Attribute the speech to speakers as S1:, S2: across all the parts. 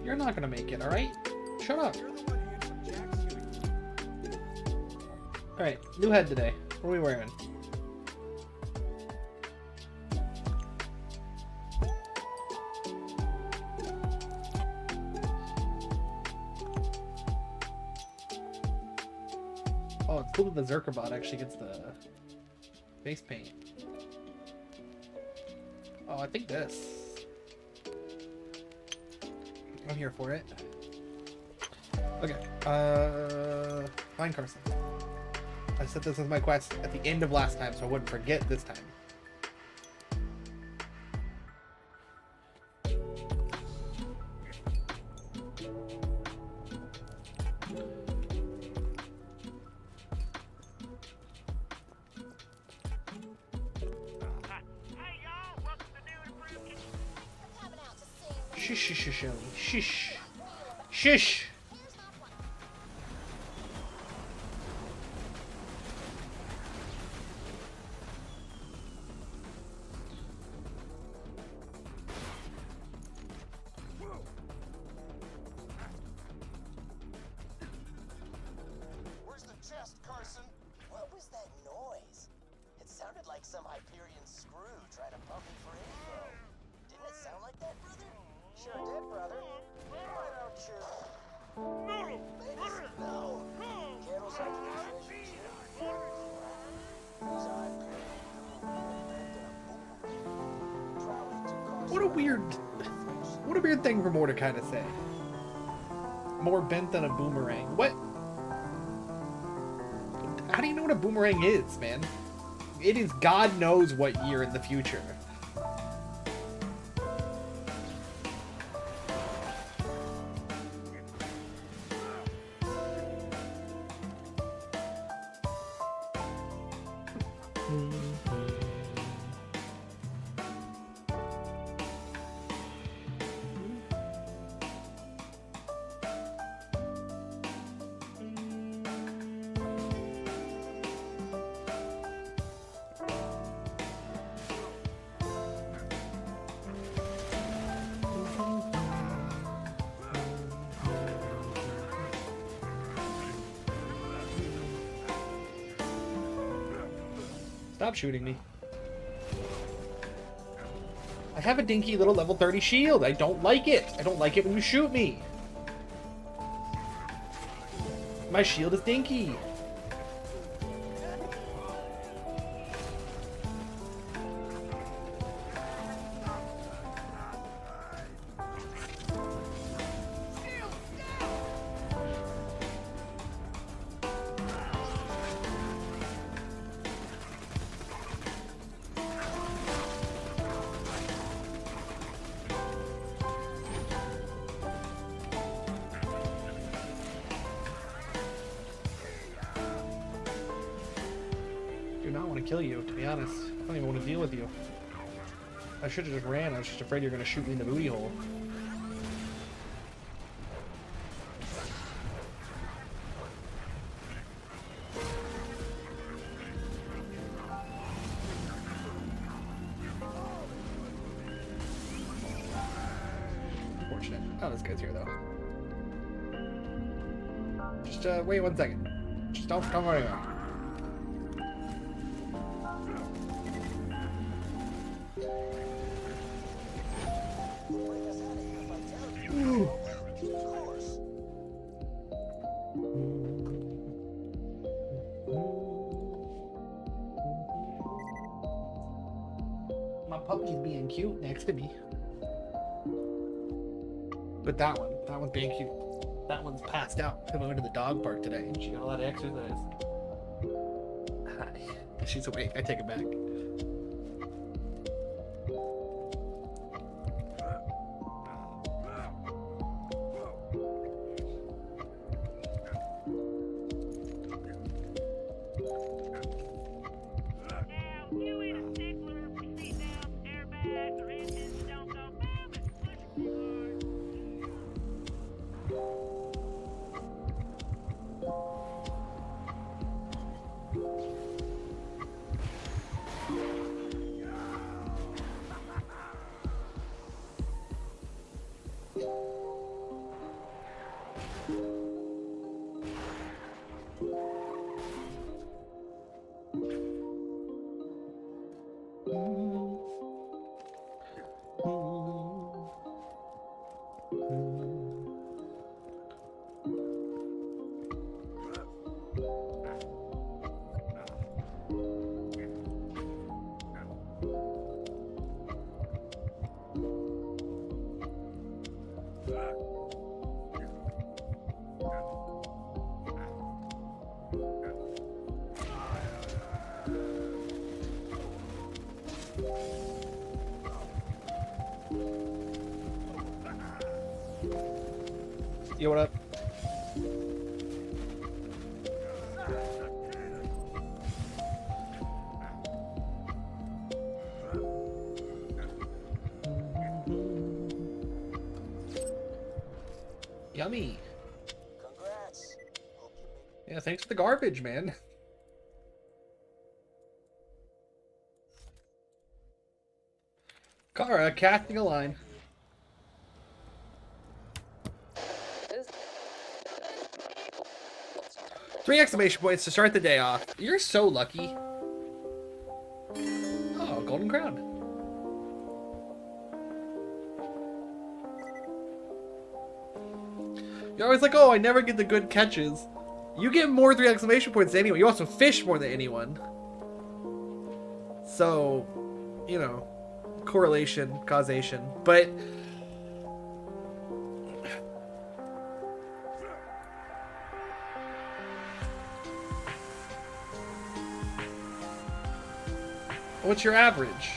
S1: You're not gonna make it, alright? Shut up. Alright, new head today. What are we wearing? Oh, it's cool that the Zerkerbot actually gets the face paint. Oh, I think this. I'm here for it. Okay. Find Carson. I set this as my quest at the end of last time, so I wouldn't forget this time. Shish, shish, shish, shish, shish.
S2: Where's the chest, Carson? What was that noise? It sounded like some Hyperion screw trying to pump me for info. Didn't it sound like that, brother? Sure did, brother. Why don't you? No. Carol's like the treasure chest. These Hyperion.
S1: What a weird thing for Mordecai to say. More bent than a boomerang. What? How do you know what a boomerang is, man? It is God knows what year in the future. Stop shooting me. I have a dinky little level 30 shield. I don't like it. I don't like it when you shoot me. My shield is dinky. Kill you, to be honest. I don't even want to deal with you. I should have just ran. I was just afraid you're going to shoot me in the booty hole. Unfortunate. Oh, this guy's here, though. Just, wait 1 second. Just don't worry about it. My puppy's being cute next to me. But that one's being cute. That one's passed out. I went to the dog park today and she got a lot of exercise. Hi. She's awake. I take it back. Yo, what up? Yummy.
S2: Congrats. Hope you make
S1: Yeah, thanks for the garbage, man. Kara, casting a line. Three exclamation points to start the day off. You're so lucky. Oh, golden crown. You're always like, oh, I never get the good catches. You get more 3 exclamation points than anyone. You also fish more than anyone. So, you know, correlation, causation. But what's your average?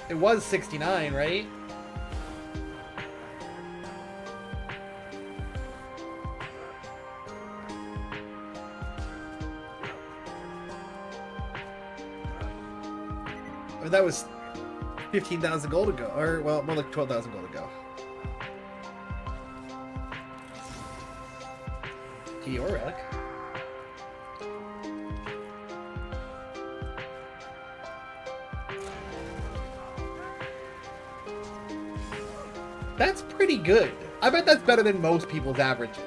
S1: It was 69, right? Or that was 15,000 gold ago. Or, well, more like 12,000 gold ago. Key or relic. That's pretty good. I bet that's better than most people's averages.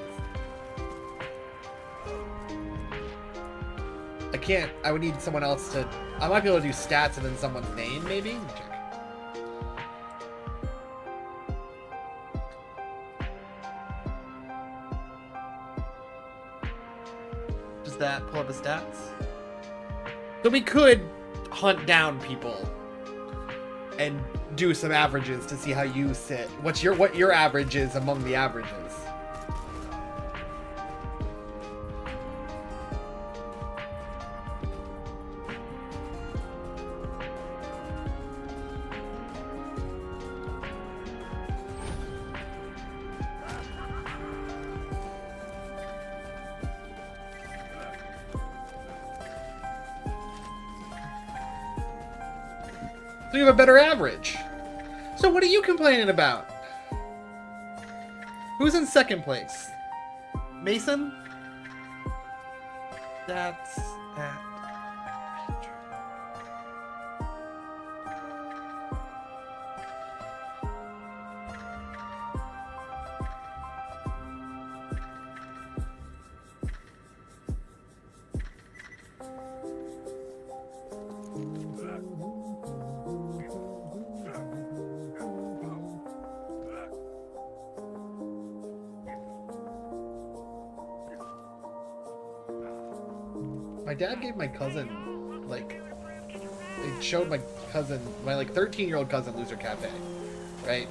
S1: I would need someone else to... I might be able to do stats and then someone's name, maybe? Let me check. Does that pull up the stats? So we could hunt down people and do some averages to see how you sit. What your average is among the averages. So you have a better average. So what are you complaining about? Who's in second place? Mason? That's that. My dad gave my cousin, like, it showed my cousin, my, like, 13-year-old cousin Loser Cafe, right?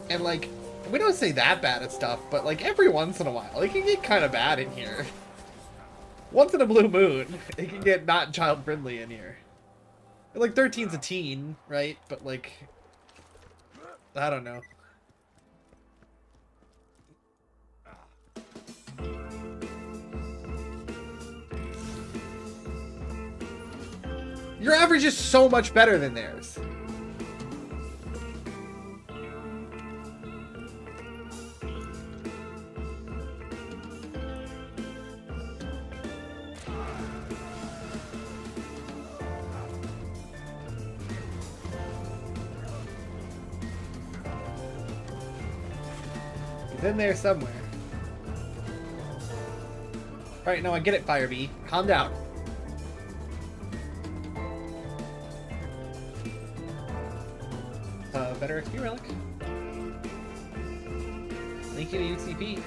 S1: And, like, we don't say that bad at stuff, but, like, every once in a while, it can get kind of bad in here. Once in a blue moon, it can get not child-friendly in here. And, like, 13's a teen, right? But, like, I don't know. Your average is so much better than theirs. He's in there somewhere. Alright, no, I get it, Firebee. Calm down. Better XP relic. Link you to UCP.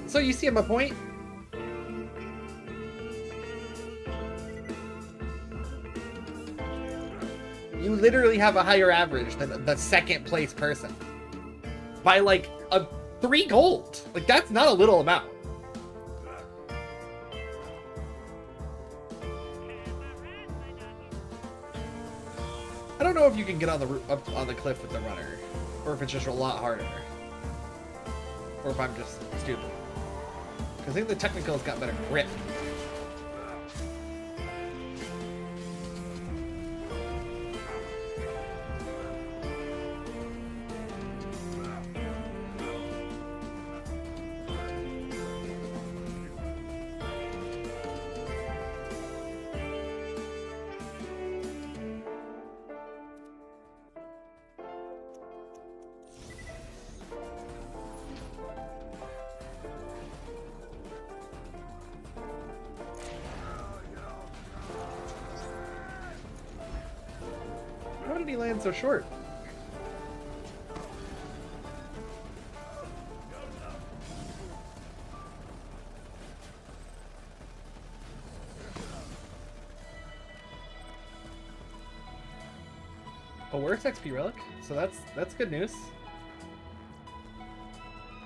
S1: So you see my point? You literally have a higher average than the second place person. By like 3 gold. Like that's not a little amount. I don't know if you can get on the up on the cliff with the runner, or if it's just a lot harder, or if I'm just stupid. Because I think the technical's got better grip. How did he land so short? A worse XP relic, so that's good news.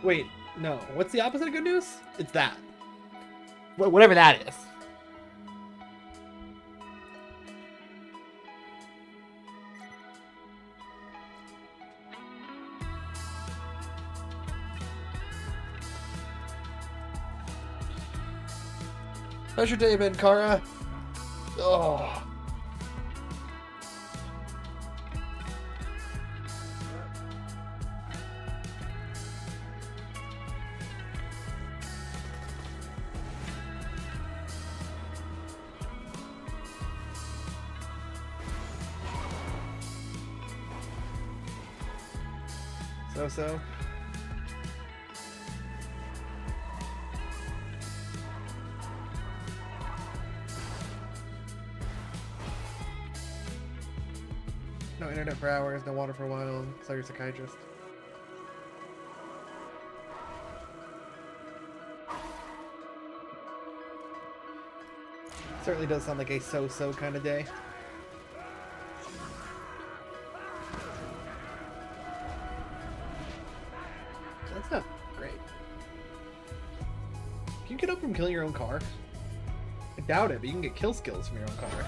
S1: Wait, no. What's the opposite of good news? It's that. Whatever that is. How's your day been, Kara? Oh. So. No internet for hours, no water for a while. Saw your psychiatrist. Certainly does sound like a so-so kind of day. That's not great. Can you get up from killing your own car? I doubt it, but you can get kill skills from your own car.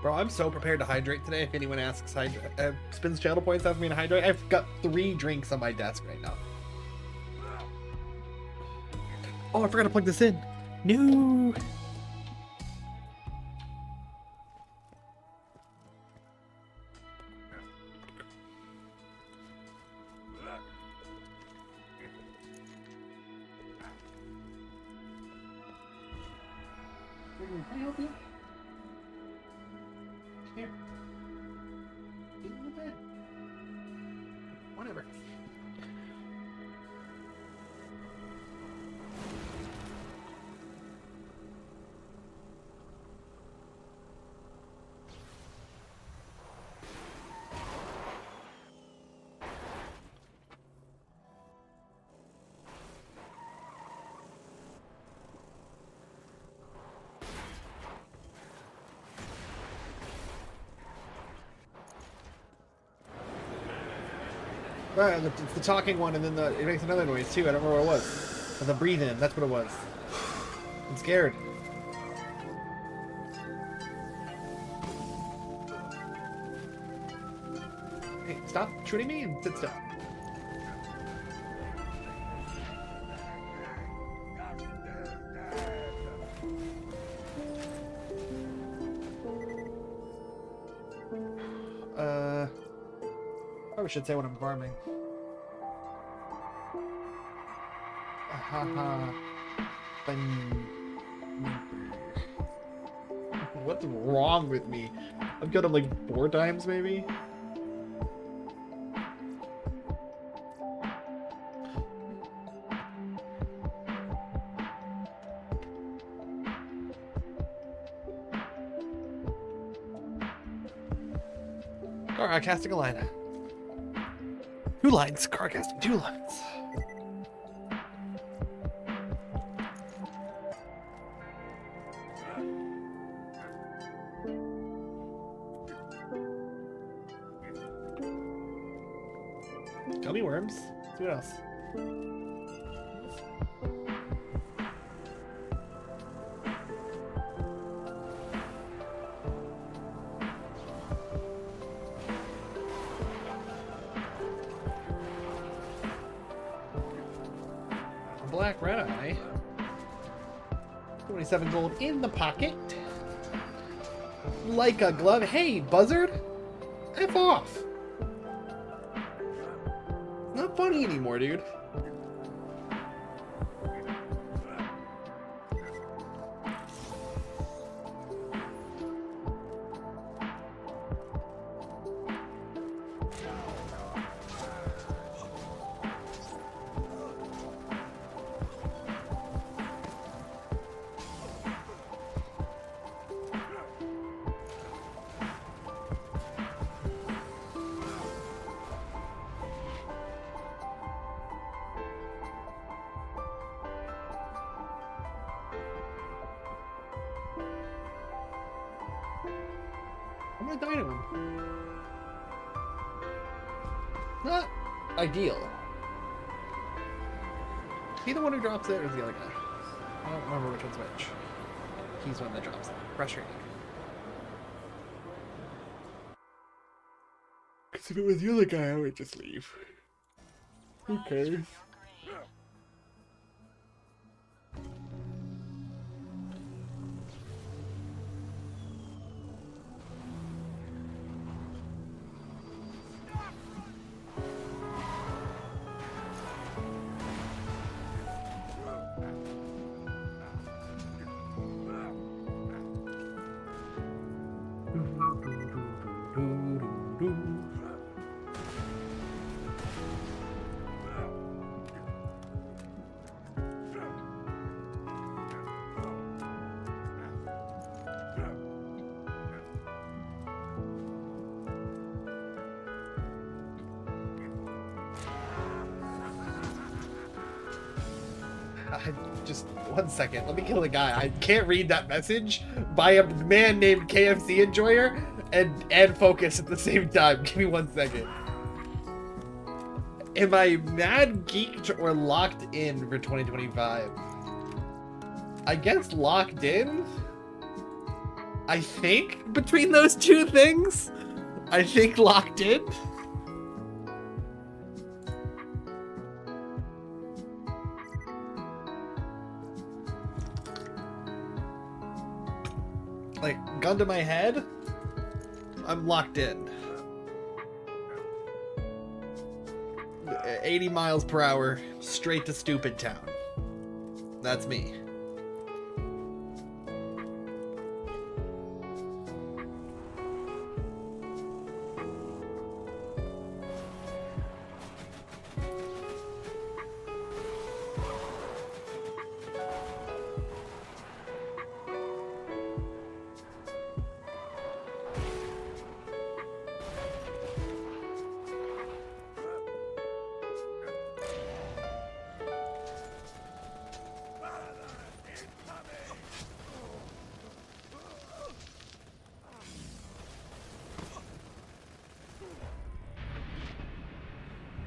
S1: Bro, I'm so prepared to hydrate today. If anyone asks, spins channel points asking me to hydrate. I've got 3 drinks on my desk right now. Oh, I forgot to plug this in. No. Can I help you? Here. Get in the bed. Whatever. Right, it's the talking one, and then it makes another noise too. I don't remember what it was. The breathe in, that's what it was. I'm scared. Hey, stop shooting me and sit still. Probably should say when I'm farming. What's wrong with me? I've got him like 4 times maybe. Casting a line. 2 lines. Casting 2 lines. Gummy worms. Let's see what else. Black red eye. 27 gold in the pocket. Like a glove. Hey, buzzard. F off. Not funny anymore, dude. I'm gonna die to him. Not ideal. Is he the one who drops it, or is the other guy? I don't remember which one's which. He's one that drops it. Frustrating. Because if it was the other guy, I would just leave. Who cares? Just 1 second. Let me kill the guy. I can't read that message by a man named KFC Enjoyer and focus at the same time. Give me 1 second. Am I mad geeked or locked in for 2025? I guess locked in? I think between those two things? I think locked in? Like, gun to my head, I'm locked in. 80 miles per hour, straight to Stupid Town. That's me.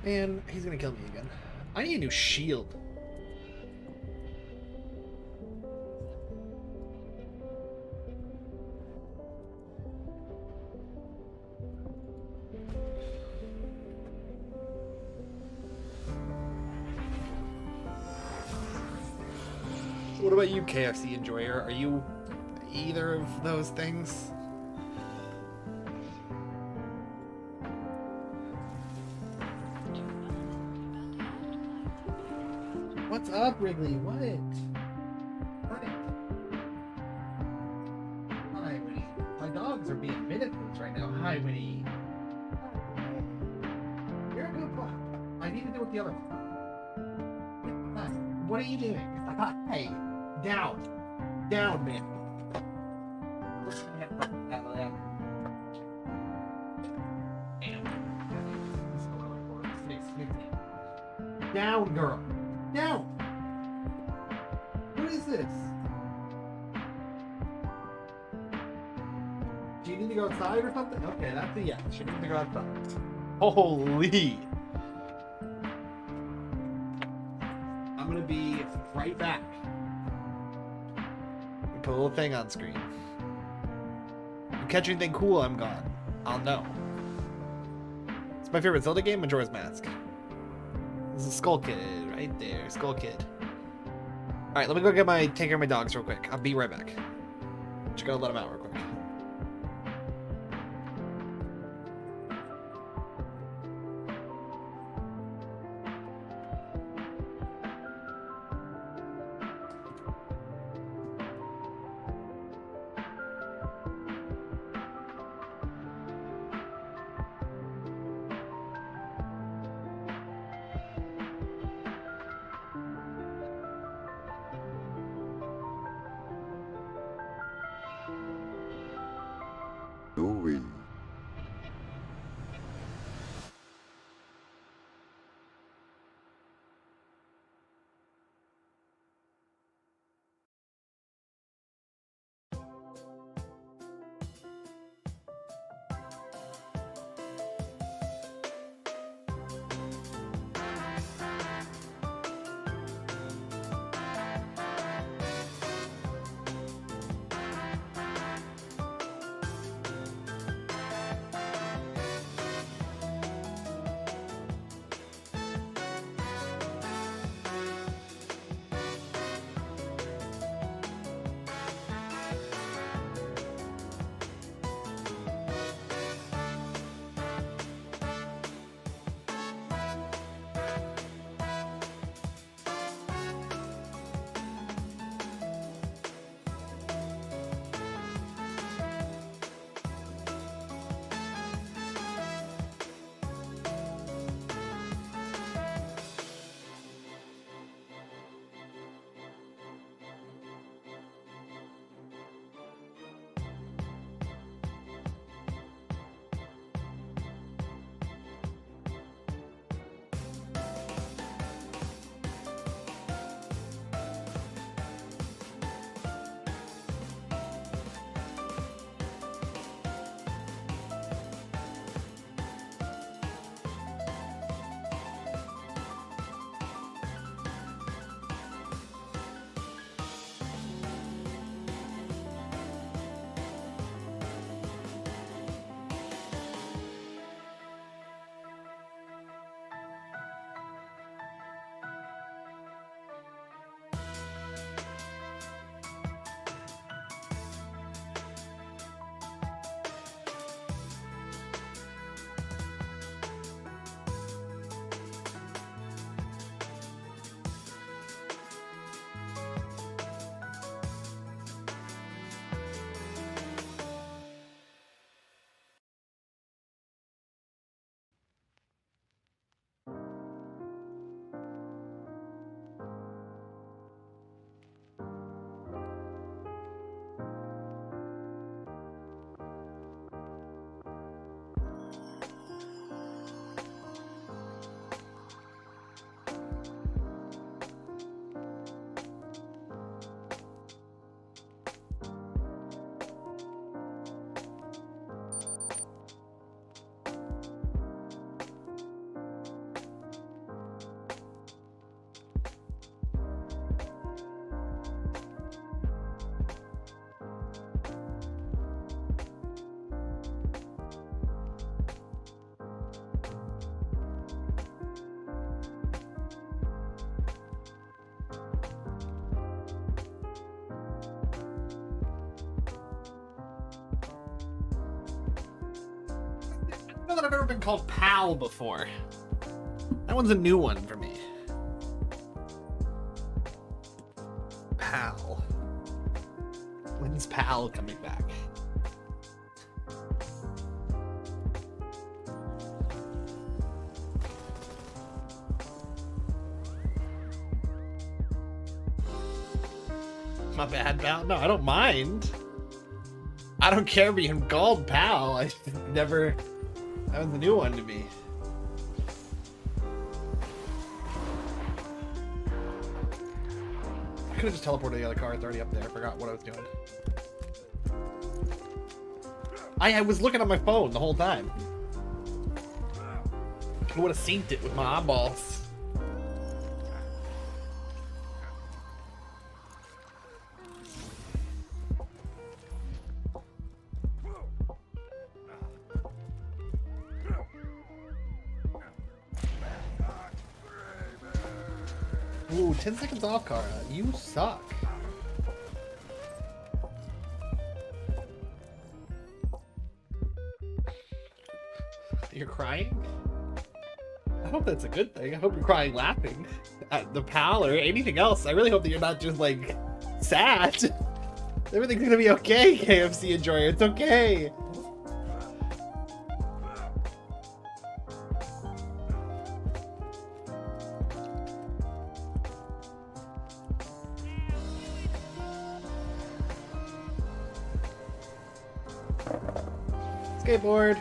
S1: Man, he's gonna kill me again. I need a new shield. What about you, KFC Enjoyer? Are you either of those things? What's up, Wrigley? What? Hi, Winnie. My dogs are being minutes right now. Hi, Winnie. You're a good boy. I need to do with the other one. Hi. What are you doing? Hey, down. Down, man. Down, girl. Down. What is this? Do you need to go outside or something? Okay, that's a yes. She needs to go outside. Holy. I'm gonna be right back. Put a little thing on screen. If you catch anything cool, I'm gone. I'll know. It's my favorite Zelda game, Majora's Mask. This is Skull Kid right there. Skull Kid. Alright, let me go take care of my dogs real quick. I'll be right back. Just gotta let them out real quick.
S3: Louis.
S1: I don't know that I've ever been called pal before. That one's a new one for me. Pal. When's pal coming back? My bad, pal. No, I don't mind. I don't care being called pal. I never... That was a new one to me. could have just teleported the other car. It's already up there. I forgot what I was doing. I was looking on my phone the whole time. I would have synced it with my eyeballs. Ooh, 10 seconds off, Kara. You suck. You're crying? I hope that's a good thing. I hope you're crying laughing at the pal or anything else. I really hope that you're not just, like, sad. Everything's gonna be okay, KFC enjoyer. It's okay. Skateboard.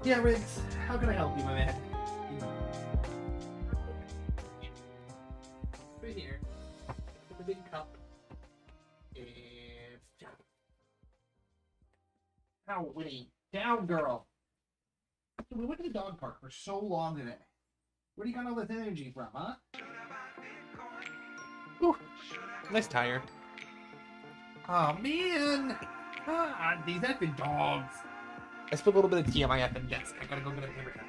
S1: Yeah, Riggs, how can I help you, my man? Right here. The big cup. And how witty. Down, girl. We went to the dog park for so long today. Where do you got all this energy from, huh? Ooh, nice tire. Oh man! Ah, these effing dogs. I spilled a little bit of tea on my effing desk. I gotta go get a paper towel.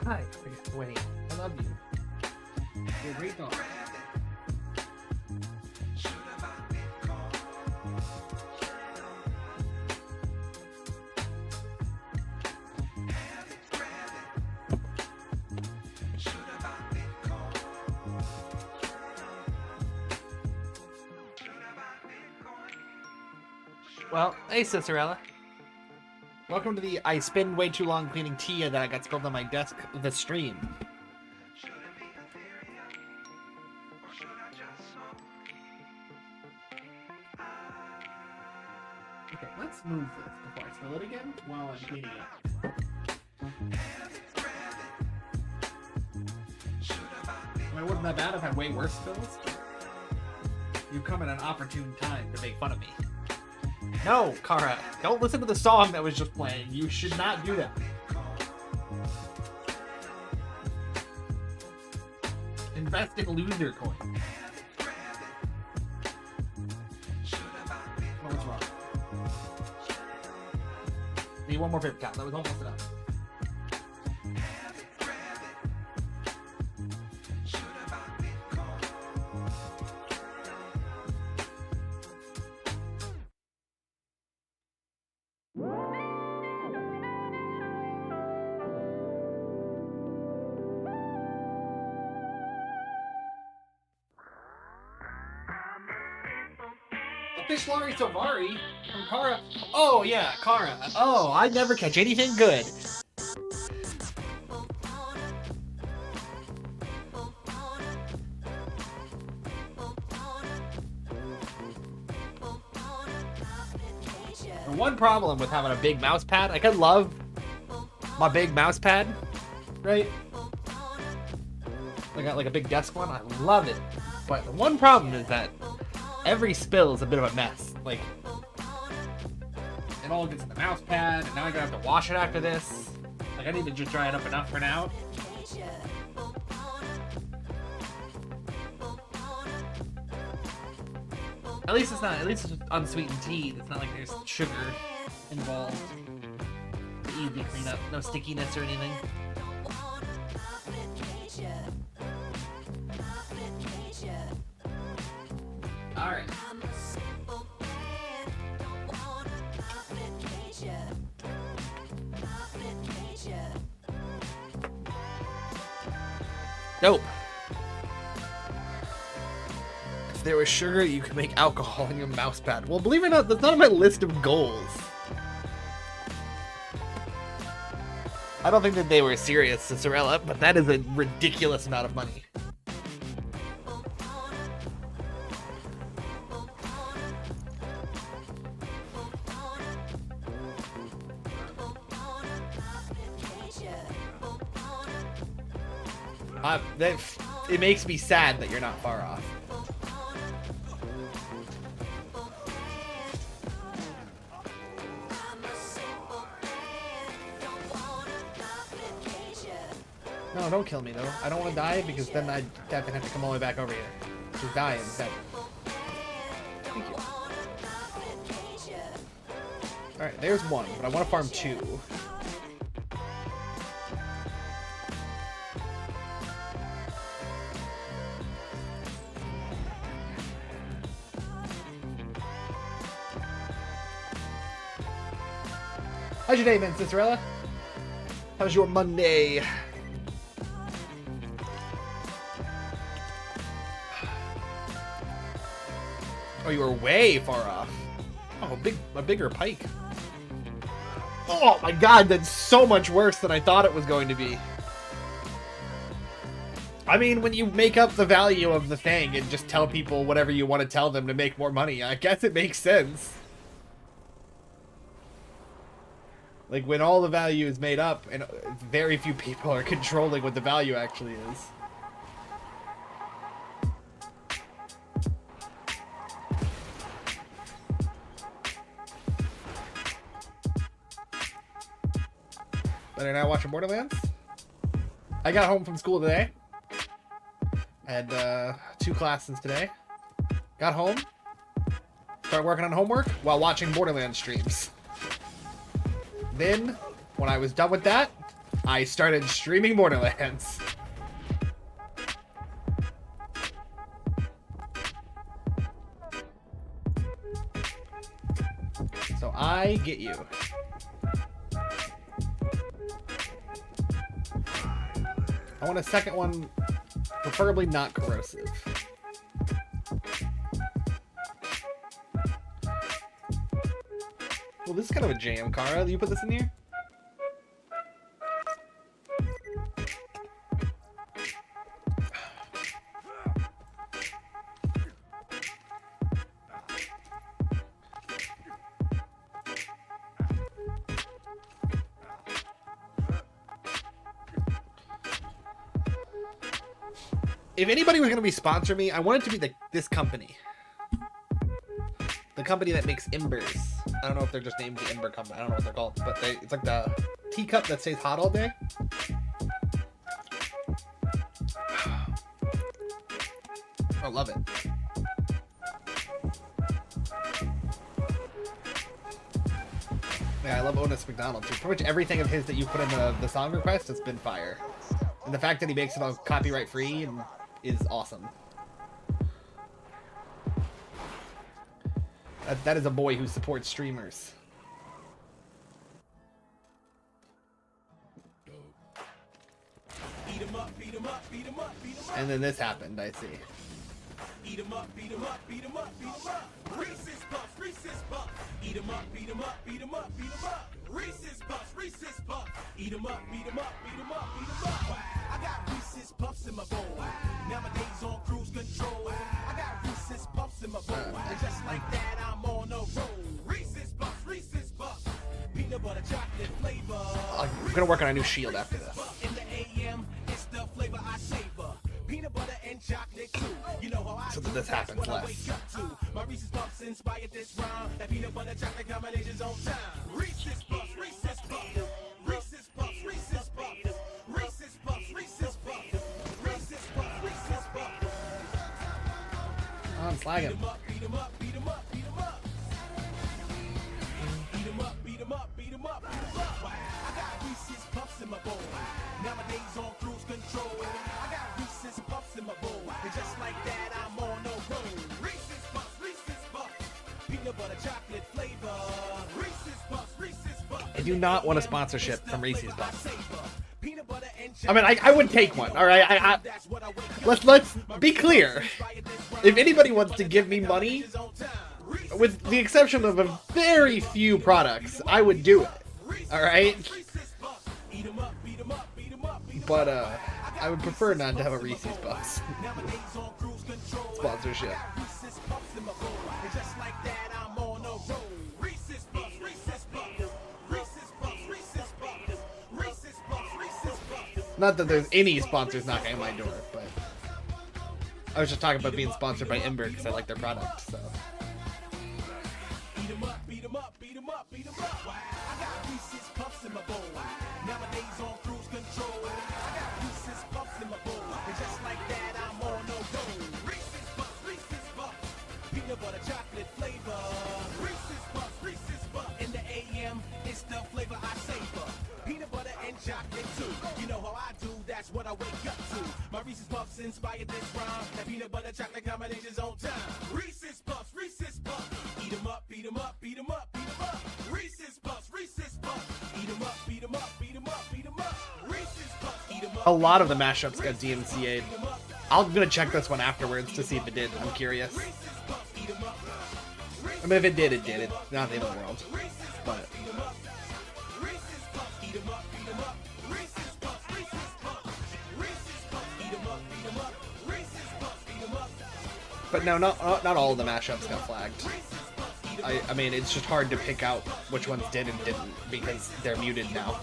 S1: Hi, Winnie. I love you. You're a great dog. Well, hey, Cicerella. Welcome to the I spend way too long cleaning tea that I got spilled on my desk the stream. Okay, let's move this before I spill it again while I'm cleaning it. I mean, it wasn't that bad. I've had way worse spills. You come at an opportune time to make fun of me. No, Kara, don't listen to the song that was just playing. You should not do that. Invest in loser coin. Oh, what's wrong? Need one more paper towel. That was almost enough. Fish Larry Savari from Kara. Oh yeah, Kara. Oh, I never catch anything good. The one problem with having a big mouse pad, like I love my big mouse pad, right? I got like a big desk one. I love it. But the one problem is that every spill is a bit of a mess. Like, it all gets in the mouse pad, and now I'm gonna have to wash it after this. Like, I need to just dry it up enough for now. At least it's not, at least it's just unsweetened tea. It's not like there's sugar involved. It's easy cleanup, no stickiness or anything. Alright. Nope. If there was sugar, you could make alcohol in your mouse pad. Well, believe it or not, that's not on my list of goals. I don't think that they were serious, Cicerella, but that is a ridiculous amount of money. It makes me sad that you're not far off. No, don't kill me though. I don't want to die because then I'd have to come all the way back over here. Just die instead. Thank you. Alright, there's one, but I want to farm two. How's your day been, Cicerella? How's your Monday? Oh, you were way far off. Oh, a bigger pike. Oh my god, that's so much worse than I thought it was going to be. I mean, when you make up the value of the thing and just tell people whatever you want to tell them to make more money, I guess it makes sense. Like, when all the value is made up and very few people are controlling what the value actually is. Better not watching Borderlands. I got home from school today. I had 2 classes today. Got home. Started working on homework while watching Borderlands streams. Then, when I was done with that, I started streaming Borderlands. So I get you. I want a second one, preferably not corrosive. Well, this is kind of a jam, Kara. You put this in here? If anybody was going to be sponsoring me, I want it to be this company. The company that makes Embers. I don't know if they're just named the Ember Company. I don't know what they're called. But it's like the teacup that stays hot all day. I love it. Yeah, I love Otis McDonald too. Pretty much everything of his that you put in the song request has been fire. And the fact that he makes it all copyright free is awesome. That is a boy who supports streamers. And then this happened, I see. Eat 'em up, beat 'em up, beat 'em up, beat 'em up. Reese's Puffs, Reese's Puffs. Eat 'em up, beat 'em up, beat 'em up, beat 'em up. Reese's Puffs, Reese's Puffs. Eat 'em up, beat 'em up, beat 'em up, beat 'em up. I got Reese's Puffs in my bowl. Nowadays on cruise control. I got Reese's Puffs in my bowl. And just like that, I'm on a roll. Reese's Puffs, Reese's Puffs. Peanut butter chocolate flavor. I'm gonna work on a new shield after this. In the AM, it's the flavor I savor. Peanut butter and chocolate too. You know how I so that this happens less. My Reese's Puffs inspired this rhyme. That peanut butter chocolate combination's on time. Reese's Puffs, Reese's Puffs. Reese's Puffs, Reese's Puffs. Reese's Puffs, Reese's Puffs. Reese's Puffs, Reese's Puffs. I'm slagging. Beat 'em up, beat 'em up, beat 'em up, beat 'em up. Beat 'em up, beat 'em up, beat 'em up, beat 'em up. I got Reese's Puffs in my bowl. Nowadays on cruise control. I got Reese's Puffs in my bowl. And just like that, I'm on a roll. Reese's Puffs, Reese's Puffs. Peanut butter chocolate flavor. Reese's Puffs, Reese's Puffs. I do not want a sponsorship from Reese's Puffs. Peanut butter I mean, I would take one. All right, let's be clear. If anybody wants to give me money, with the exception of a very few products, I would do it. All right. But I would prefer not to have a Reese's Puffs sponsorship. Not that there's any sponsors knocking on my door, but I was just talking about being sponsored by Ember because I like their product. So.
S4: What I wake up to. My Reese's Puffs inspired this rhyme. That peanut butter chocolate combination's on time. Reese's Puffs, eat 'em up, beat 'em up, beat 'em up, beat 'em up. Reese's Puffs, eat 'em up, beat 'em up, beat 'em up, beat 'em up. Reese's Puffs, eat 'em up.
S1: A lot of the mashups got DMCA'd. I'm gonna check this one afterwards to see if it did. I'm curious. I mean, if it did, it did. It's not the end of the world. But. But no, not all of the mashups got flagged. I mean, it's just hard to pick out which ones did and didn't because they're muted now.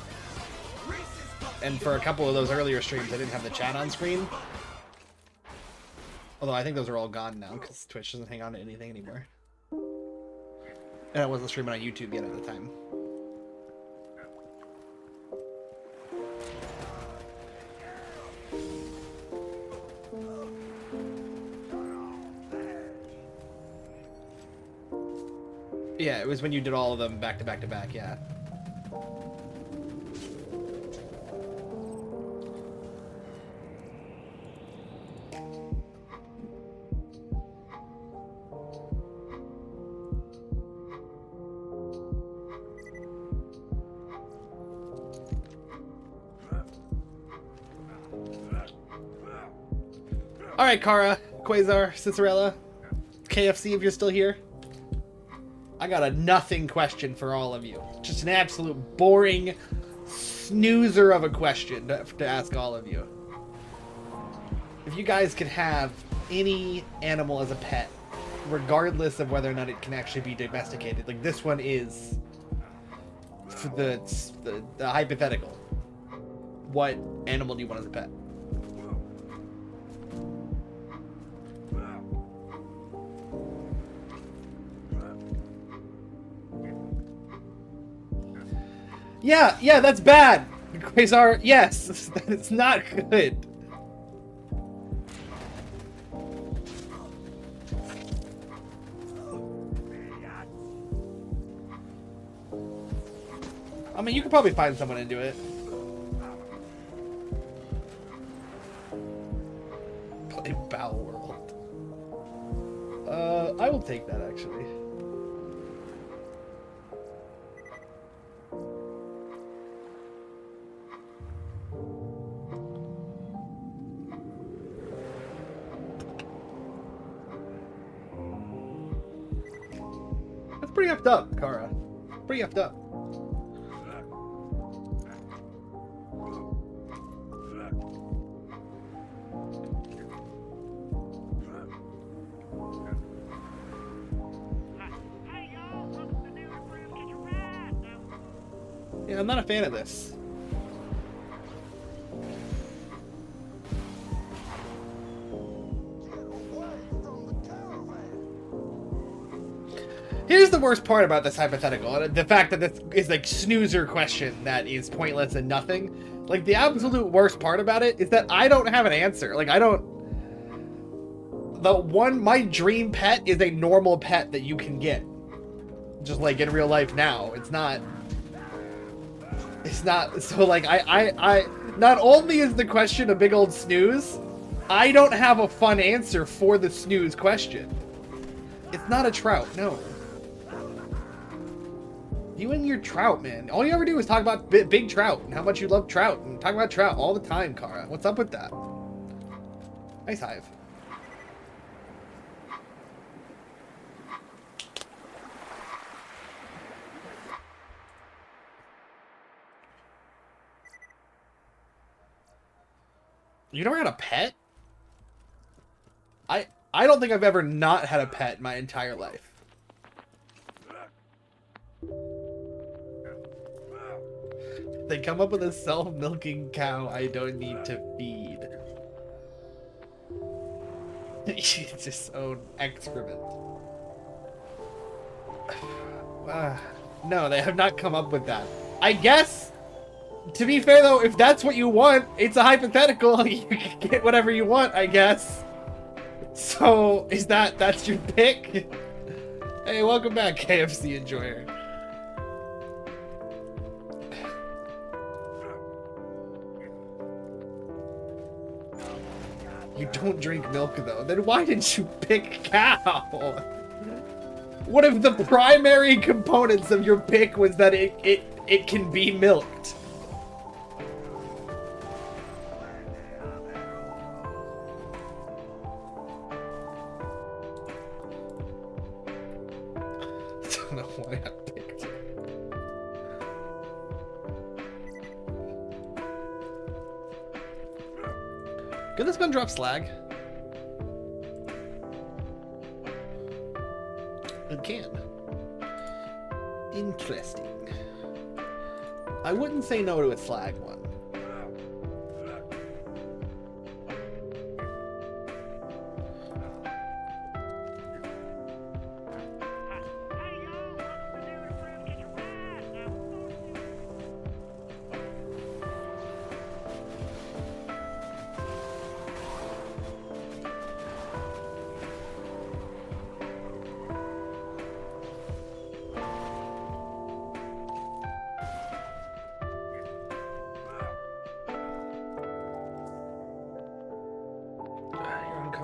S1: And for a couple of those earlier streams, I didn't have the chat on screen. Although I think those are all gone now because Twitch doesn't hang on to anything anymore. And I wasn't streaming on YouTube yet at the time. Yeah, it was when you did all of them back to back to back, yeah. Alright, Kara, Quasar, Cicerella, KFC if you're still here. I got a nothing question for all of you. Just an absolute boring snoozer of a question to ask all of you. If you guys could have any animal as a pet, regardless of whether or not it can actually be domesticated, like this one is for the hypothetical. What animal do you want as a pet? Yeah, that's bad. Quasar, yes, that is not good. I mean, you could probably find someone to do it. Play Bow World. I will take that, actually. That's pretty effed up, Kara. Pretty effed up. Yeah, I'm not a fan of this. Here's the worst part about this hypothetical, the fact that this is like snoozer question that is pointless and nothing. Like the absolute worst part about it is that I don't have an answer. Like my dream pet is a normal pet that you can get. Just like in real life now. It's not, so like I not only is the question a big old snooze, I don't have a fun answer for the snooze question. It's not a trout, no. You and your trout, man. All you ever do is talk about big trout and how much you love trout and talk about trout all the time, Kara. What's up with that? Nice hive. You never had a pet? I don't think I've ever not had a pet in my entire life. They come up with a self-milking cow I don't need to feed. It's its own excrement. No, they have not come up with that. I guess, to be fair though, if that's what you want, it's a hypothetical. You can get whatever you want, I guess. So, that's your pick? Hey, welcome back, KFC enjoyer. You don't drink milk though. Then why didn't you pick cow? What if the primary components of your pick was that it can be milked? I don't know why I picked it. Could this gun drop slag? It can. Interesting. I wouldn't say no to a slag one.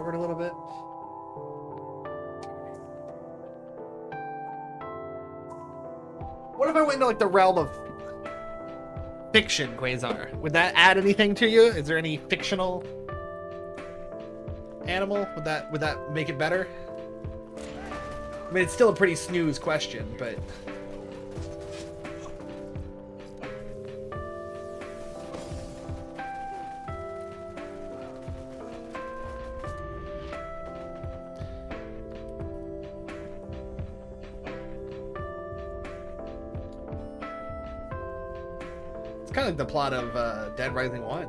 S1: A little bit. What if I went into like the realm of fiction, Quasar? Would that add anything to you? Is there any fictional animal? Would that make it better? I mean, it's still a pretty snooze question, but kind of like the plot of Dead Rising 1.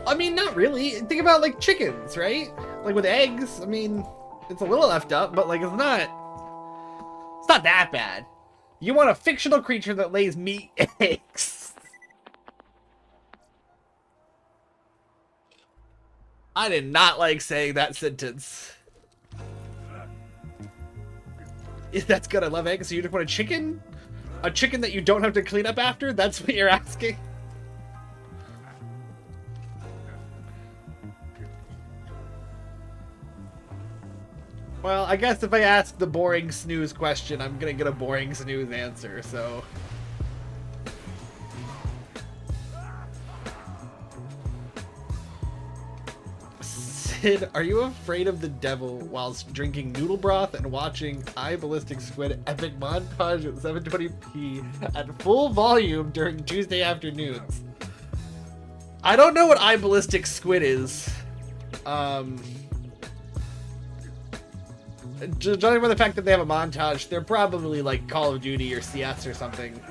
S1: I mean, not really. Think about like chickens, right? Like with eggs, I mean, it's a little left up, but like it's not that bad. You want a fictional creature that lays meat and eggs. I did not like saying that sentence. That's good. I love eggs. So you just want a chicken? A chicken that you don't have to clean up after? That's what you're asking? Well, I guess if I ask the boring snooze question, I'm gonna get a boring snooze answer, so... Sid, are you afraid of the devil whilst drinking noodle broth and watching I Ballistic Squid epic montage at 720p at full volume during Tuesday afternoons? I don't know what I Ballistic Squid is. Judging by the fact that they have a montage, they're probably like Call of Duty or CS or something.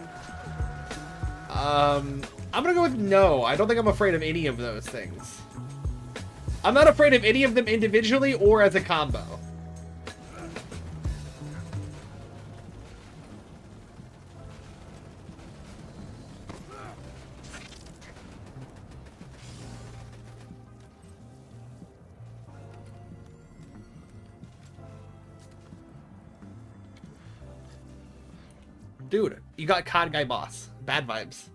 S1: I'm gonna go with no. I don't think I'm afraid of any of those things. I'm not afraid of any of them individually or as a combo. Dude, you got COD Guy Boss. Bad vibes.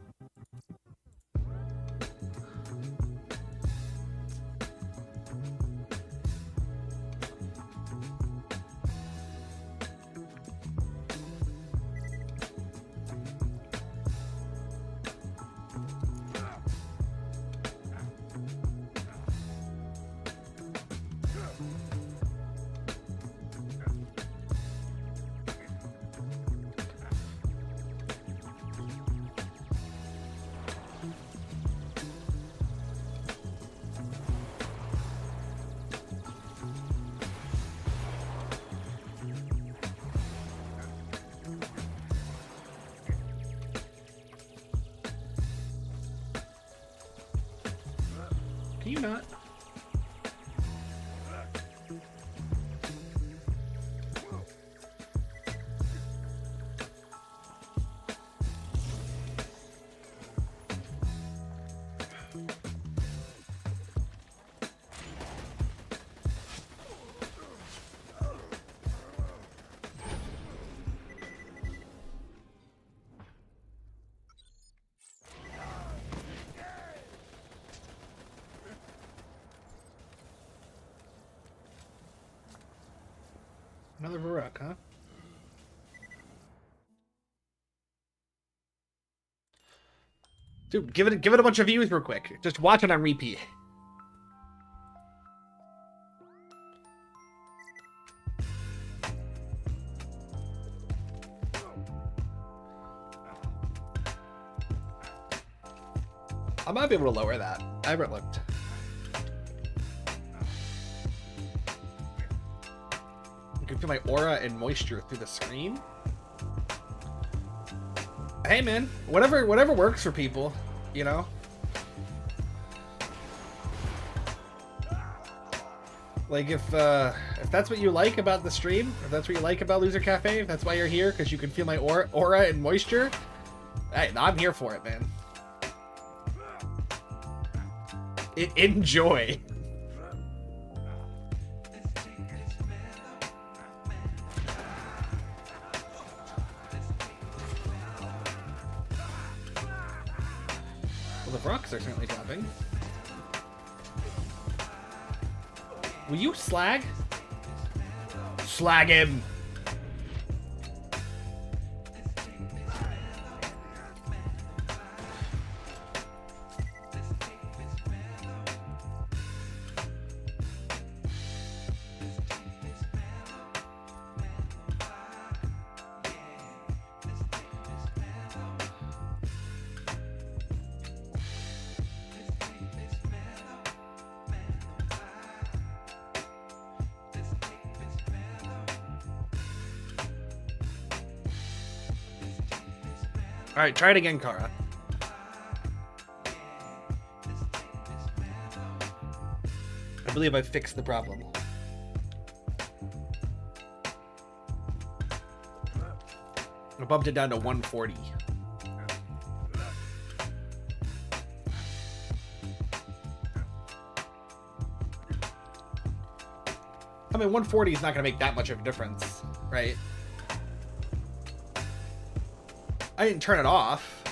S1: you not? Another Varrock, huh? Dude, give it a bunch of views real quick. Just watch it on repeat. I might be able to lower that. I haven't looked. You can feel my aura and moisture through the screen. Hey man, whatever works for people, you know. Like if that's what you like about the stream, if that's what you like about Loser Cafe, if that's why you're here because you can feel my aura and moisture, hey, I'm here for it, man. Enjoy. Well, the rocks are certainly dropping. Will you slag? Slag him! Alright, try it again, Kara. I believe I fixed the problem. I bumped it down to 140. I mean, 140 is not going to make that much of a difference, right? I didn't turn it off.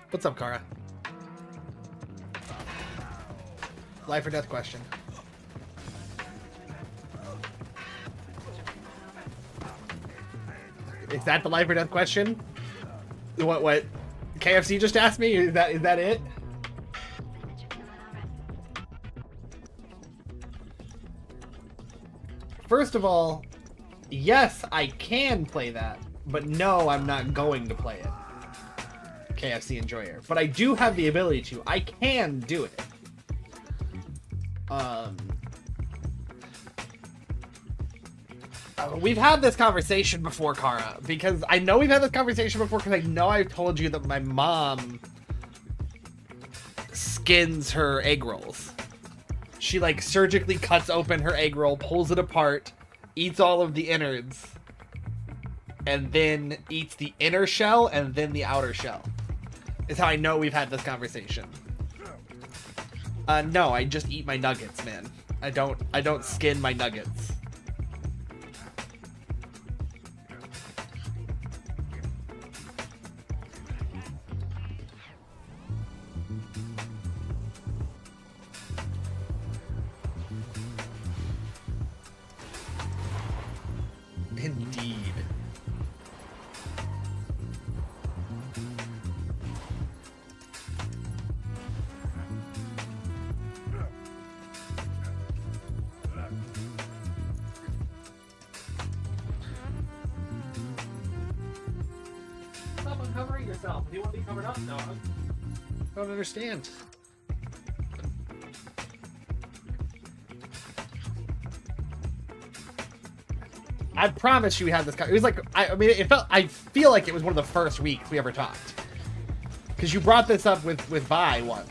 S1: What's up, Kara? Life or death question. Is that the life or death question? What KFC just asked me? Is that it? First of all, yes, I can play that, but no, I'm not going to play it. KFC enjoyer. But I do have the ability to. I can do it. We've had this conversation before, Kara, because I know we've had this conversation before because I know I've told you that my mom skins her egg rolls. She like surgically cuts open her egg roll, pulls it apart, eats all of the innards, and then eats the inner shell and then the outer shell. Is how I know we've had this conversation. No, I just eat my nuggets, man. I don't skin my nuggets. Indeed.
S5: uncovering yourself. Do you want to be covered up? No.
S1: I don't understand. I promise you we had this. It was like I mean, it felt. I feel like it was one of the first weeks we ever talked. Because you brought this up with Vi once.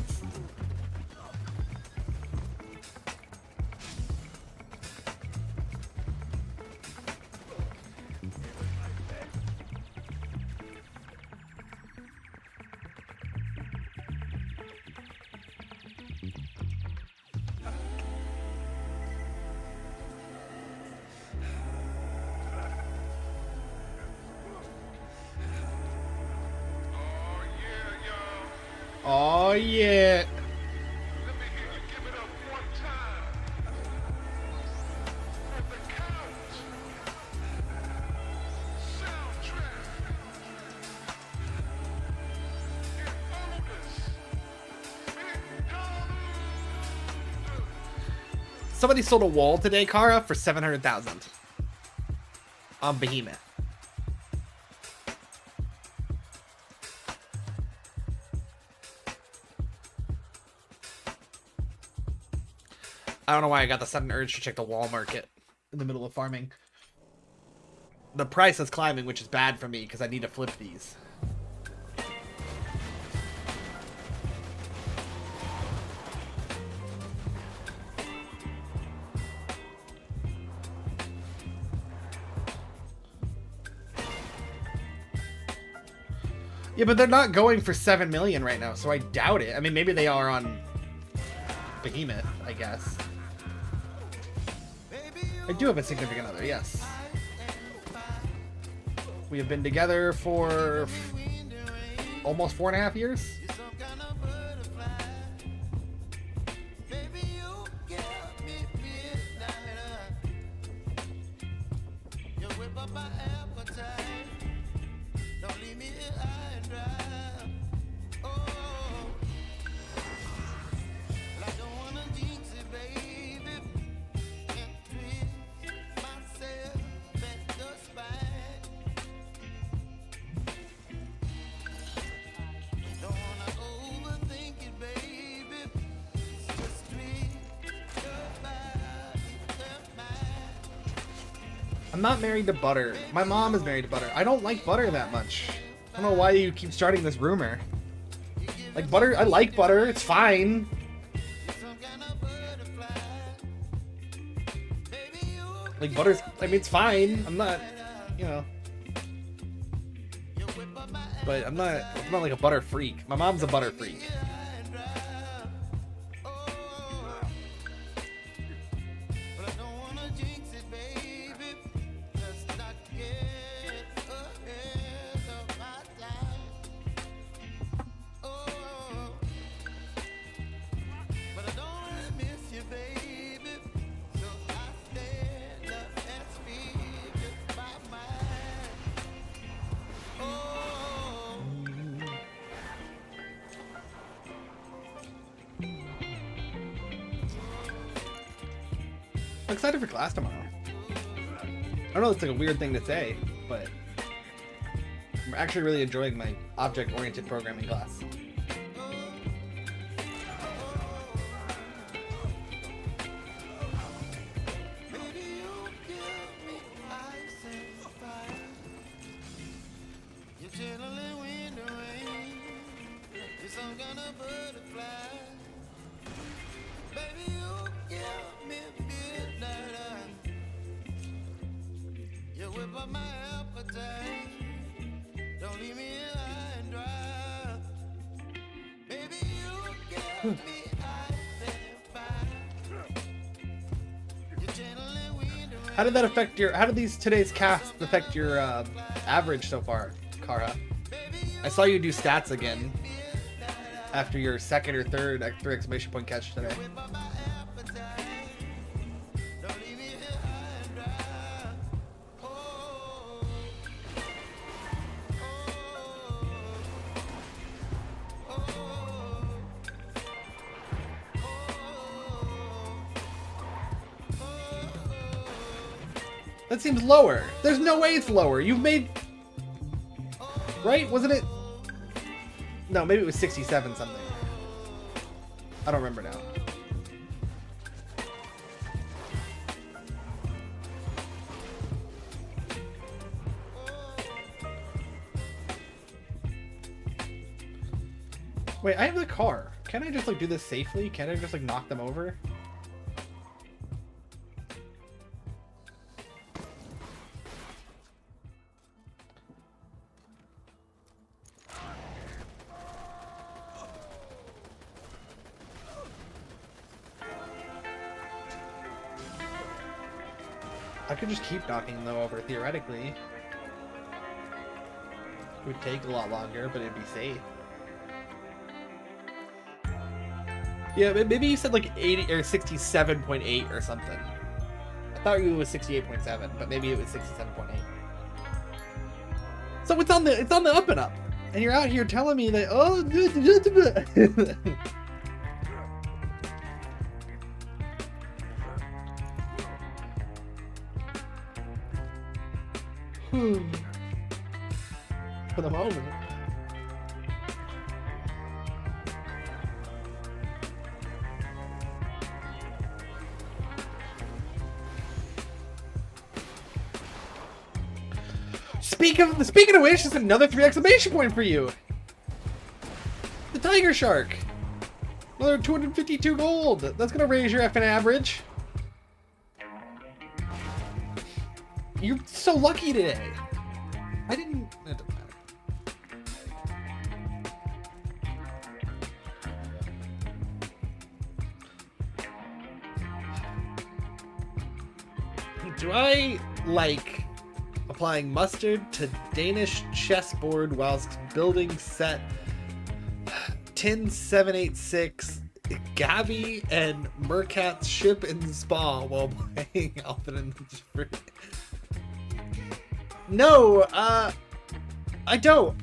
S1: Oh yeah.
S6: Let me hear you give it up one time. For the count. Soundtrack. In Otis. In Hollywood.
S1: Somebody sold a wall today, Kara, for 700,000 on Behemoth. I don't know why I got the sudden urge to check the wall market in the middle of farming. The price is climbing, which is bad for me because I need to flip these. Yeah, but they're not going for 7 million right now, so I doubt it. I mean, maybe they are on Behemoth, I guess. I do have a significant other, yes. We have been together for almost 4.5 years. I'm not married to butter. My mom is married to butter. I don't like butter that much. I don't know why you keep starting this rumor. Like butter, I like butter. It's fine. Like butter's, I mean, it's fine. I'm not, you know. But I'm not like a butter freak. My mom's a butter freak. I'm excited for class tomorrow. I know it's like a weird thing to say, but I'm actually really enjoying my object-oriented programming class. How did that affect your? How did today's casts affect your average so far, Kara? I saw you do stats again after your second or third 3 exclamation point catch today. That seems lower. There's no way it's lower. You've made Right? Wasn't it? No, maybe it was 67 something. I don't remember now. Wait, I have the car. Can't I just like do this safely? Can't I just like knock them over? I could just keep knocking them over, theoretically. It would take a lot longer, but it'd be safe. Yeah, maybe you said like 80 or 67.8 or something. I thought it was 68.7, but maybe it was 67.8. So it's on the up and up, and you're out here telling me that for the moment. Speaking of which, just another 3 exclamation point for you. The Tiger Shark. Another 252 gold. That's gonna raise your effing average. You're so lucky today. I didn't. It doesn't matter. Do I like applying mustard to Danish chessboard whilst building set 10786 Gabby and Mercat's ship in Spa while playing Alpha and the No, I don't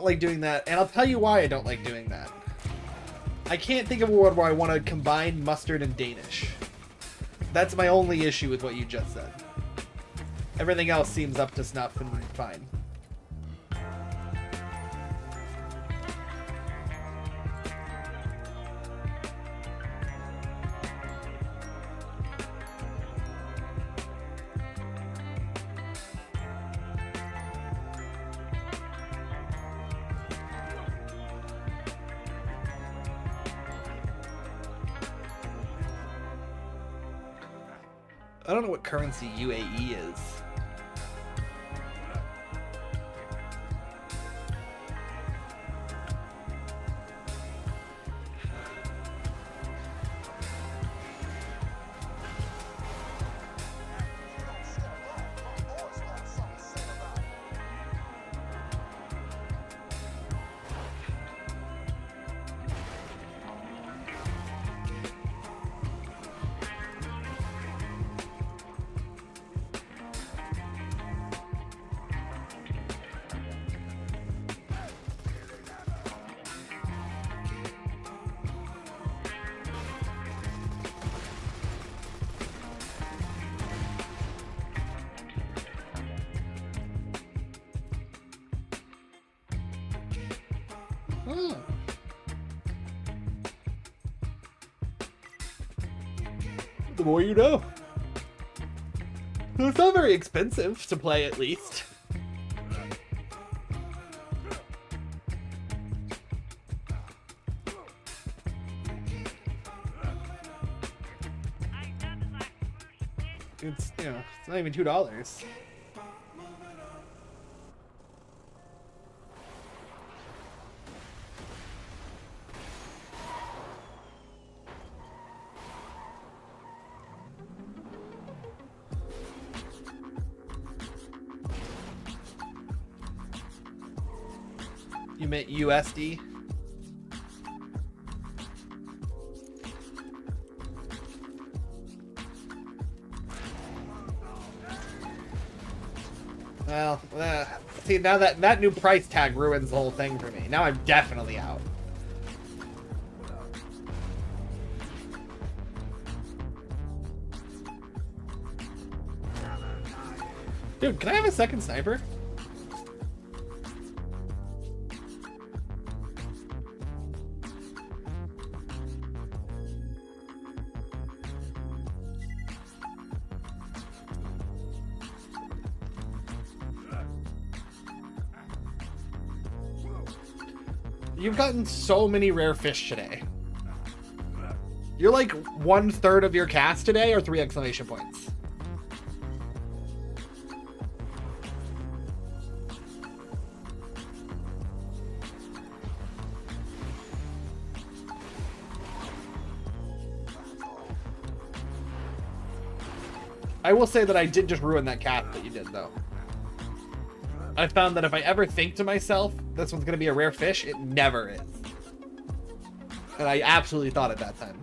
S1: like doing that, and I'll tell you why I don't like doing that. I can't think of a word where I want to combine mustard and Danish. That's my only issue with what you just said. Everything else seems up to snuff and fine. I don't know what currency UAE is. Oh. The more you know. It's not very expensive to play, at least. It's, you know, it's not even $2. You meant USD? Well, see, now that new price tag ruins the whole thing for me. Now I'm definitely out. Dude, can I have a second sniper? You've gotten so many rare fish today. You're like 1/3 of your cast today, or 3 exclamation points. I will say that I did just ruin that cat that you did, though. I found that if I ever think to myself, this one's going to be a rare fish, it never is. And I absolutely thought it that time.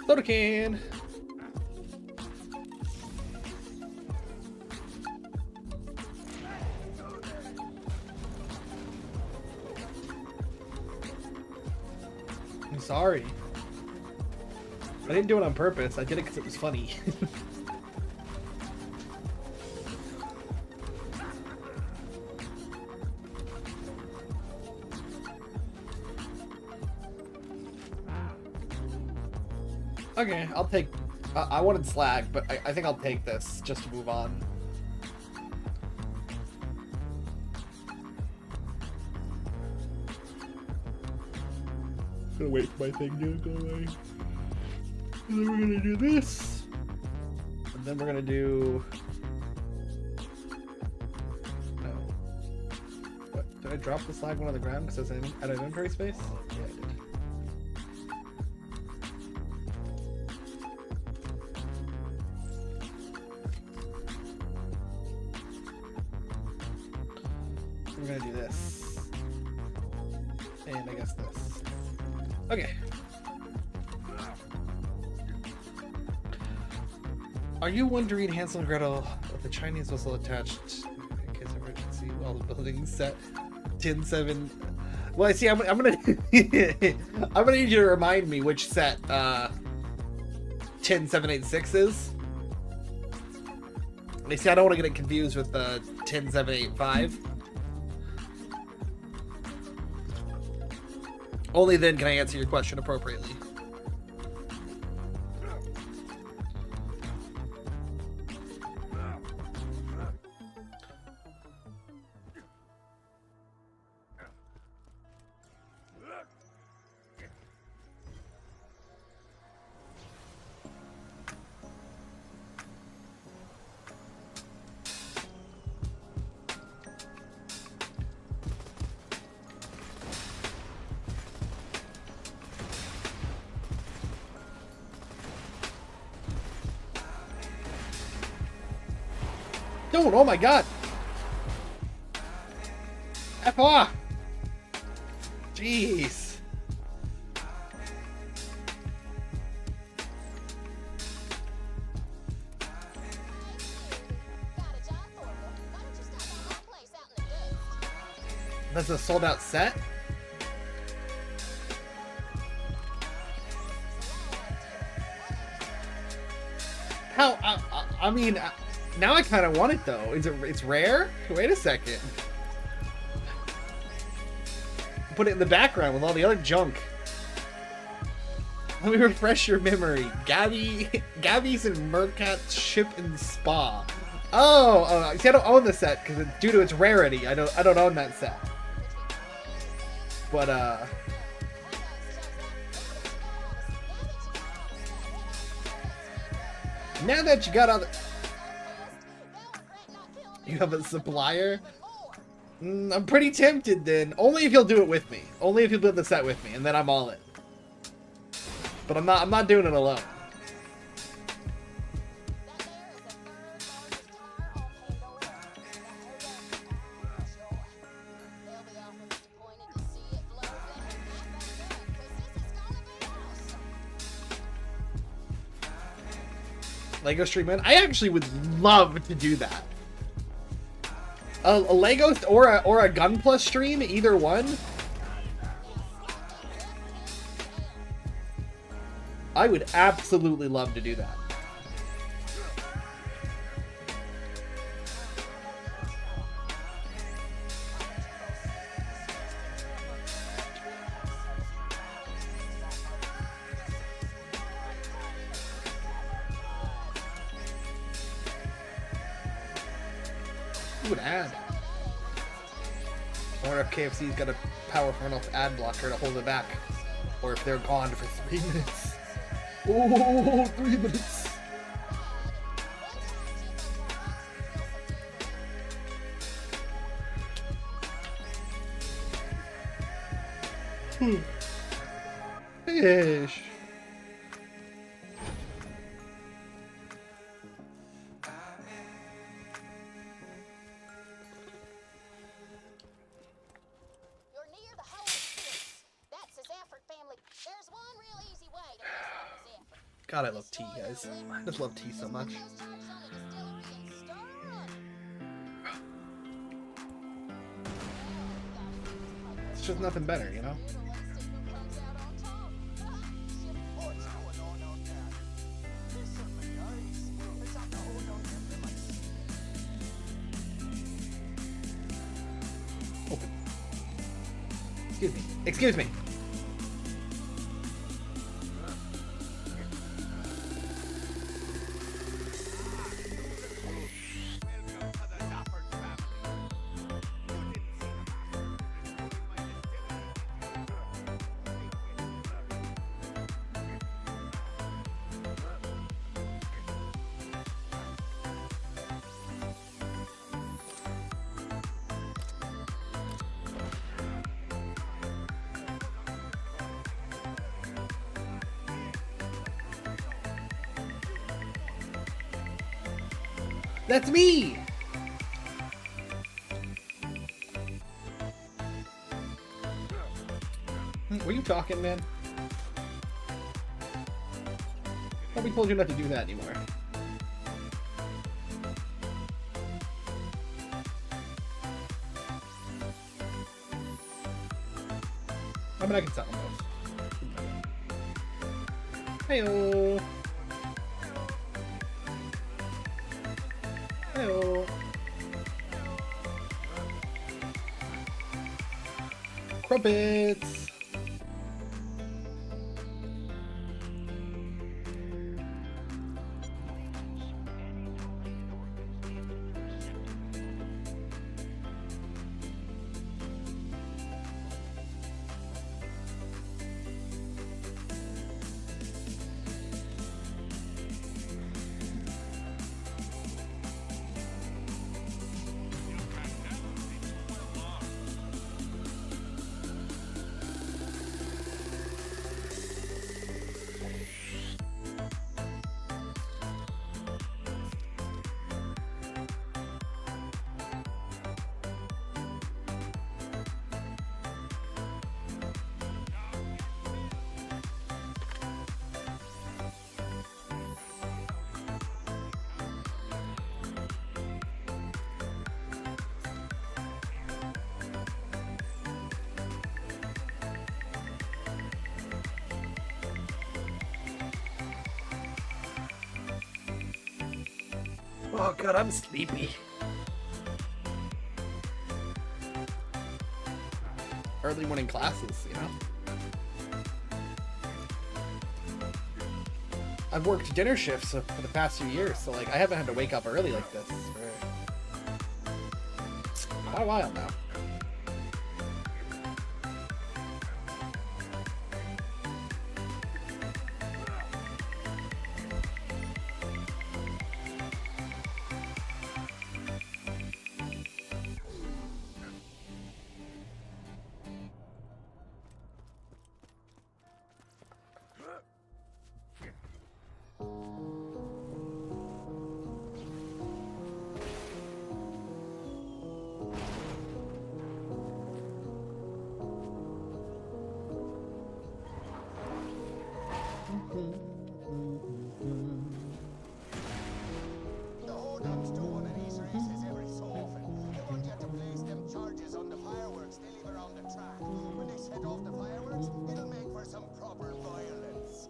S1: Soda can. I'm sorry. I didn't do it on purpose. I did it because it was funny. Okay, I'll take... I wanted slag, but I think I'll take this just to move on. Gonna wait for my thing to go away. And then we're gonna do this. And then we're gonna do... No. What? Did I drop the slag one on the ground because it's out of inventory space? Yeah, I did. We're gonna do this. And I guess this. Okay. Are you wondering, Hansel and Gretel, with the Chinese whistle attached in case of emergency while the building set 10-7? Well, I see. I'm gonna I'm gonna need you to remind me which set 10-7-8-6 is. I see. I don't want to get it confused with the 10-7-8-5. Only then can I answer your question appropriately. Dude, oh my god! F off! Jeez! That's a sold out set? How? I mean... Now I kind of want it though. It's rare? Wait a second. Put it in the background with all the other junk. Let me refresh your memory. Gabby's and Mercat's ship and spa. Oh, see, I don't own the set because due to its rarity, I don't own that set. But now that you got all the... You have a supplier? I'm pretty tempted then. Only if you'll do it with me. Only if you'll build the set with me, and then I'm all in. But I'm not doing it alone. Lego Street Man? I actually would love to do that. A Lego or a Gun Plus stream, either one. I would absolutely love to do that. Ooh, an ad. I wonder if KFC's got a powerful enough ad blocker to hold it back. Or if they're gone for 3 minutes. Oh, 3 minutes. Fish.
S7: You're near the Holy Spirit. That's a Zephyr family. There's one real easy way to mess up a Zephyr.
S1: God, I love tea, guys. I just love tea so much.
S7: Put those tires on a distillery and start running.
S1: It's just nothing better, you know?
S7: Middle East who comes out on top.
S2: What's going on out there? There's something nice. It's on the hold on them like
S1: Open. Excuse me. Excuse me. That's me! Were you talking, man? Nobody told you not to do that anymore. I mean, I can sell them both. Hey-oh! Hey-oh! Crumpets! Oh god, I'm sleepy. Early morning classes, you know? I've worked dinner shifts for the past few years, so like I haven't had to wake up early like this for quite a while now.
S2: the hold-ons do one of these races every so often. They want you to place them charges on the fireworks they leave around the track. When they set off the fireworks, it'll make for some proper violence.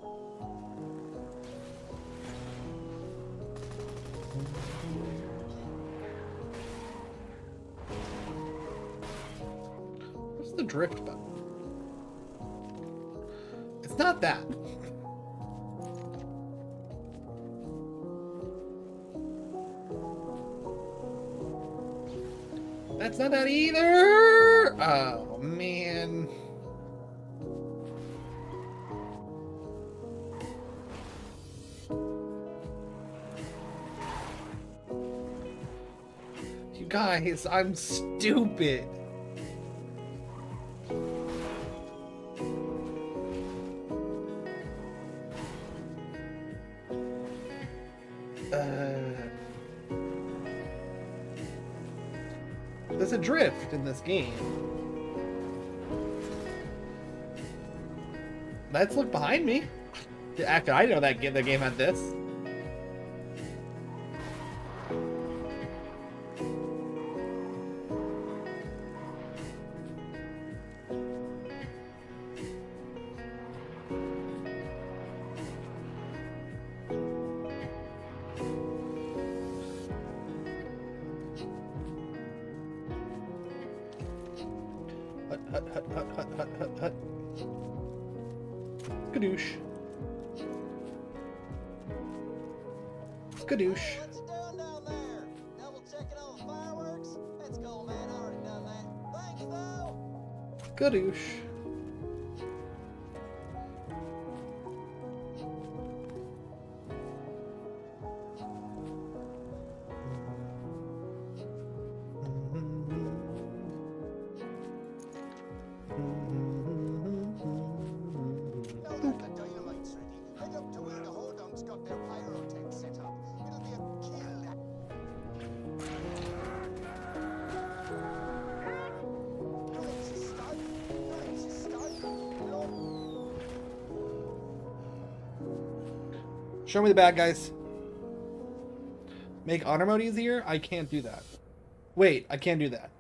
S1: What's the drift button? It's not that. That's not that either. Oh man. You guys, I'm stupid. There's a drift in this game. Let's look behind me. Actually, I know that the game had this. Hut. Skadoosh. Skadoosh.
S2: Hey, what you doing down there? Double checking on the fireworks? That's cool, man. I already done that. Thanks, though.
S1: Skadoosh.
S2: Now let the dynamite ready. Head up to where the Hodunks got their pyrotech set up. It'll be a kill.
S1: Show me the bad guys. Make honor mode easier? I can't do that. Wait, I can't do that.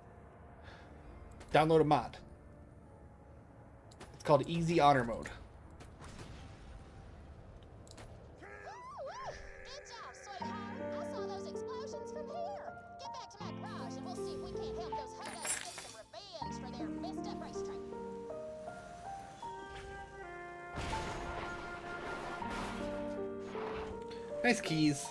S1: Download a mod. It's called Easy Honor Mode.
S7: Good job, sweetheart. I saw those explosions from here. Get back to my garage and we'll see if we can't help those Huddats get some revenge for their messed up racetrack.
S1: Nice keys.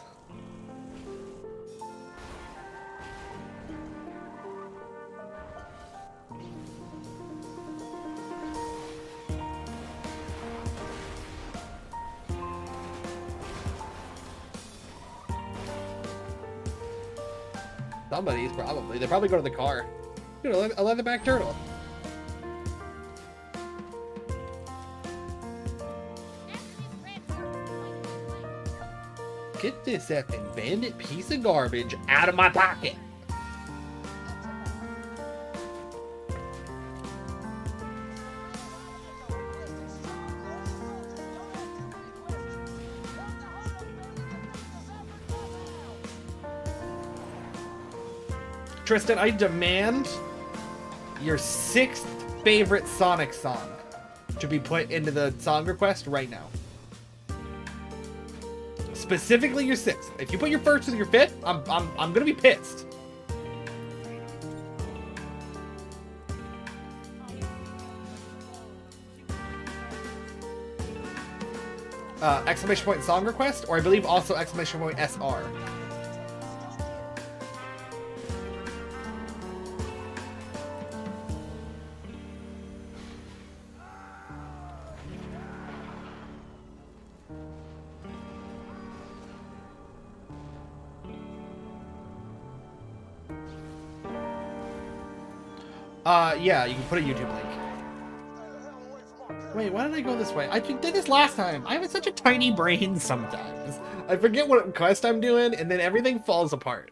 S1: Somebody's probably. They probably go to the car. Dude, a leatherback turtle. Get this effing bandit piece of garbage out of my pocket. Tristan, I demand your 6th favorite Sonic song to be put into the song request right now. Specifically your 6th. If you put your 1st or your 5th, I'm gonna be pissed. Exclamation point song request, or I believe also exclamation point SR. Yeah, you can put a YouTube link. Wait, why did I go this way? I did this last time. I have such a tiny brain sometimes. I forget what quest I'm doing, and then everything falls apart.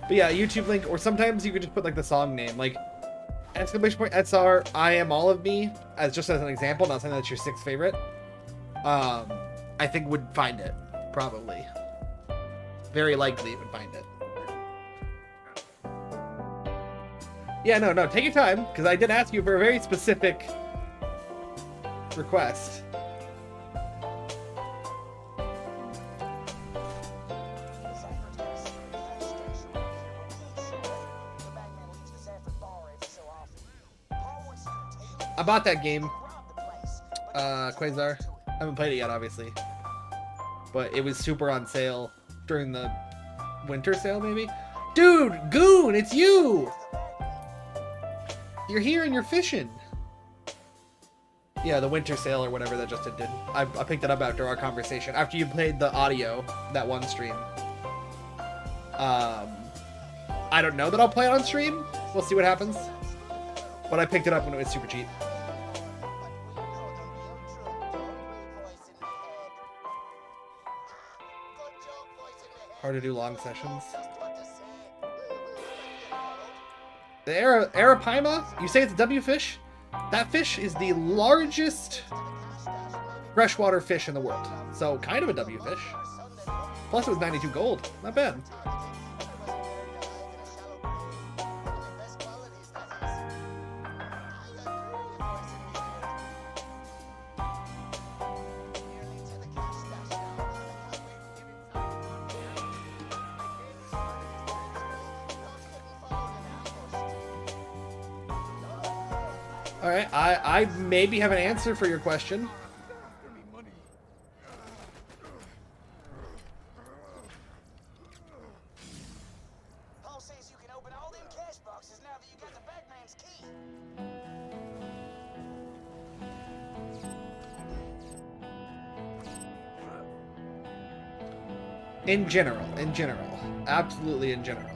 S1: But yeah, YouTube link, or sometimes you could just put like the song name, like exclamation point SR I am all of me, as just as an example, not saying that's your 6th favorite. I think would find it, probably. Very likely it would find it. Yeah, no, take your time, because I did ask you for a very specific request. I bought that game,
S2: Rob the place.
S1: Quasar. I haven't played it yet, obviously. But it was super on sale during the winter sale, maybe? Dude, Goon, it's you! You're here and you're fishing. Yeah, the winter sale or whatever that just did. I picked it up after our conversation. After you played the audio, that one stream. I don't know that I'll play it on stream. We'll see what happens. But I picked it up when it was super cheap. Hard to do long sessions. The Arapaima? You say it's a W fish? That fish is the largest freshwater fish in the world. So kind of a W fish. Plus it was 92 gold. Not bad. Alright, I maybe have an answer for your question.
S2: Paul says you can open all them cash boxes now that you got the Batman's key.
S1: In general. Absolutely in general.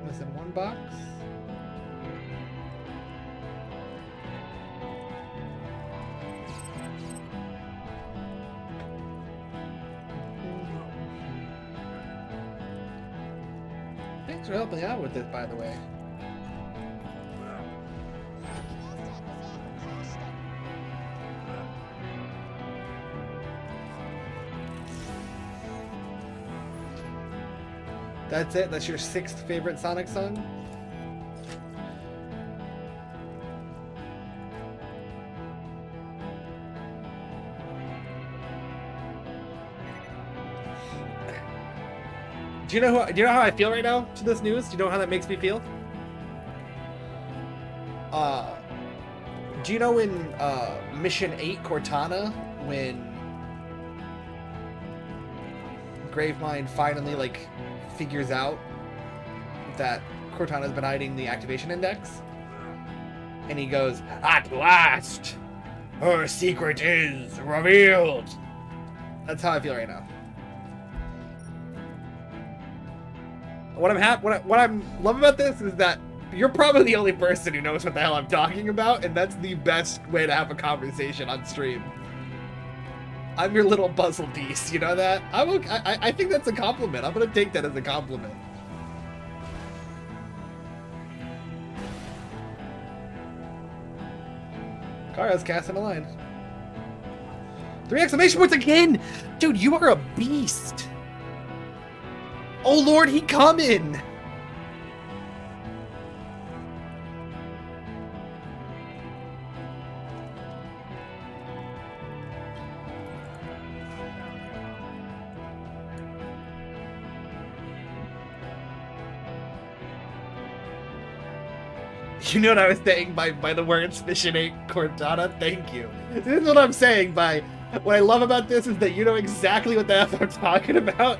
S1: Missing one box. Thanks for helping out with this, by the way. That's it? That's your 6th favorite Sonic song? Do you know how I feel right now to this news? Do you know how that makes me feel? Do you know in Mission 8 Cortana, when Gravemind finally like figures out that Cortana's been hiding the activation index, and he goes, "At last, her secret is revealed." That's how I feel right now. What I'm love about this is that you're probably the only person who knows what the hell I'm talking about, and that's the best way to have a conversation on stream. I'm your little puzzle piece, you know that? I think that's a compliment. I'm gonna take that as a compliment. Kara's casting a line. 3 exclamation points again! Dude, you are a beast! Oh Lord, he coming! You know what I was saying by the words Mission 8 Cortana? Thank you. This is what I'm saying by what I love about this is that you know exactly what the F I'm talking about.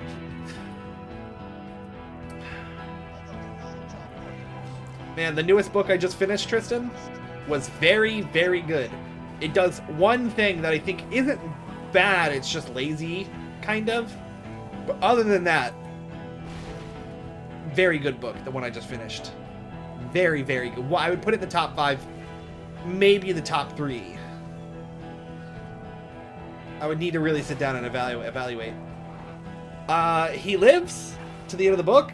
S1: Man, the newest book I just finished, Tristan, was very, very good. It does one thing that I think isn't bad, it's just lazy, kind of. But other than that, very good book, the one I just finished. Very, very good. Well, I would put it in the top 5, maybe the top 3. I would need to really sit down and evaluate. He lives to the end of the book.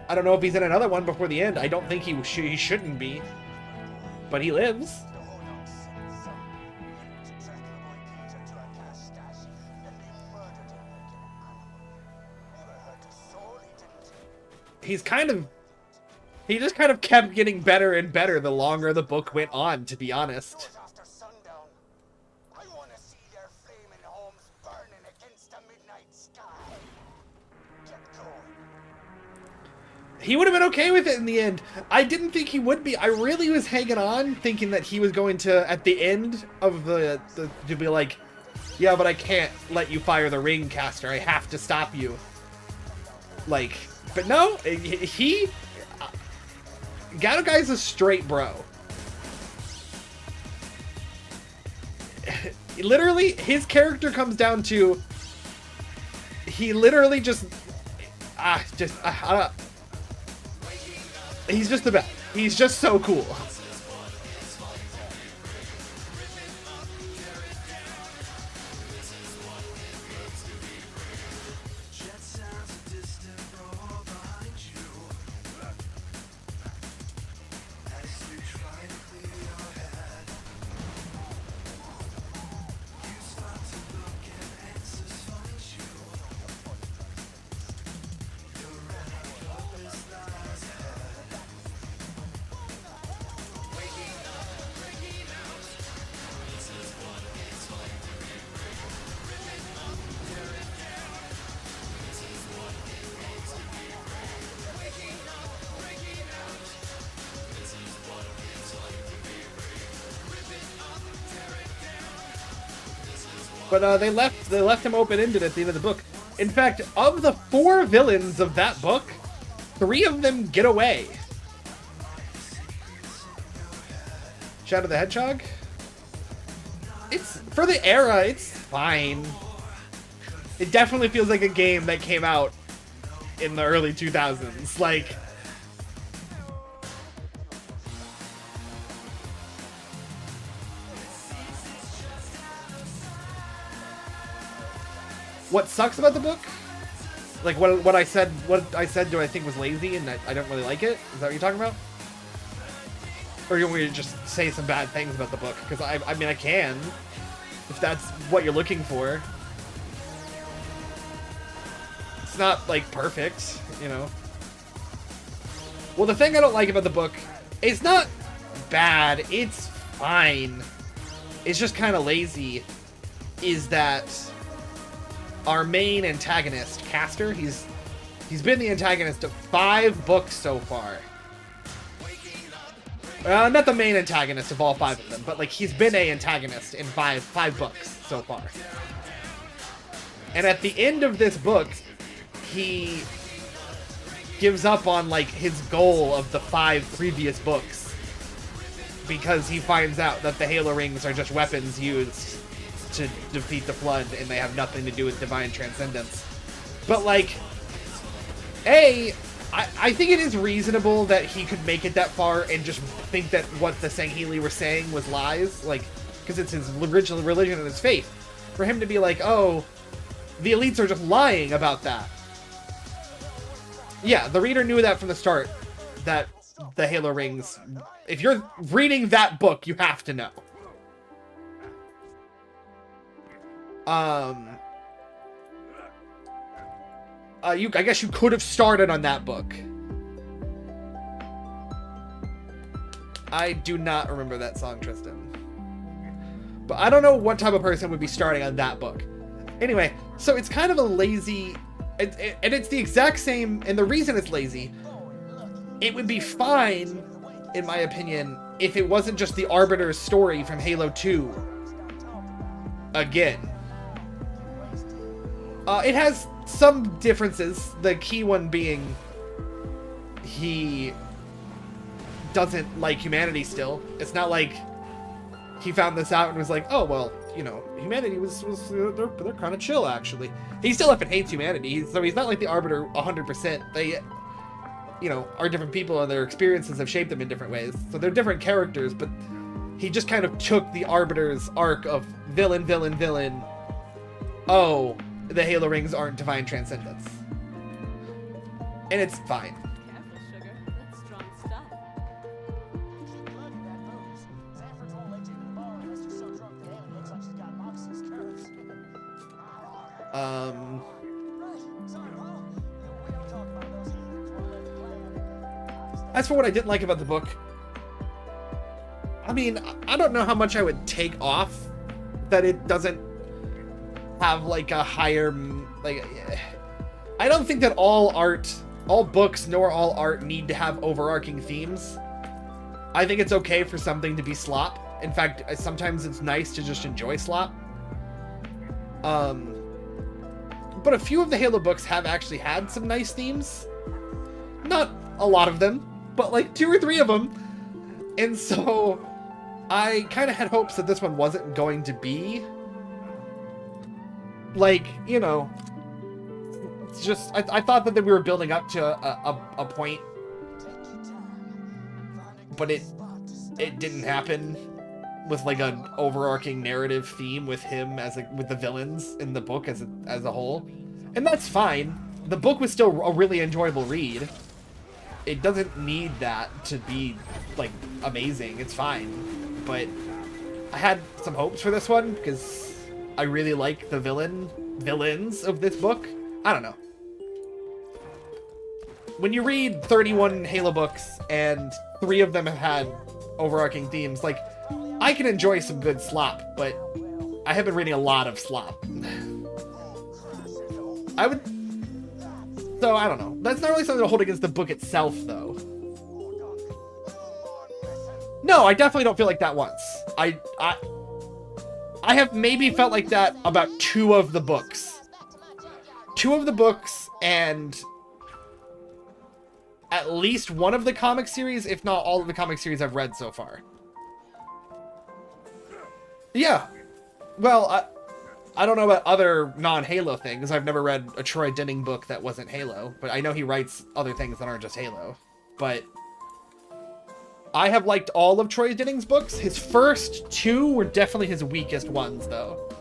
S1: I don't know if he's in another one before the end. I don't think he shouldn't be. But he lives. he just kind of kept getting better and better the longer the book went on, to be honest.
S2: Goes after sundown. I want to see their flaming homes burning against the midnight sky. Get going.
S1: He would have been okay with it in the end. I didn't think he would be. I really was hanging on, thinking that he was going to, at the end of the to be like, yeah, but I can't let you fire the ring, caster. I have to stop you. Like, but no, Gato Guy's a straight bro. Literally, his character comes down to, he literally just, he's just the best. He's just so cool. But they left him open-ended at the end of the book. In fact, of the 4 villains of that book, 3 of them get away. Shadow the Hedgehog? It's, for the era, it's fine. It definitely feels like a game that came out in the early 2000s. Like, what sucks about the book? Like what I said do I think was lazy and I don't really like it? Is that what you're talking about? Or you want me to just say some bad things about the book? Because I mean I can, if that's what you're looking for. It's not like perfect, you know. Well, the thing I don't like about the book, it's not bad, it's fine. It's just kind of lazy, is that our main antagonist, Caster, he's been the antagonist of 5 books so far. Not the main antagonist of all 5 of them, but like he's been a antagonist in five books so far. And at the end of this book, he gives up on like his goal of the 5 previous books because he finds out that the Halo rings are just weapons used to defeat the Flood, and they have nothing to do with divine transcendence. But like, I think it is reasonable that he could make it that far and just think that what the Sangheili were saying was lies, like, because it's his original religion and his faith. For him to be like, oh, the elites are just lying about that. Yeah, the reader knew that from the start, that the Halo rings, if you're reading that book, you have to know. I guess you could have started on that book. I do not remember that song, Tristan. But I don't know what type of person would be starting on that book. Anyway, so it's kind of a lazy... and it's the exact same... And the reason it's lazy, it would be fine, in my opinion, if it wasn't just the Arbiter's story from Halo 2. Again. It has some differences, the key one being he doesn't like humanity still. It's not like he found this out and was like, oh, well, you know, humanity they're kind of chill, actually. He still up and hates humanity, so he's not like the Arbiter 100%. They, you know, are different people and their experiences have shaped them in different ways. So they're different characters, but he just kind of took the Arbiter's arc of villain, villain, villain. Oh, the Halo rings aren't divine transcendence. And it's fine.
S8: Careful, sugar. That's strong stuff.
S2: Keep blood in that focus. Sanford's won't let you even borrow unless you're so drunk that Amy looks like she's got Moxie's curves.
S1: Um...
S2: Right. Sorry, Paul. We don't talk about those heathens. Wanna let the
S1: As for what I didn't like about the book, I mean, I don't know how much I would take off that it doesn't have like a higher, like, I don't think that all books nor all art need to have overarching themes. I think it's okay for something to be slop. In fact, sometimes it's nice to just enjoy slop. But a few of the Halo books have actually had some nice themes. Not a lot of them, but like 2 or 3 of them. And so I kind of had hopes that this one wasn't going to be like, you know, it's just, I thought that we were building up to a point, but it didn't happen with like an overarching narrative theme with him with the villains in the book as a whole. And that's fine. The book was still a really enjoyable read. It doesn't need that to be like amazing. It's fine. But I had some hopes for this one because I really like the villains of this book. I don't know. When you read 31 Halo books and 3 of them have had overarching themes, like, I can enjoy some good slop, but I have been reading a lot of slop. So I don't know. That's not really something to hold against the book itself, though. No, I definitely don't feel like that once. I have maybe felt like that about 2 of the books. 2 of the books and at least one of the comic series, if not all of the comic series I've read so far. Yeah. Well, I don't know about other non-Halo things. I've never read a Troy Denning book that wasn't Halo, but I know he writes other things that aren't just Halo. But I have liked all of Troy Denning's books. His first 2 were definitely his weakest ones, though.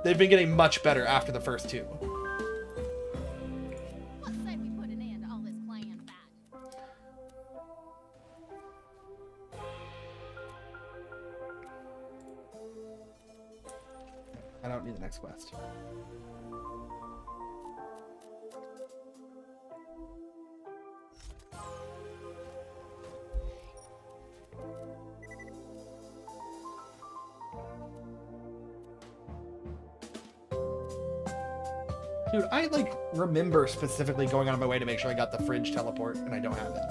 S1: They've been getting much better after the first 2.
S7: Let's say we put an end to all this clan fight.
S1: I don't need the next quest. Dude, I like remember specifically going out of my way to make sure I got the fridge teleport, and I don't have it.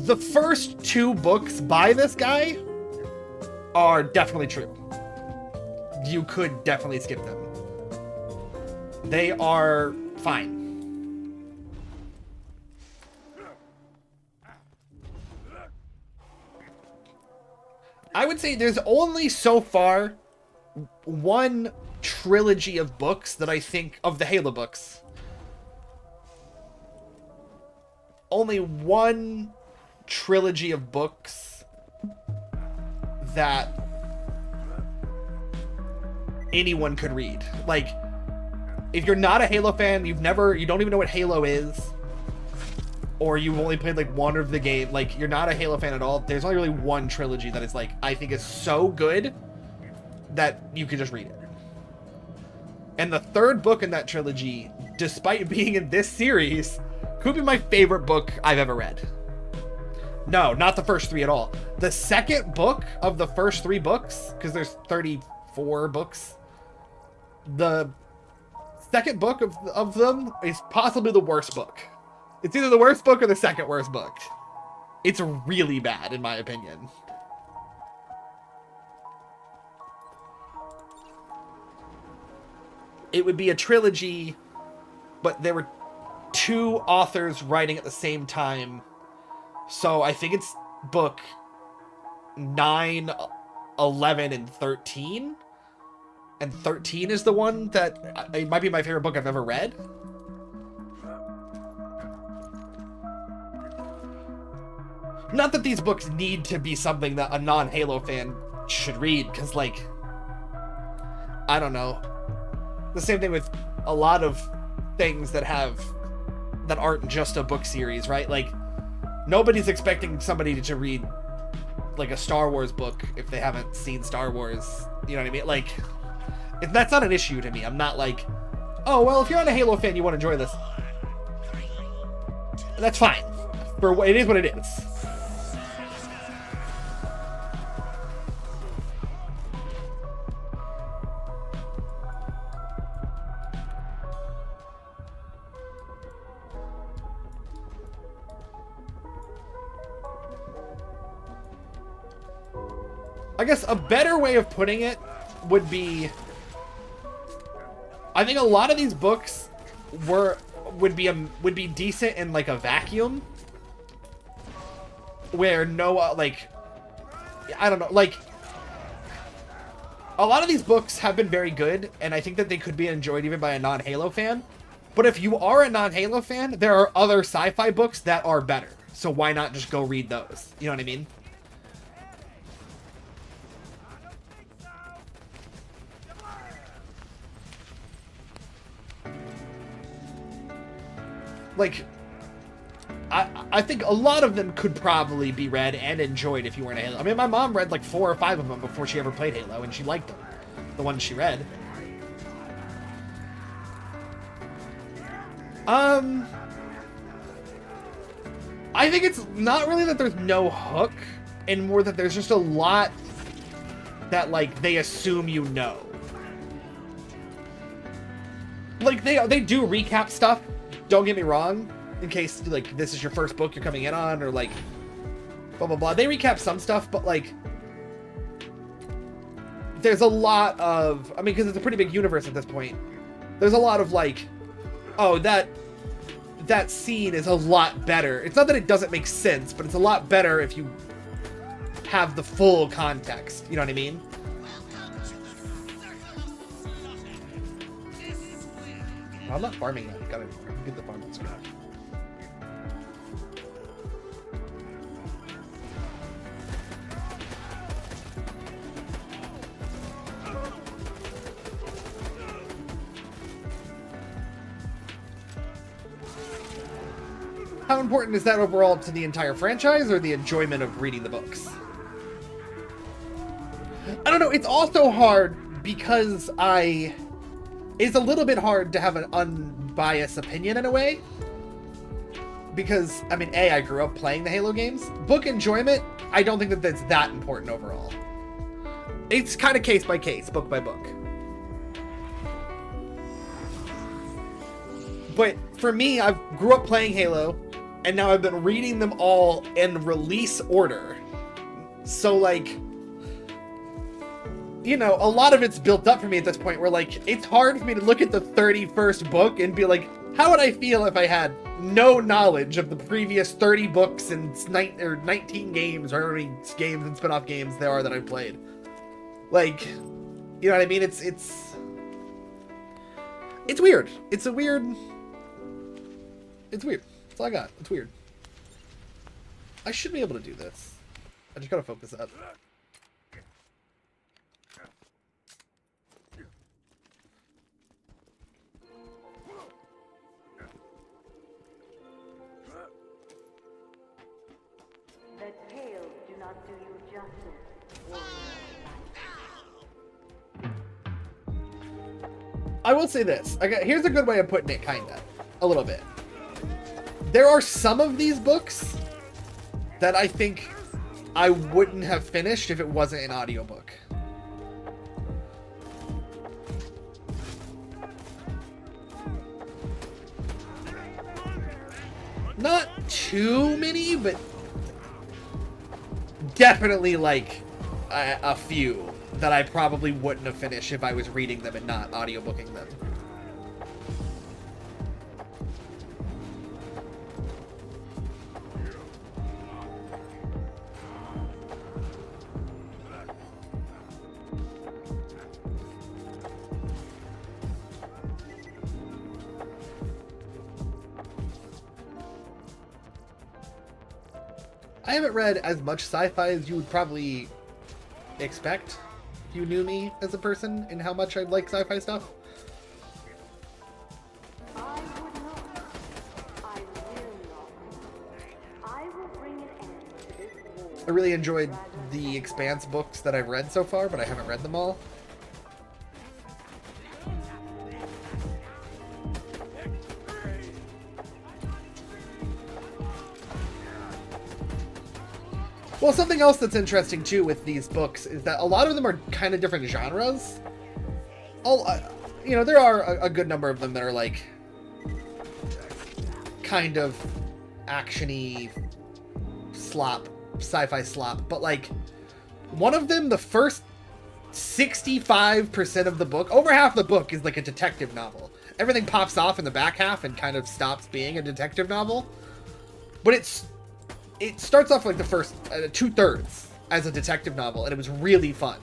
S1: The first 2 books by this guy are definitely true. You could definitely skip them. They are fine. I would say there's only so far one trilogy of books that I think of the Halo books. Only one trilogy of books that anyone could read. Like, if you're not a Halo fan, you don't even know what Halo is, or you've only played like one of the game, like you're not a Halo fan at all, there's only really one trilogy that is like, I think is so good that you could just read it. And the 3rd book in that trilogy, despite being in this series, could be my favorite book I've ever read. No, not the first 3 at all. The 2nd book of the first 3 books, because there's 34 books, the 2nd book of them is possibly the worst book. It's either the worst book or the 2nd worst book. It's really bad, in my opinion. It would be a trilogy, but there were 2 authors writing at the same time. So I think it's book 9, 11, and 13. And 13 is the one that it might be my favorite book I've ever read. Not that these books need to be something that a non-Halo fan should read, because, like, I don't know. The same thing with a lot of things that aren't just a book series, right? Like, nobody's expecting somebody to read, like, a Star Wars book if they haven't seen Star Wars. You know what I mean? Like, that's not an issue to me. I'm not, like, oh, well, if you're not a Halo fan, you won't enjoy this. That's fine. It is what it is. I guess a better way of putting it would be, I think a lot of these books would be decent in like a vacuum where no like, I don't know, like a lot of these books have been very good, and I think that they could be enjoyed even by a non-Halo fan. But if you are a non-Halo fan, there are other sci-fi books that are better. So why not just go read those? You know what I mean? Like, I think a lot of them could probably be read and enjoyed if you weren't a Halo. I mean, my mom read like 4 or 5 of them before she ever played Halo, and she liked them. The ones she read. I think it's not really that there's no hook, and more that there's just a lot that, like, they assume you know. Like, they do recap stuff, don't get me wrong, in case, like, this is your first book you're coming in on, or, like, blah, blah, blah. They recap some stuff, but, like, there's a lot of, I mean, because it's a pretty big universe at this point, there's a lot of, like, oh, that scene is a lot better. It's not that it doesn't make sense, but it's a lot better if you have the full context. You know what I mean? I'm not farming that. Gotta get the farm scratch. How important is that overall to the entire franchise, or the enjoyment of reading the books? I don't know. It's also hard because it's a little bit hard to have an unbiased opinion in a way. Because, I mean, I grew up playing the Halo games. Book enjoyment, I don't think that that's that important overall. It's kind of case by case, book by book. But for me, I grew up playing Halo, and now I've been reading them all in release order. So, like, you know, a lot of it's built up for me at this point where, like, it's hard for me to look at the 31st book and be like, how would I feel if I had no knowledge of the previous 30 books and 19 games, or how many games and spin-off games there are that I've played? Like, you know what I mean? It's weird. It's weird. That's all I got. It's weird. I should be able to do this. I just gotta focus up.
S9: The tales do not do you justice.
S1: I will say this. Here's a good way of putting it, kinda. A little bit. There are some of these books that I think I wouldn't have finished if it wasn't an audiobook. Not too many, but definitely like a few that I probably wouldn't have finished if I was reading them and not audiobooking them. I haven't read as much sci-fi as you would probably expect if you knew me as a person and how much I like sci-fi stuff.
S9: I would not. I will not. I will bring an end to this war.
S1: I really enjoyed the Expanse books that I've read so far, but I haven't read them all. Well, something else that's interesting too with these books is that a lot of them are kind of different genres. You know, there are a good number of them that are like kind of actiony slop, sci-fi slop, but like one of them, the first 65% of the book, over half the book, is like a detective novel. Everything pops off in the back half and kind of stops being a detective novel, but it starts off like the first 2/3 as a detective novel, and it was really fun.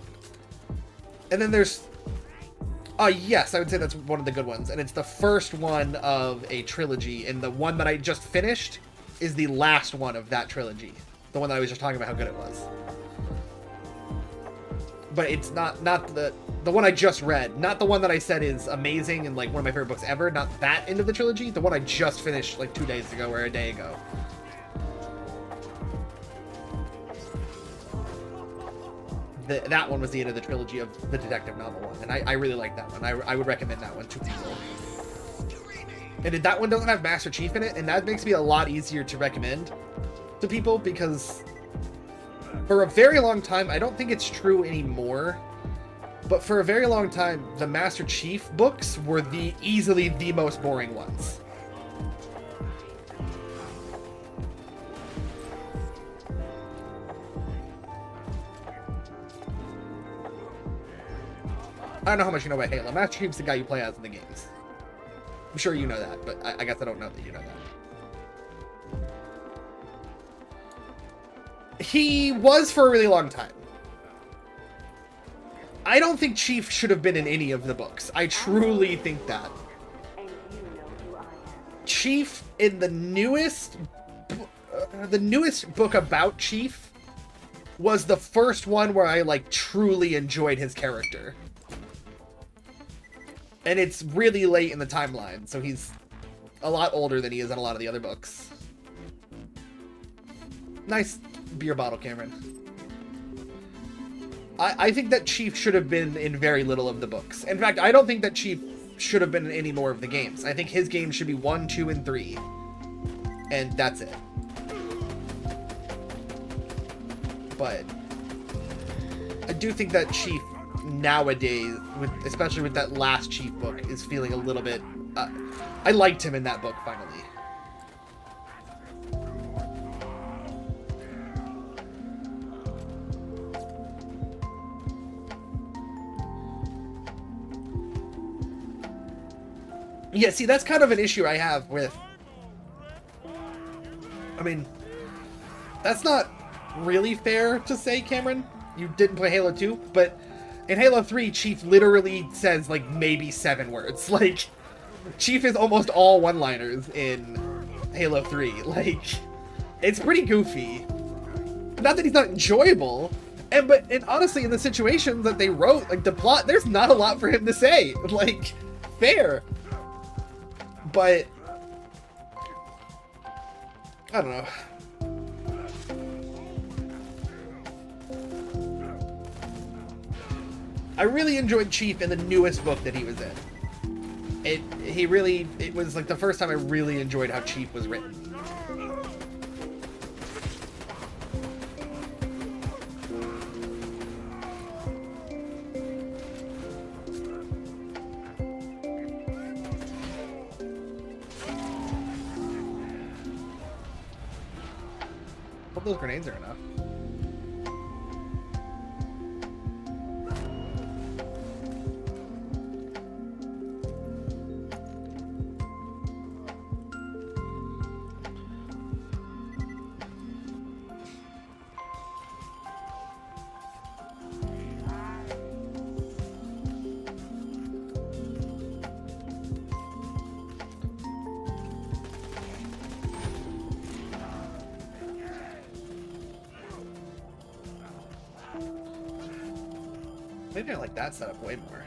S1: And then there's yes, I would say that's one of the good ones, and it's the first one of a trilogy, and the one that I just finished is the last one of that trilogy. The one that I was just talking about how good it was. But it's not the one I just read, not the one that I said is amazing and like one of my favorite books ever, not that end of the trilogy, the one I just finished like 2 days ago or a day ago. That one was the end of the trilogy of the detective novel one, and I really like that one. I would recommend that one to people. And that one doesn't have Master Chief in it, and that makes me a lot easier to recommend to people, because for a very long time, I don't think it's true anymore, but for a very long time, the Master Chief books were easily the most boring ones. I don't know how much you know about Halo. Master Chief's the guy you play as in the games. I'm sure you know that, but I guess I don't know that you know that. He was for a really long time. I don't think Chief should have been in any of the books. I truly think that. Chief in the newest book about Chief was the first one where I like truly enjoyed his character. And it's really late in the timeline, so he's a lot older than he is in a lot of the other books. Nice beer bottle, Cameron. I think that Chief should have been in very little of the books. In fact, I don't think that Chief should have been in any more of the games. I think his game should be 1, 2, and 3. And that's it. But I do think that Chief nowadays, especially with that last Chief book, is feeling a little bit... I liked him in that book, finally. Yeah, see, that's kind of an issue I have with... I mean, that's not really fair to say, Cameron. You didn't play Halo 2, but in Halo 3, Chief literally says, like, maybe 7 words. Like, Chief is almost all one-liners in Halo 3. Like, it's pretty goofy. Not that he's not enjoyable, and honestly, in the situations that they wrote, like, the plot, there's not a lot for him to say. Like, fair. But I don't know. I really enjoyed Chief in the newest book that he was in. It was like the first time I really enjoyed how Chief was written. Hope those grenades are enough. Maybe I like that setup way more.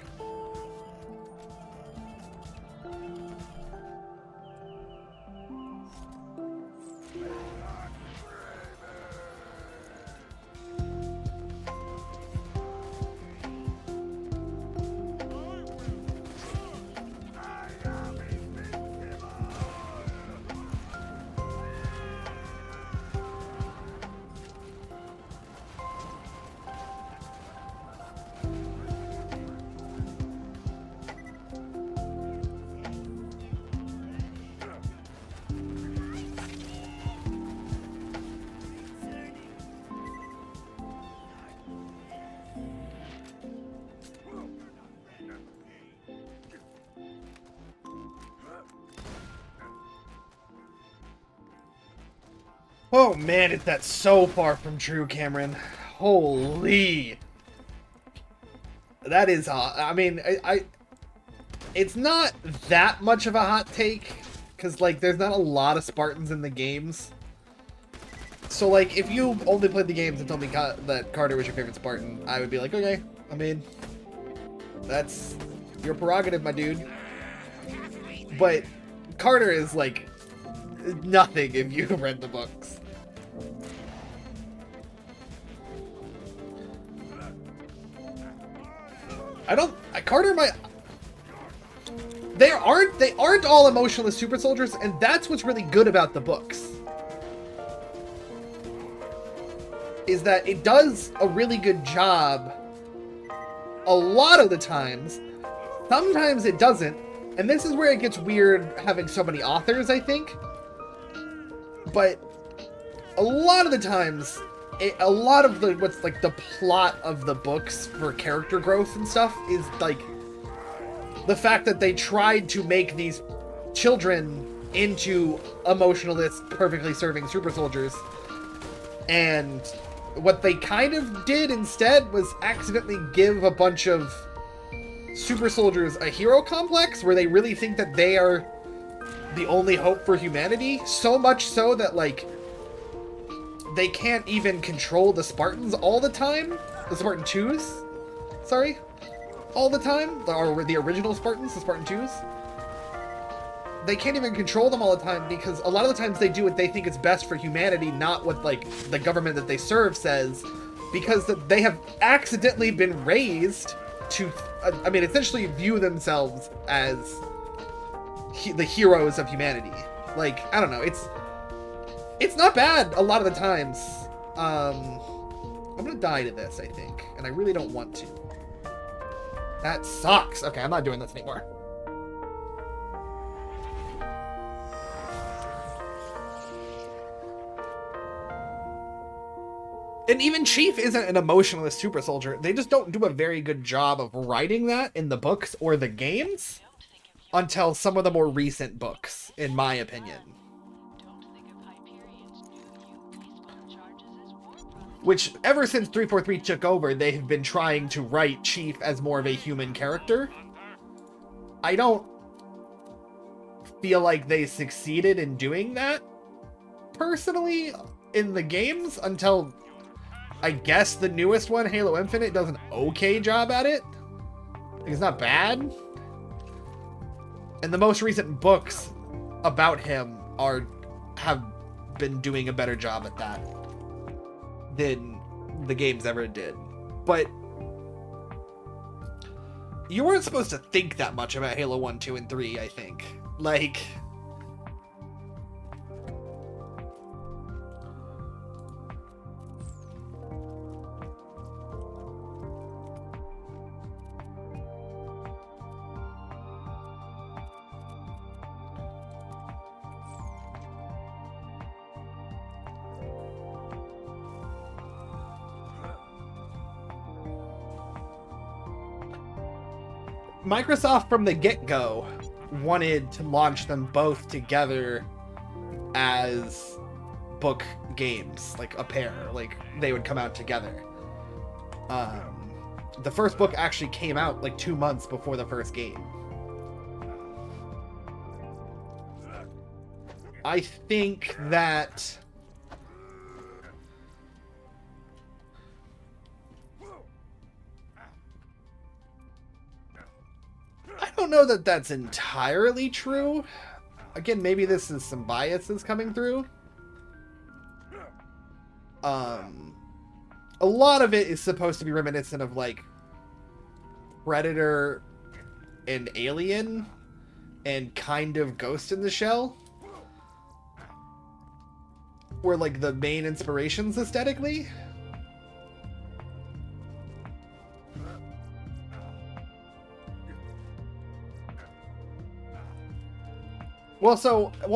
S1: Oh man, is that so far from true, Cameron? Holy. That is, I mean, it's not that much of a hot take, because, like, there's not a lot of Spartans in the games. So, like, if you only played the games and told me that Carter was your favorite Spartan, I would be like, okay, I mean, that's your prerogative, my dude. But Carter is, like, nothing if you read the books. Carter might... They aren't all emotionless super soldiers, and that's what's really good about the books. Is that it does a really good job a lot of the times. Sometimes it doesn't, and this is where it gets weird having so many authors, I think. But a lot of the times, a lot of the what's like the plot of the books for character growth and stuff is like the fact that they tried to make these children into emotionless, perfectly serving super soldiers, and what they kind of did instead was accidentally give a bunch of super soldiers a hero complex where they really think that they are the only hope for humanity, so much so that, like, they can't even control the Spartans all the time. The Spartan 2s, sorry, all the time, or the original Spartans, the Spartan 2s. They can't even control them all the time because a lot of the times they do what they think is best for humanity, not what, like, the government that they serve says, because they have accidentally been raised to, I mean, essentially view themselves as the heroes of humanity. Like, I don't know, it's not bad a lot of the times. I'm gonna die to this, I think, and I really don't want to. That sucks. Okay, I'm not doing this anymore. And even Chief isn't an emotionless super soldier. They just don't do a very good job of writing that in the books or the games until some of the more recent books, in my opinion. Which, ever since 343 took over, they have been trying to write Chief as more of a human character. I don't feel like they succeeded in doing that, personally, in the games, until, I guess, the newest one, Halo Infinite, does an okay job at it. Like, it's not bad. And the most recent books about him have been doing a better job at that than the games ever did. But you weren't supposed to think that much about Halo 1, 2, and 3, I think. Like, Microsoft from the get-go wanted to launch them both together as book games, like a pair, like they would come out together. The first book actually came out like 2 months before the first game. I think that I don't know that that's entirely true. Again, maybe this is some biases coming through. A lot of it is supposed to be reminiscent of, like, Predator and Alien and kind of Ghost in the Shell were, like, the main inspirations aesthetically. Well,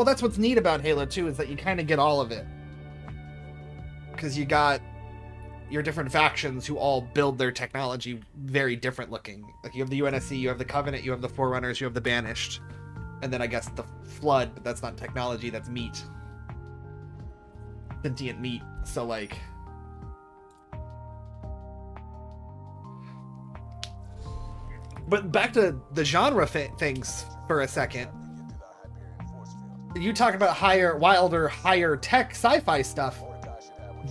S1: that's what's neat about Halo 2 is that you kind of get all of it. Because you got your different factions who all build their technology very different looking. Like, you have the UNSC, you have the Covenant, you have the Forerunners, you have the Banished. And then I guess the Flood, but that's not technology, that's meat. sentient meat. So like, but back to the genre things for a second. You talk about wilder, higher tech sci-fi stuff.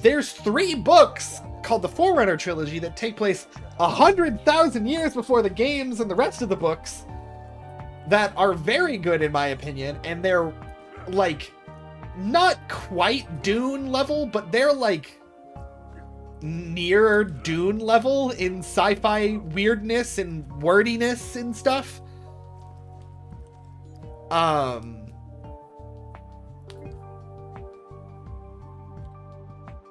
S1: There's 3 books called the Forerunner trilogy that take place 100,000 years before the games and the rest of the books that are very good in my opinion, and they're like not quite Dune level, but they're like near Dune level in sci-fi weirdness and wordiness and stuff.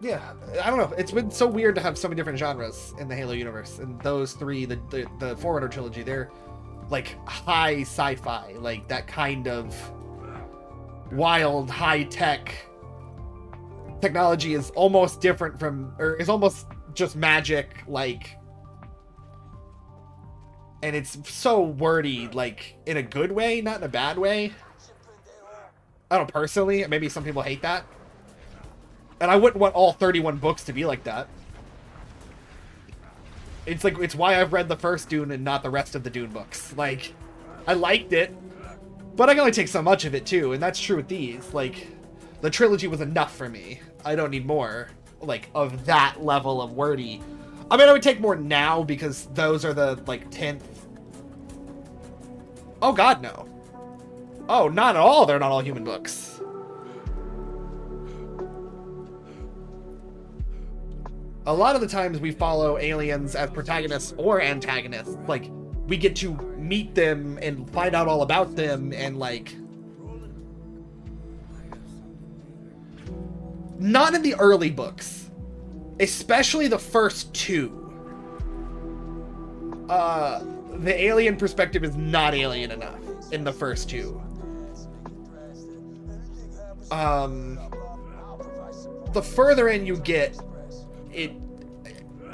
S1: Yeah, I don't know. It's been so weird to have so many different genres in the Halo universe, and those 3, the Forerunner trilogy, they're like high sci-fi, like that kind of wild, high-tech technology is almost different from, or is almost just magic, like, and it's so wordy, like in a good way, not in a bad way. I don't know, personally, maybe some people hate that. And I wouldn't want all 31 books to be like that. It's like, it's why I've read the first Dune and not the rest of the Dune books. Like, I liked it, but I can only take so much of it too, and that's true with these. Like, the trilogy was enough for me. I don't need more, like, of that level of wordy. I mean, I would take more now because those are the, like, 10th. Oh god, no. Oh, not at all, they're not all human books. A lot of the times we follow aliens as protagonists or antagonists. Like, we get to meet them and find out all about them and, like... Not in the early books. Especially the first 2. The alien perspective is not alien enough in the first 2. The further in you get...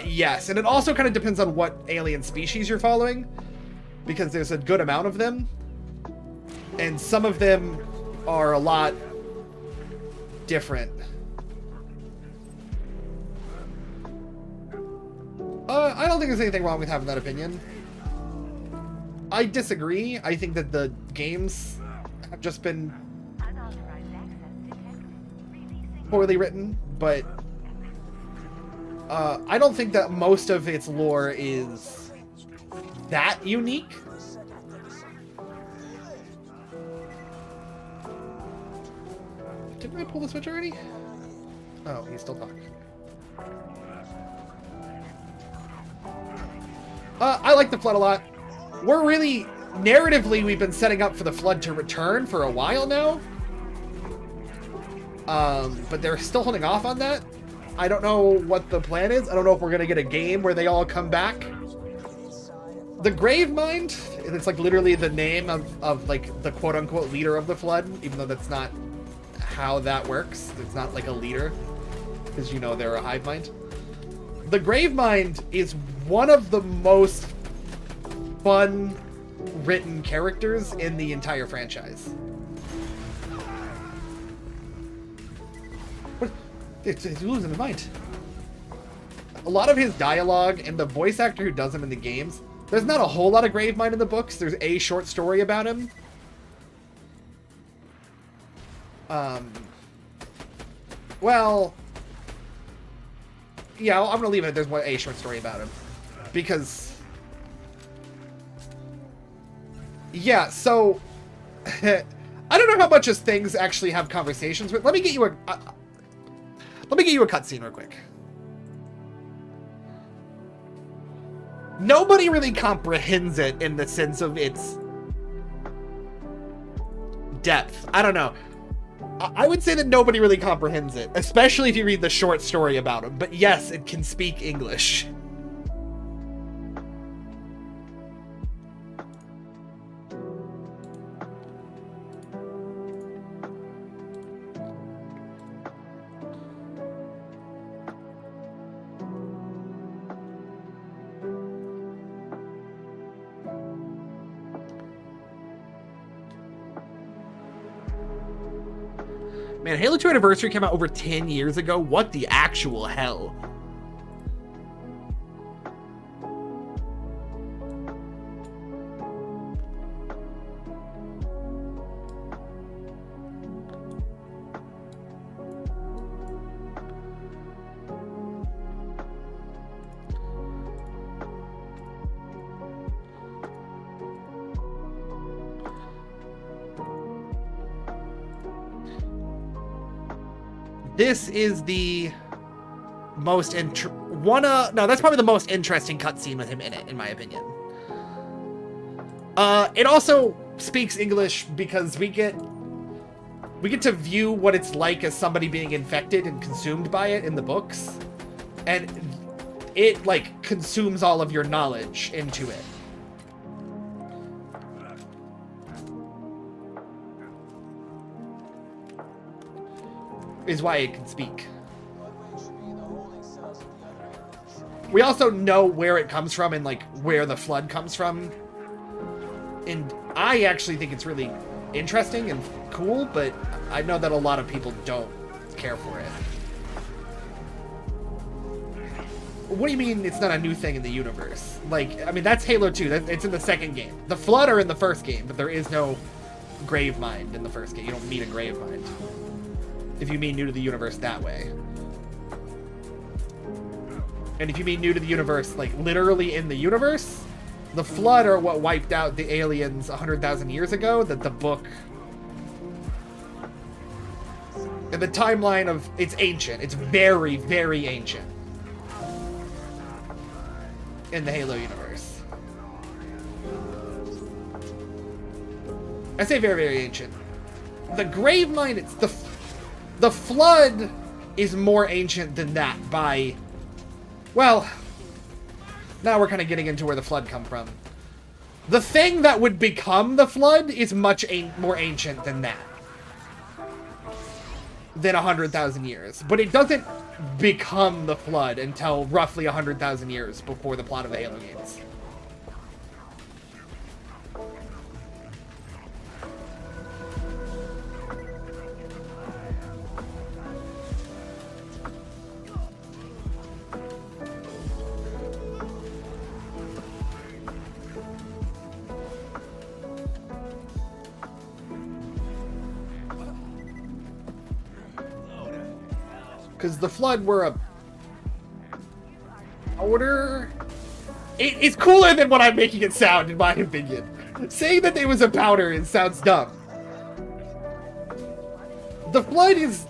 S1: Yes, and it also kind of depends on what alien species you're following, because there's a good amount of them, and some of them are a lot different. I don't think there's anything wrong with having that opinion. I disagree. I think that the games have just been poorly written, but I don't think that most of its lore is that unique. Didn't I pull the switch already? Oh, he's still talking. I like the Flood a lot. We're really, narratively, we've been setting up for the Flood to return for a while now. But they're still holding off on that. I don't know what the plan is. I don't know if we're going to get a game where they all come back. The Gravemind, it's like literally the name of like the quote-unquote leader of the Flood, even though that's not how that works. It's not like a leader, because, you know, they're a hive mind. The Gravemind is one of the most fun written characters in the entire franchise. It's losing his mind. A lot of his dialogue and the voice actor who does him in the games, there's not a whole lot of Gravemind in the books. There's a short story about him. Well, yeah, I'm gonna leave it at there's a short story about him. Because, yeah, so, I don't know how much of things actually have conversations with. Let me get you a cutscene real quick. Nobody really comprehends it in the sense of its depth. I don't know. I would say that nobody really comprehends it, especially if you read the short story about him. But yes, it can speak English. Man, Halo 2 Anniversary came out over 10 years ago. What the actual hell? This is the most that's probably the most interesting cutscene with him in it, in my opinion. It also speaks English because we get to view what it's like as somebody being infected and consumed by it in the books, and it like consumes all of your knowledge into it. Is why it can speak. We also know where it comes from and like where the flood comes from. And I actually think it's really interesting and cool, but I know that a lot of people don't care for it. What do you mean it's not a new thing in the universe? Like, I mean, that's Halo 2. It's in the second game. The Flood are in the first game, but there is no Grave Mind in the first game. You don't meet a Grave Mind. If you mean new to the universe that way. And if you mean new to the universe, like literally in the universe, the Flood are what wiped out the aliens 100,000 years ago, that the book... And the timeline of... It's ancient. It's very, very ancient. In the Halo universe. I say very, very ancient. The Gravemind, it's the Flood is more ancient than that by... Well, now we're kind of getting into where the Flood come from. The thing that would become the Flood is much more ancient than that. Than 100,000 years. But it doesn't become the Flood until roughly 100,000 years before the plot of the Halo games. Because the Flood were a powder. It's cooler than what I'm making it sound, in my opinion. Saying that it was a powder, it sounds dumb. The Flood is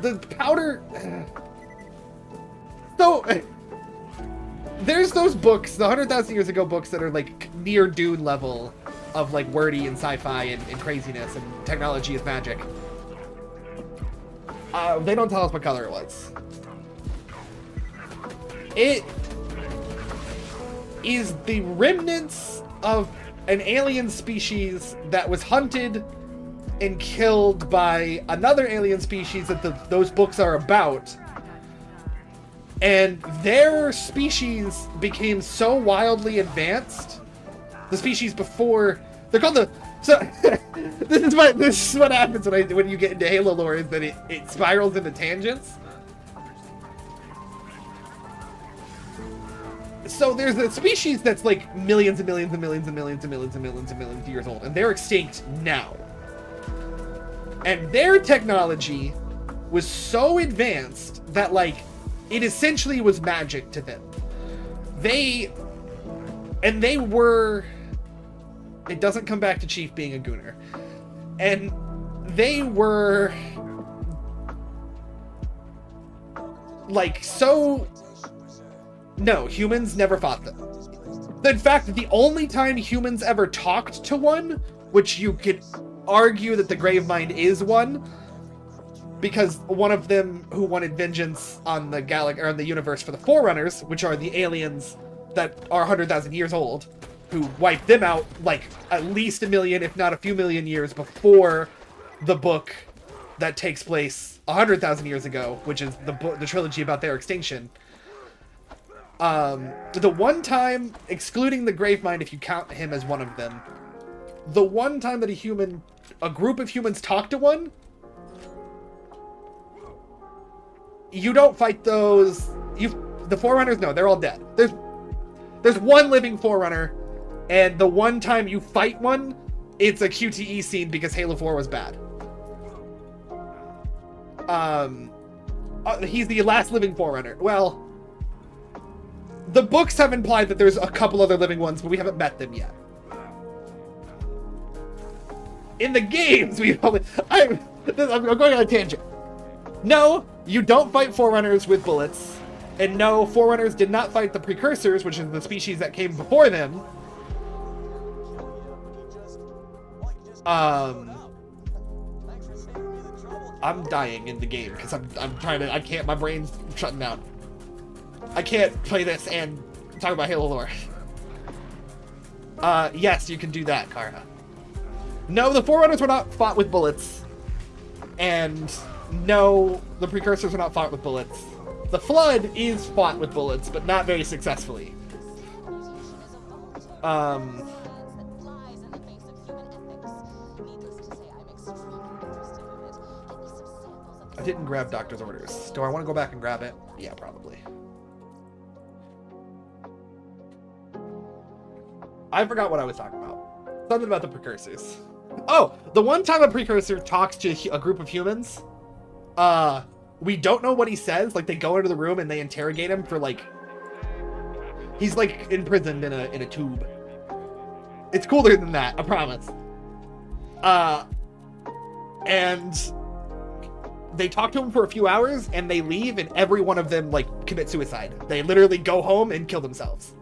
S1: the powder. So there's those books, the 100,000 years ago books that are like near Dune level of like wordy and sci-fi and craziness and technology is magic. They don't tell us what color it was. It is the remnants of an alien species that was hunted and killed by another alien species that those books are about. And their species became so wildly advanced. The species before... They're called the... So, this is what happens when you get into Halo lore, is that it spirals into tangents. So there's a species that's like millions and millions and millions and millions and millions and millions and millions of years old, and they're extinct now. And their technology was so advanced that like it essentially was magic to them. They were... It doesn't come back to Chief being a gooner. And they were... like, so... No, humans never fought them. In fact, the only time humans ever talked to one, which you could argue that the Gravemind is one, because one of them who wanted vengeance on the or on the universe for the Forerunners, which are the aliens that are 100,000 years old, who wiped them out like at least a million, if not a few million years before the book that takes place 100,000 years ago, which is the trilogy about their extinction. The one time, excluding the Gravemind if you count him as one of them, the one time that a group of humans talked to one you don't fight those. The Forerunners, no, they're all dead. There's one living Forerunner, and the one time you fight one, it's a QTE scene because Halo 4 was bad. He's the last living Forerunner. Well, the books have implied that there's a couple other living ones, but we haven't met them yet. In the games, I'm going on a tangent. No, you don't fight Forerunners with bullets. And no, Forerunners did not fight the Precursors, which is the species that came before them. I'm dying in the game because I'm trying to, I can't, my brain's shutting down. I can't play this and talk about Halo lore. Yes, you can do that, Kara. No, the Forerunners were not fought with bullets. And no, the Precursors were not fought with bullets. The Flood is fought with bullets, but not very successfully. I didn't grab doctor's orders. Do I want to go back and grab it? Yeah, probably. I forgot what I was talking about. Something about the Precursors. Oh, the one time a Precursor talks to a group of humans, we don't know what he says. Like, they go into the room and they interrogate him for, like, he's, like, imprisoned in a tube. It's cooler than that, I promise. And they talk to him for a few hours and they leave, and every one of them, like, commit suicide. They literally go home and kill themselves.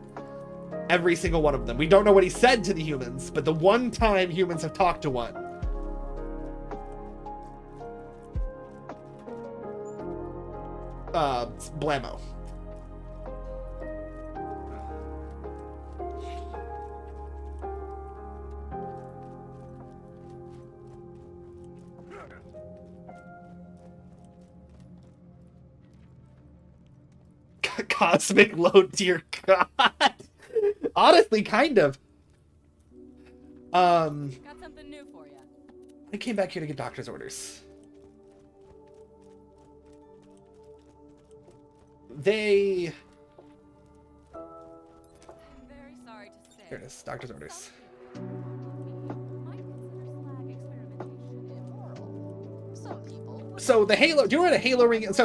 S1: Every single one of them. We don't know what he said to the humans, but the one time humans have talked to one. Blammo. Cosmic low tier god. Honestly, kind of.
S8: Got something new for you.
S1: I came back here to get doctor's orders.
S8: I'm very sorry to say.
S1: Here it is, doctor's orders. So the Halo, do you know what a Halo ring is?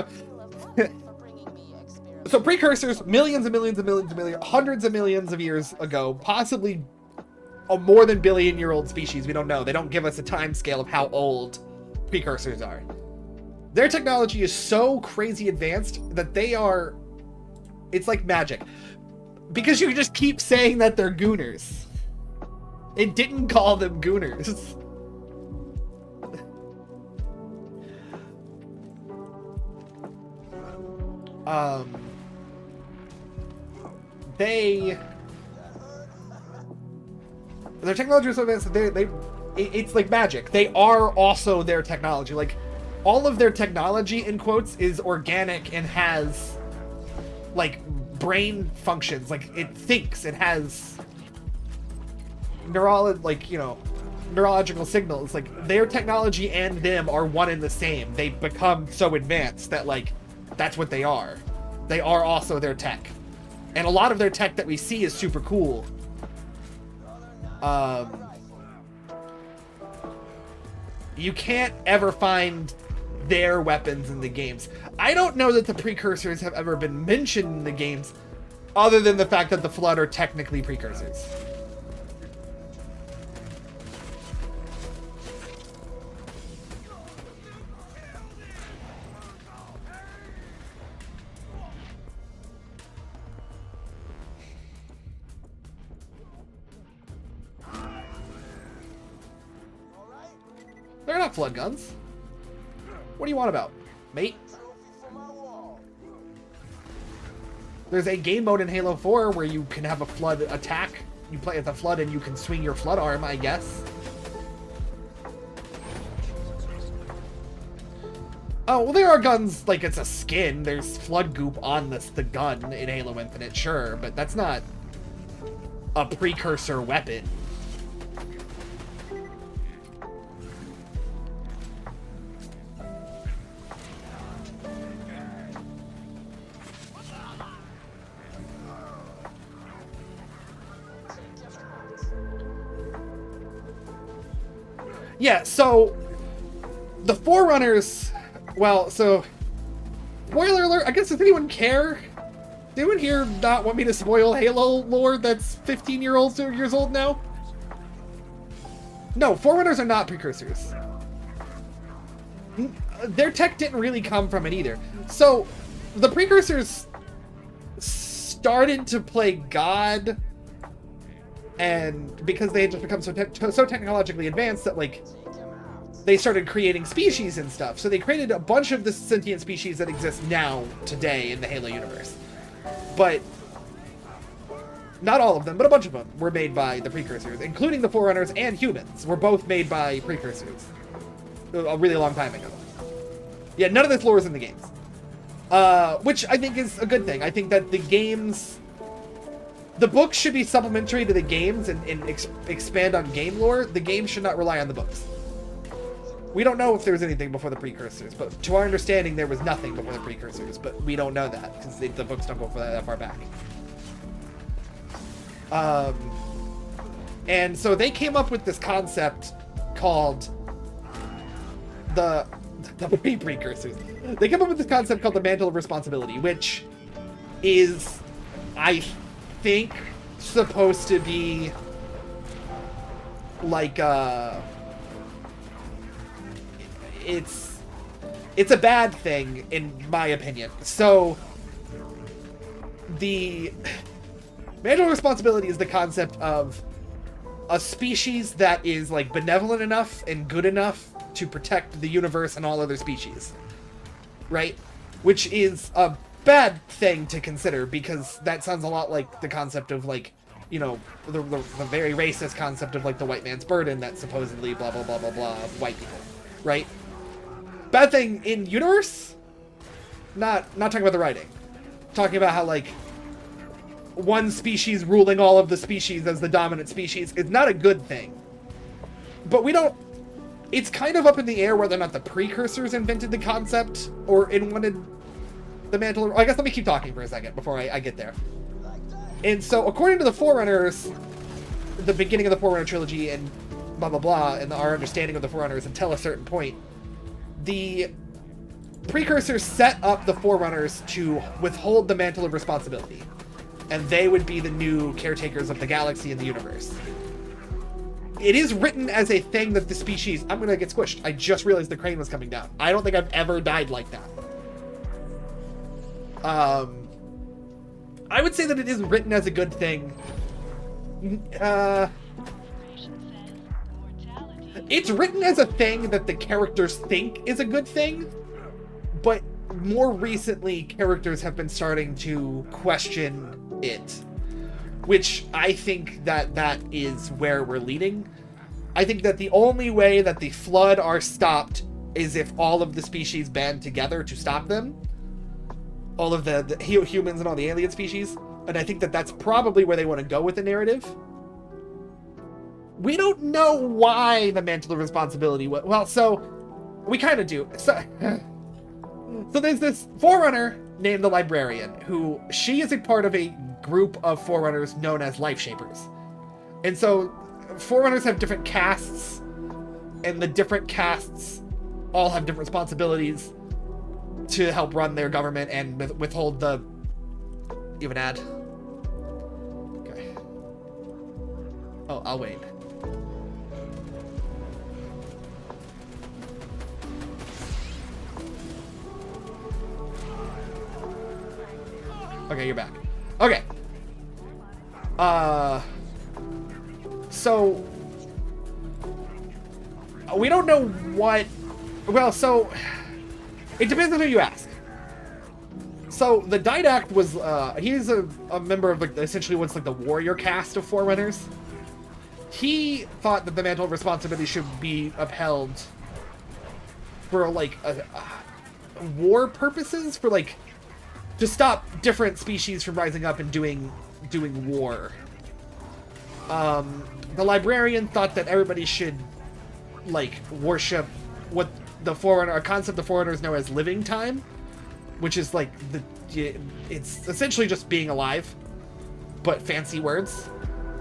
S1: So Precursors, millions and millions and millions and millions, hundreds of millions of years ago, possibly a more than billion-year-old species, we don't know. They don't give us a time scale of how old Precursors are. Their technology is so crazy advanced that it's like magic. Because you just keep saying that they're Gooners. It didn't call them Gooners. Their technology is so advanced that it's like magic. They are also their technology. Like, all of their technology, in quotes, is organic and has, like, brain functions. Like, it thinks. It has neurological signals. Like, their technology and them are one and the same. They become so advanced that, like, that's what they are. They are also their tech. And a lot of their tech that we see is super cool. You can't ever find their weapons in the games. I don't know that the Precursors have ever been mentioned in the games, other than the fact that the Flood are technically Precursors. They're not Flood guns. What do you want about, mate? There's a game mode in Halo 4 where you can have a Flood attack. You play as a Flood and you can swing your Flood arm, I guess. Oh, well, there are guns like it's a skin. There's Flood goop on the gun in Halo Infinite, sure, but that's not a Precursor weapon. Yeah, so the Forerunners, well, so spoiler alert, I guess, does anyone care? Does anyone here not want me to spoil Halo lore that's 15 years old now? No, Forerunners are not precursors. Their tech didn't really come from it either. So, the precursors started to play God, and because they had just become so technologically advanced that, like, they started creating species and stuff. So they created a bunch of the sentient species that exist now, today, in the Halo universe. But not all of them, but a bunch of them were made by the precursors, including the Forerunners and humans were both made by precursors a really long time ago. Yeah, none of this lore is in the games. Which I think is a good thing. I think that the books should be supplementary to the games and expand on game lore. The games should not rely on the books. We don't know if there was anything before the precursors, but to our understanding, there was nothing before the precursors, but we don't know that, because the books don't go that far back. And so they came up with this concept called the precursors. They came up with this concept called the Mantle of Responsibility, which is, I think, supposed to be like it's a bad thing in my opinion. So the Mantle of Responsibility is the concept of a species that is like benevolent enough and good enough to protect the universe and all other species, right? Which is a bad thing to consider, because that sounds a lot like the concept of, like, you know, the very racist concept of, like, the white man's burden that supposedly blah blah blah blah blah of white people, right? Bad thing in universe. Not talking about the writing, talking about how, like, one species ruling all of the species as the dominant species is not a good thing. But we don't... It's kind of up in the air whether or not the precursors invented the concept or invented the mantle. I guess let me keep talking for a second before I get there. And so, according to the Forerunners, the beginning of the Forerunner trilogy and blah blah blah, and our understanding of the Forerunners until a certain point, the precursors set up the Forerunners to withhold the Mantle of Responsibility, and they would be the new caretakers of the galaxy and the universe. It is written as a thing that the species... I'm gonna get squished. I just realized the crane was coming down. I don't think I've ever died like that. I would say that it is written as a good thing. It's written as a thing that the characters think is a good thing, but more recently, characters have been starting to question it, which I think that is where we're leading. I think that the only way that the Flood are stopped is if all of the species band together to stop them. All of the humans and all the alien species. And I think that that's probably where they want to go with the narrative. We don't know why the Mantle of Responsibility... Well, so... We kind of do. So there's this Forerunner named the Librarian, who... She is a part of a group of Forerunners known as Life Shapers. And so, Forerunners have different castes, and the different castes all have different responsibilities to help run their government and withhold the... You have an ad? Okay. Oh, I'll wait. Okay, you're back. Okay. So... We don't know what... Well, so... It depends on who you ask. So, the Didact was, he's a member of, like, essentially what's, like, the warrior caste of Forerunners. He thought that the Mantle of Responsibility should be upheld for, like, war purposes, for, like, to stop different species from rising up and doing war. The Librarian thought that everybody should, like, worship what the Forerunner, a concept the Forerunners know as living time, which is like it's essentially just being alive, but fancy words.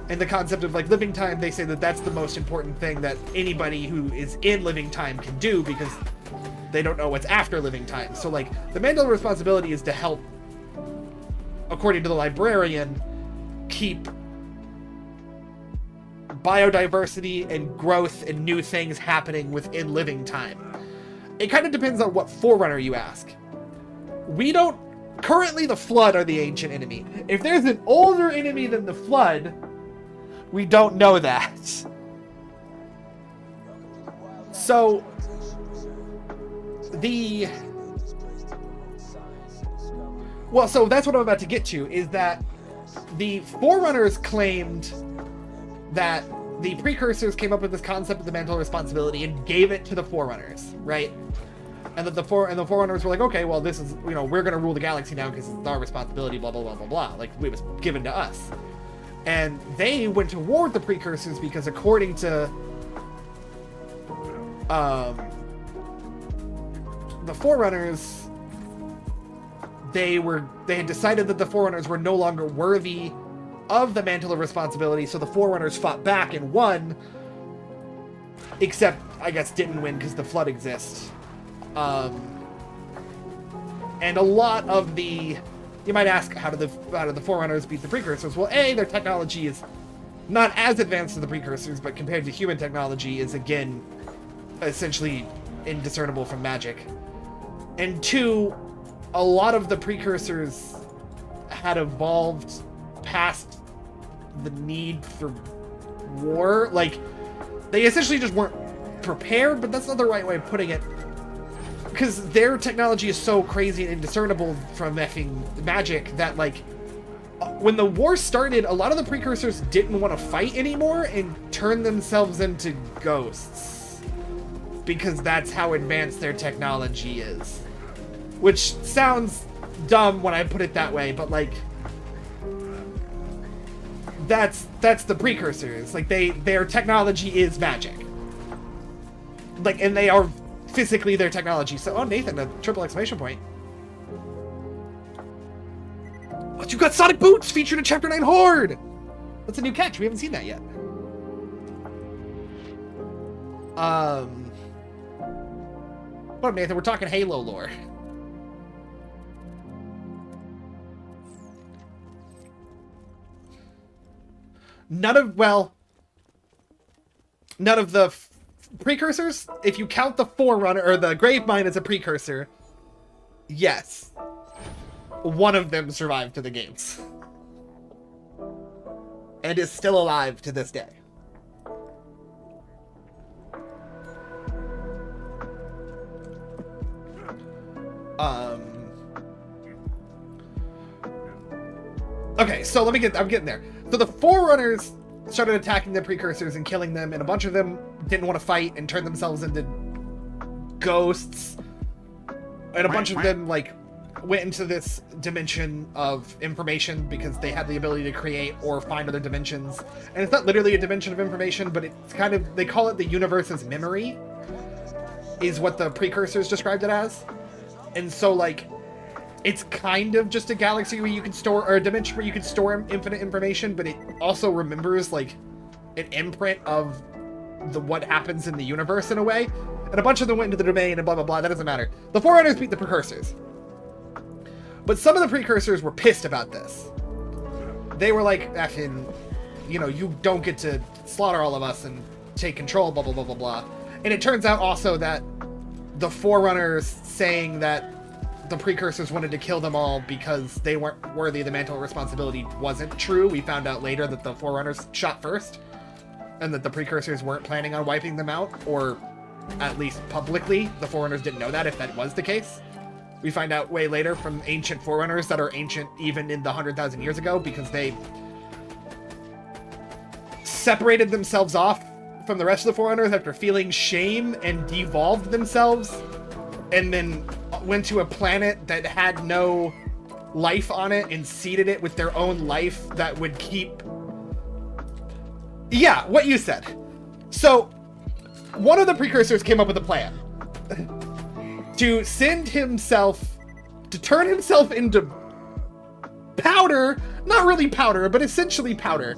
S1: And the concept of like living time, they say that that's the most important thing that anybody who is in living time can do because they don't know what's after living time. So like the Mandela responsibility is to help, according to the librarian, keep biodiversity and growth and new things happening within living time. It kind of depends on what Forerunner you ask. We don't... Currently, the Flood are the ancient enemy. If there's an older enemy than the Flood, we don't know that. So, the... Well, so that's what I'm about to get to, is that the Forerunners claimed that the Precursors came up with this concept of the mantle of responsibility and gave it to the Forerunners, right? And that the Forerunners were like, okay, well, this is, you know, we're gonna rule the galaxy now because it's our responsibility, blah, blah, blah, blah, blah. Like, it was given to us. And they went to war with the Precursors because according to the Forerunners, they had decided that the Forerunners were no longer worthy of the mantle of responsibility, so the Forerunners fought back and won, except, I guess, didn't win because the Flood exists. And a lot of the... You might ask, how did the Forerunners beat the Precursors? Well, A, their technology is not as advanced as the Precursors, but compared to human technology is, again, essentially indiscernible from magic. And 2, a lot of the Precursors had evolved past the need for war. Like, they essentially just weren't prepared, but that's not the right way of putting it. Because their technology is so crazy and indiscernible from effing magic that, like, when the war started, a lot of the Precursors didn't want to fight anymore and turned themselves into ghosts. Because that's how advanced their technology is. Which sounds dumb when I put it that way, but, like, that's the Precursors. Like, their technology is magic. Like, and they are physically their technology. So, oh, Nathan, a triple exclamation point. But you got Sonic Boots featured in Chapter 9 Horde! That's a new catch. We haven't seen that yet. What up, Nathan? We're talking Halo lore. None of the Precursors, if you count the Forerunner or the Gravemind as a Precursor, yes, one of them survived to the games and is still alive to this day. Okay, so I'm getting there. So the Forerunners started attacking the Precursors and killing them, and a bunch of them didn't want to fight and turned themselves into ghosts. And a bunch of them, like, went into this dimension of information because they had the ability to create or find other dimensions. And it's not literally a dimension of information, but it's kind of, they call it the universe's memory, is what the Precursors described it as. And so, like, it's kind of just a galaxy where you can store, or a dimension where you can store infinite information, but it also remembers, like, an imprint of what happens in the universe in a way. And a bunch of them went into the domain and blah, blah, blah. That doesn't matter. The Forerunners beat the Precursors. But some of the Precursors were pissed about this. They were like, effing, you know, you don't get to slaughter all of us and take control, blah, blah, blah, blah, blah. And it turns out also that the Forerunners saying that the Precursors wanted to kill them all because they weren't worthy of the mantle of responsibility wasn't true. We found out later that the Forerunners shot first, and that the Precursors weren't planning on wiping them out, or at least publicly. The Forerunners didn't know that, if that was the case. We find out way later from ancient Forerunners that are ancient even in the 100,000 years ago, because they separated themselves off from the rest of the Forerunners after feeling shame and devolved themselves, and then went to a planet that had no life on it and seeded it with their own life that would keep... Yeah, what you said. So, one of the Precursors came up with a plan to send himself, to turn himself into powder, not really powder, but essentially powder,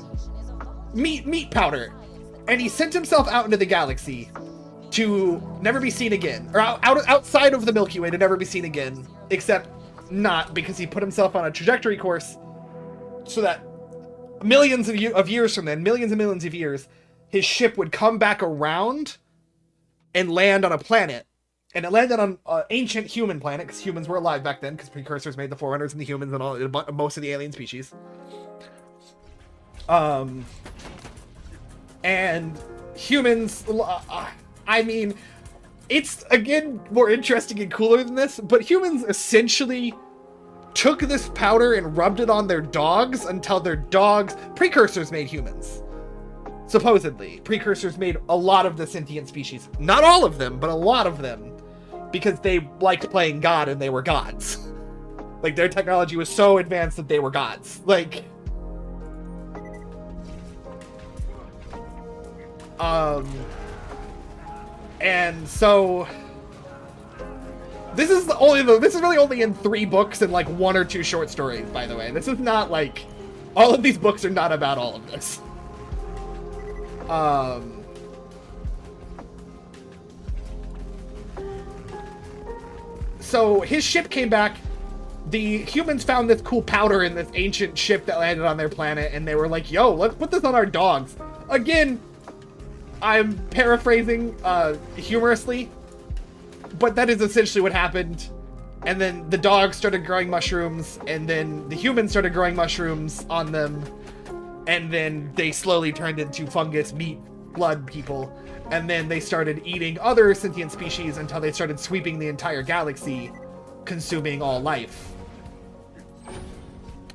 S1: meat powder, and he sent himself out into the galaxy to never be seen again, or outside of the Milky Way to never be seen again, except not, because he put himself on a trajectory course so that millions of years from then, millions and millions of years, his ship would come back around and land on a planet. And it landed on an ancient human planet, because humans were alive back then, because precursors made the Forerunners and the humans and all, most of the alien species. And humans, I mean, it's, again, more interesting and cooler than this, but humans essentially took this powder and rubbed it on their dogs until their dogs... Precursors made humans. Supposedly. Precursors made a lot of the sentient species. Not all of them, but a lot of them. Because they liked playing God and they were gods. Like, their technology was so advanced that they were gods. Like... And so... This is really only in 3 books and, like, 1 or 2 short stories, by the way. This is not, like... All of these books are not about all of this. So his ship came back. The humans found this cool powder in this ancient ship that landed on their planet, and they were like, yo, let's put this on our dogs. Again, I'm paraphrasing humorously, but that is essentially what happened. And then the dogs started growing mushrooms, and then the humans started growing mushrooms on them, and then they slowly turned into fungus, meat, blood people. And then they started eating other sentient species until they started sweeping the entire galaxy, consuming all life.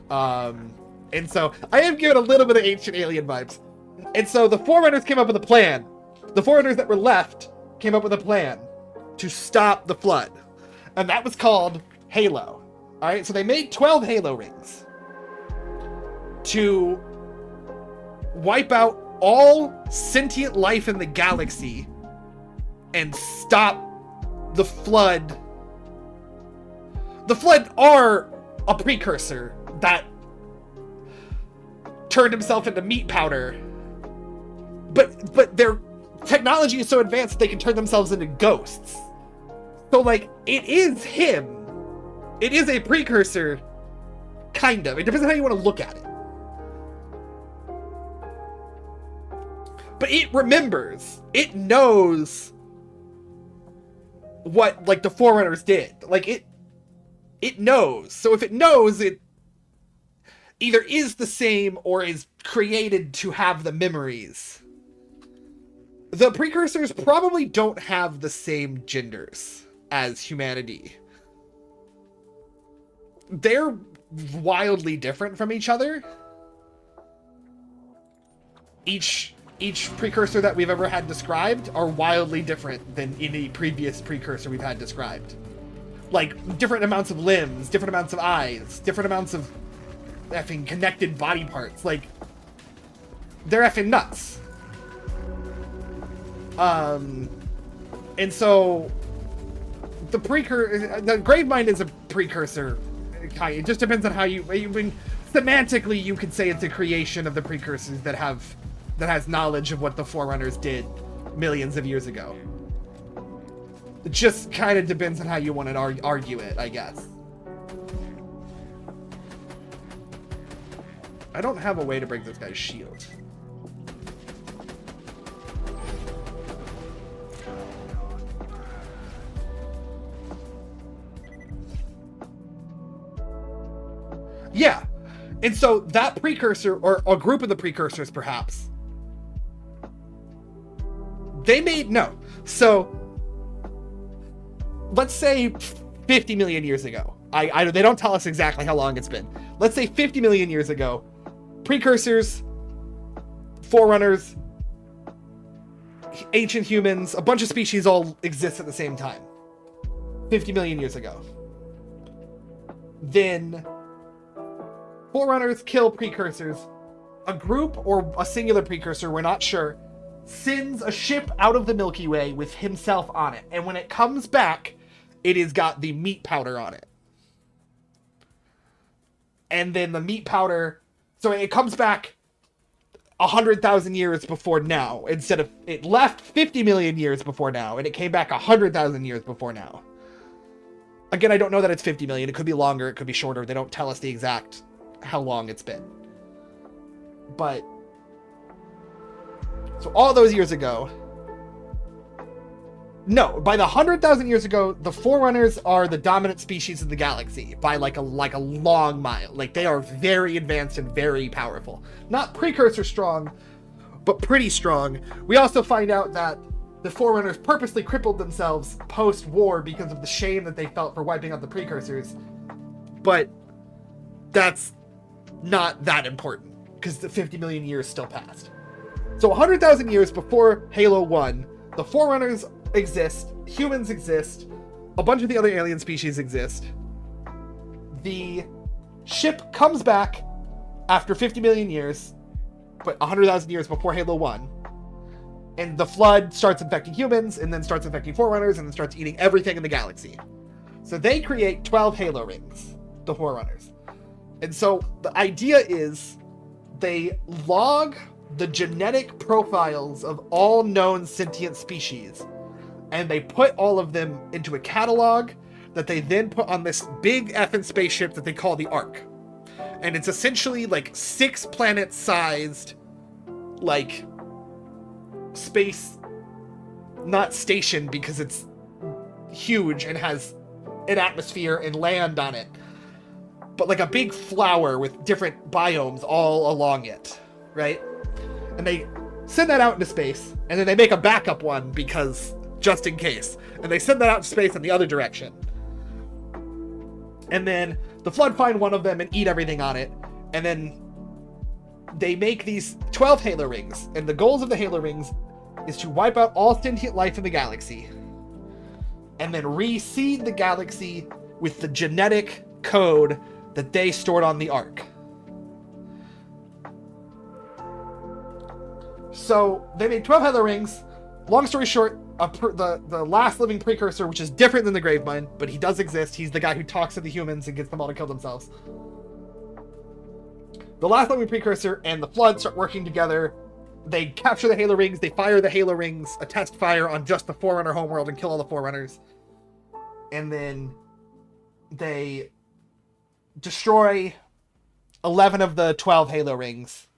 S1: And so I am given a little bit of Ancient Alien vibes. And so the Forerunners came up with a plan. The Forerunners that were left came up with a plan to stop the flood. And that was called Halo. Alright, so they made 12 Halo rings to wipe out all sentient life in the galaxy and stop the flood. The flood are a precursor that turned himself into meat powder, but their technology is so advanced that they can turn themselves into ghosts. So, like, it is him. It is a precursor, kind of. It depends on how you want to look at it. But it remembers. It knows what, like, the Forerunners did. Like, it knows. So if it knows, it either is the same or is created to have the memories. The precursors probably don't have the same genders as humanity. They're wildly different from each other. Each precursor that we've ever had described are wildly different than any previous precursor we've had described. Like, different amounts of limbs, different amounts of eyes, different amounts of effing connected body parts. Like, they're effing nuts. And so the Gravemind is a precursor. It just depends on how you mean, semantically you could say it's a creation of the precursors that has knowledge of what the Forerunners did millions of years ago. It just kind of depends on how you want to argue it, I guess. I don't have a way to break this guy's shield. Yeah. And so that precursor, or a group of the precursors perhaps, they made, no. So, let's say 50 million years ago. They don't tell us exactly how long it's been. Let's say 50 million years ago, precursors, Forerunners, ancient humans, a bunch of species all exist at the same time. 50 million years ago. Then Forerunners kill precursors. A group or a singular precursor, we're not sure, sends a ship out of the Milky Way with himself on it. And when it comes back, it has got the meat powder on it. And then the meat powder... So it comes back 100,000 years before now, instead of it left 50 million years before now, and it came back 100,000 years before now. Again, I don't know that it's 50 million. It could be longer. It could be shorter. They don't tell us the exact how long it's been. But so all those years ago, no, by the 100,000 years ago, the Forerunners are the dominant species of the galaxy by like a long mile. Like, they are very advanced and very powerful. Not precursor strong, but pretty strong. We also find out that the Forerunners purposely crippled themselves post-war because of the shame that they felt for wiping out the precursors. But that's not that important, because the 50 million years still passed. So 100,000 years before Halo 1, the Forerunners exist, humans exist, a bunch of the other alien species exist. The ship comes back after 50 million years, but 100,000 years before Halo 1. And the Flood starts infecting humans, and then starts infecting Forerunners, and then starts eating everything in the galaxy. So they create 12 Halo rings, the Forerunners. And so the idea is they log the genetic profiles of all known sentient species, and they put all of them into a catalog that they then put on this big effing spaceship that they call the Ark. And it's essentially like 6 planet-sized, like, space, not station because it's huge and has an atmosphere and land on it, but like a big flower with different biomes all along it, right? And they send that out into space, and then they make a backup one because just in case, and they send that out to space in the other direction. And then the Flood find one of them and eat everything on it, and then they make these 12 Halo rings, and the goals of the Halo rings is to wipe out all sentient life in the galaxy, and then reseed the galaxy with the genetic code that they stored on the Ark. So they made 12 Halo rings. Long story short, the last living precursor, which is different than the Gravemind, but he does exist. He's the guy who talks to the humans and gets them all to kill themselves. The last living precursor and the Flood start working together. They capture the Halo rings. They fire the Halo rings, a test fire on just the Forerunner homeworld, and kill all the Forerunners. And then they destroy 11 of the 12 Halo rings.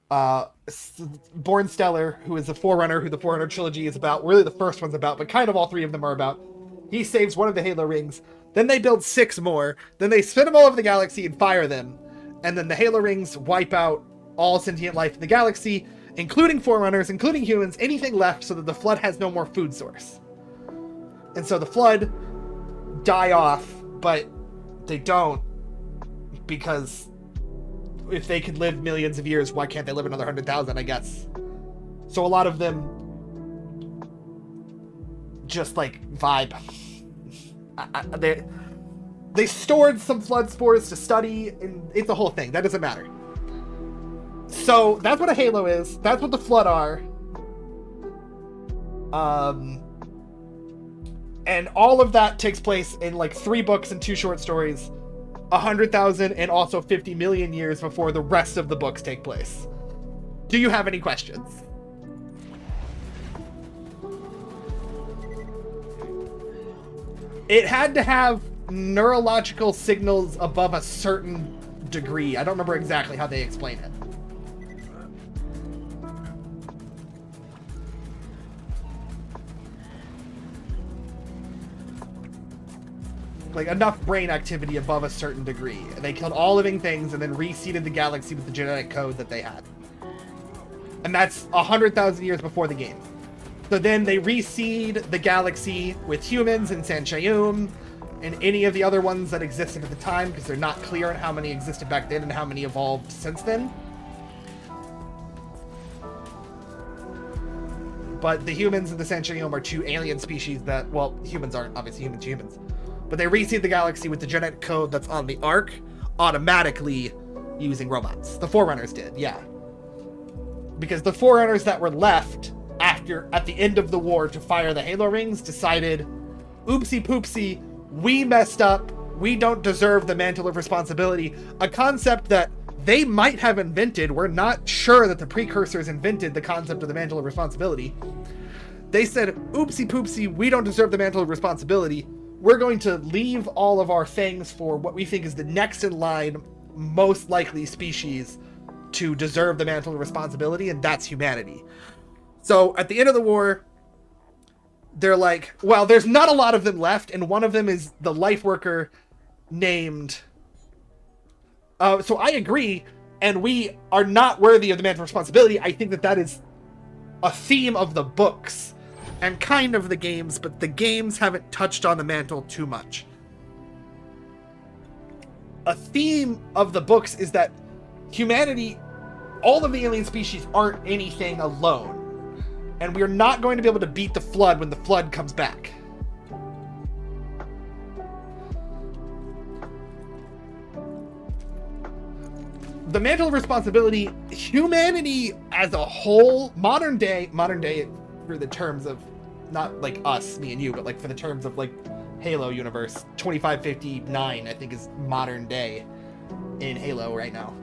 S1: Born Stellar, who is a Forerunner, who the Forerunner trilogy is about, really the first one's about, but kind of all 3 of them are about. He saves one of the Halo rings. Then they build 6 more. Then they spin them all over the galaxy and fire them. And then the Halo rings wipe out all sentient life in the galaxy, including Forerunners, including humans, anything left, so that the Flood has no more food source. And so the Flood die off, but they don't, because if they could live millions of years, why can't they live another 100,000, I guess? So a lot of them just, like, vibe. They stored some Flood spores to study, and it's a whole thing. That doesn't matter. So that's what a Halo is. That's what the Flood are. And all of that takes place in like 3 books and 2 short stories, 100,000 and also 50 million years before the rest of the books take place. Do you have any questions? It had to have neurological signals above a certain degree. I don't remember exactly how they explain it. Like, enough brain activity above a certain degree. And they killed all living things and then reseeded the galaxy with the genetic code that they had. And that's 100,000 years before the game. So then they reseed the galaxy with humans and Sanchayum and any of the other ones that existed at the time, because they're not clear on how many existed back then and how many evolved since then. But the humans and the Sanchayum are 2 alien species that, well, humans aren't obviously human to humans. But they reseed the galaxy with the genetic code that's on the Ark automatically using robots. The Forerunners did, yeah. Because the Forerunners that were left at the end of the war to fire the Halo rings decided, oopsie poopsie, we messed up. We don't deserve the mantle of responsibility. A concept that they might have invented, we're not sure that the precursors invented the concept of the mantle of responsibility. They said, oopsie poopsie, we don't deserve the mantle of responsibility. We're going to leave all of our things for what we think is the next in line, most likely species to deserve the mantle of responsibility, and that's humanity. So at the end of the war, they're like, well, there's not a lot of them left, and one of them is the life worker named... so I agree, and we are not worthy of the mantle of responsibility. I think that that is a theme of the books and kind of the games, but the games haven't touched on the mantle too much. A theme of the books is that humanity, all of the alien species aren't anything alone, and we're not going to be able to beat the Flood when the Flood comes back. The mantle of responsibility, humanity as a whole, modern day for the terms of not like us, me and you, but like for the terms of like Halo universe, 2559 I think is modern day in Halo right now.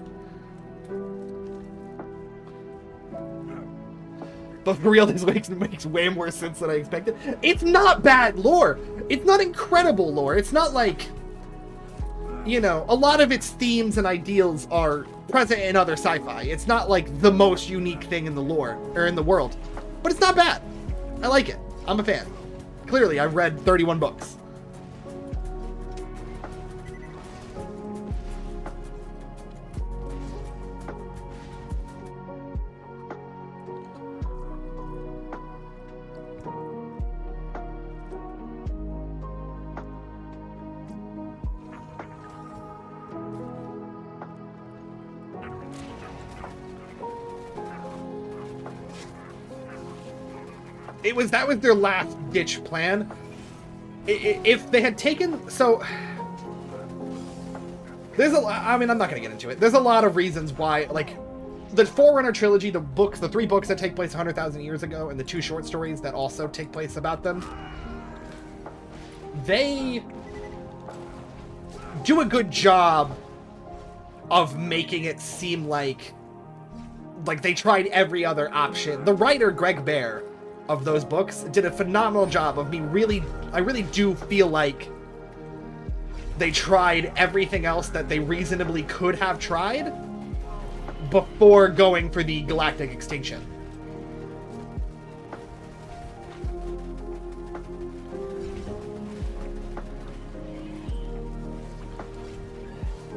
S1: But for real, this makes way more sense than I expected. It's not bad lore. It's not incredible lore. It's not like, you know, a lot of its themes and ideals are present in other sci-fi. It's not like the most unique thing in the lore or in the world, but it's not bad. I like it. I'm a fan. Clearly, I've read 31 books. That was their last ditch plan. If they had taken, so there's I mean, I'm not gonna get into it. There's a lot of reasons why, like the Forerunner trilogy, the books, the 3 books that take place 100,000 years ago, and the 2 short stories that also take place about them, they do a good job of making it seem like they tried every other option. The writer Greg Bear of those books did a phenomenal job of I really do feel like they tried everything else that they reasonably could have tried before going for the galactic extinction.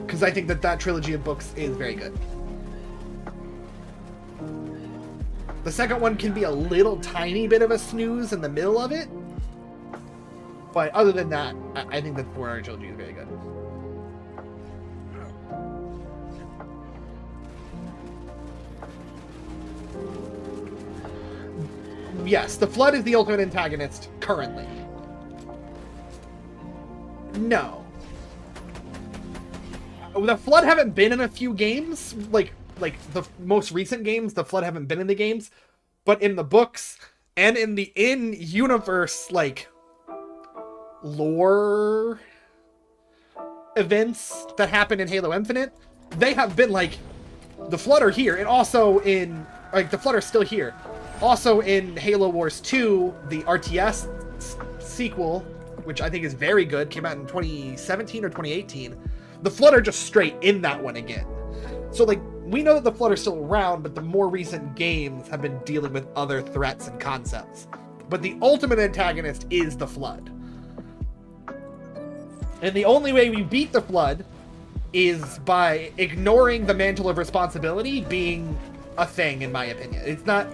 S1: Because I think that trilogy of books is very good. The second one can be a little tiny bit of a snooze in the middle of it. But other than that, I think that the Forerunner trilogy is very good. Yes, the Flood is the ultimate antagonist currently. No. The Flood haven't been in a few games, like the most recent games, the Flood haven't been in the games, but in the books and in the in-universe, like, lore events that happen in Halo Infinite, they have been, like, the Flood are here, and also in, like, the Flood are still here. Also in Halo Wars 2, the RTS sequel, which I think is very good, came out in 2017 or 2018, the Flood are just straight in that one again. So, like, we know that the Flood are still around, but the more recent games have been dealing with other threats and concepts. But the ultimate antagonist is the Flood. And the only way we beat the Flood is by ignoring the mantle of responsibility being a thing, in my opinion. It's not...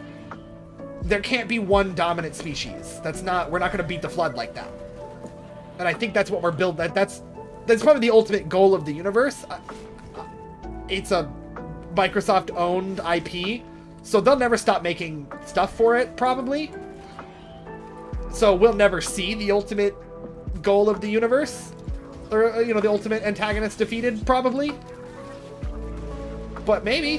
S1: There can't be one dominant species. We're not going to beat the Flood like that. And I think that's what we're building. That's probably the ultimate goal of the universe. It's a Microsoft-owned IP, so they'll never stop making stuff for it, probably. So we'll never see the ultimate goal of the universe, or, you know, the ultimate antagonist defeated, probably. But maybe.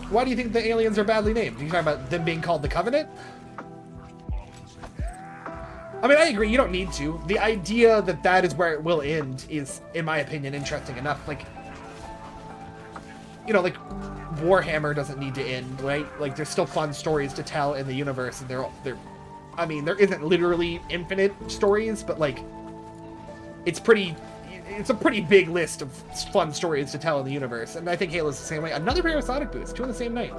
S1: Why do you think the aliens are badly named? Are you talking about them being called the Covenant? I mean, I agree, you don't need to. The idea that that is where it will end is, in my opinion, interesting enough. Like, you know, like, Warhammer doesn't need to end, right? Like, there's still fun stories to tell in the universe, and they're I mean, there isn't literally infinite stories, but, like, it's a pretty big list of fun stories to tell in the universe, and I think Halo's the same way. Another pair of Sonic boots, 2 on the same night.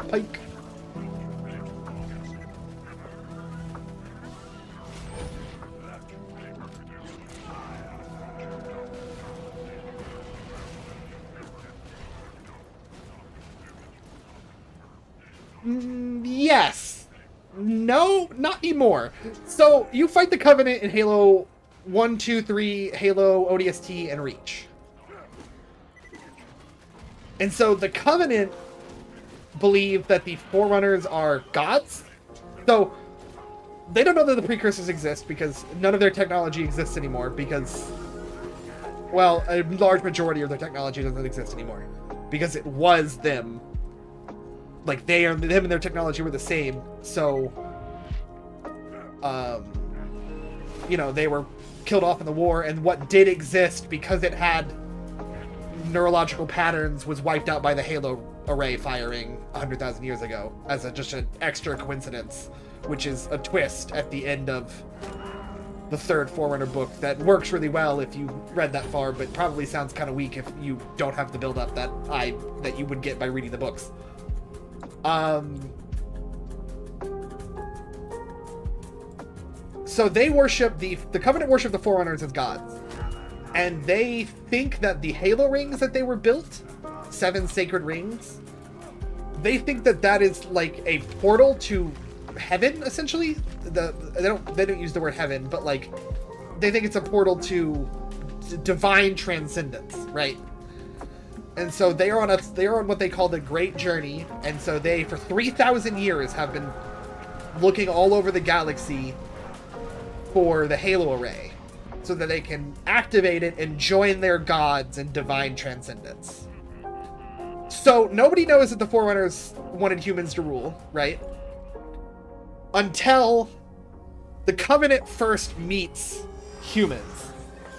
S1: Pike. Yes. No, not anymore. So, you fight the Covenant in Halo 1, 2, 3, Halo, ODST, and Reach. And so the Covenant believe that the Forerunners are gods. So they don't know that the Precursors exist because none of their technology exists anymore because, well, a large majority of their technology doesn't exist anymore because it was them. Like, them and their technology were the same. So, you know, they were killed off in the war, and what did exist, because it had neurological patterns, was wiped out by the Halo array firing 100,000 years ago as just an extra coincidence, which is a twist at the end of the third Forerunner book that works really well if you read that far, but probably sounds kind of weak if you don't have the build-up that you would get by reading the books. So they worship the Covenant worship the Forerunners as gods, and they think that the Halo rings that they were built, 7 sacred rings, they think that that is like a portal to heaven, essentially. They don't use the word heaven, but like they think it's a portal to divine transcendence, right? And so they are on what they call the Great Journey, and so they, for 3,000 years, have been looking all over the galaxy for the Halo array, so that they can activate it and join their gods in divine transcendence. So nobody knows that the Forerunners wanted humans to rule, right? Until the Covenant first meets humans.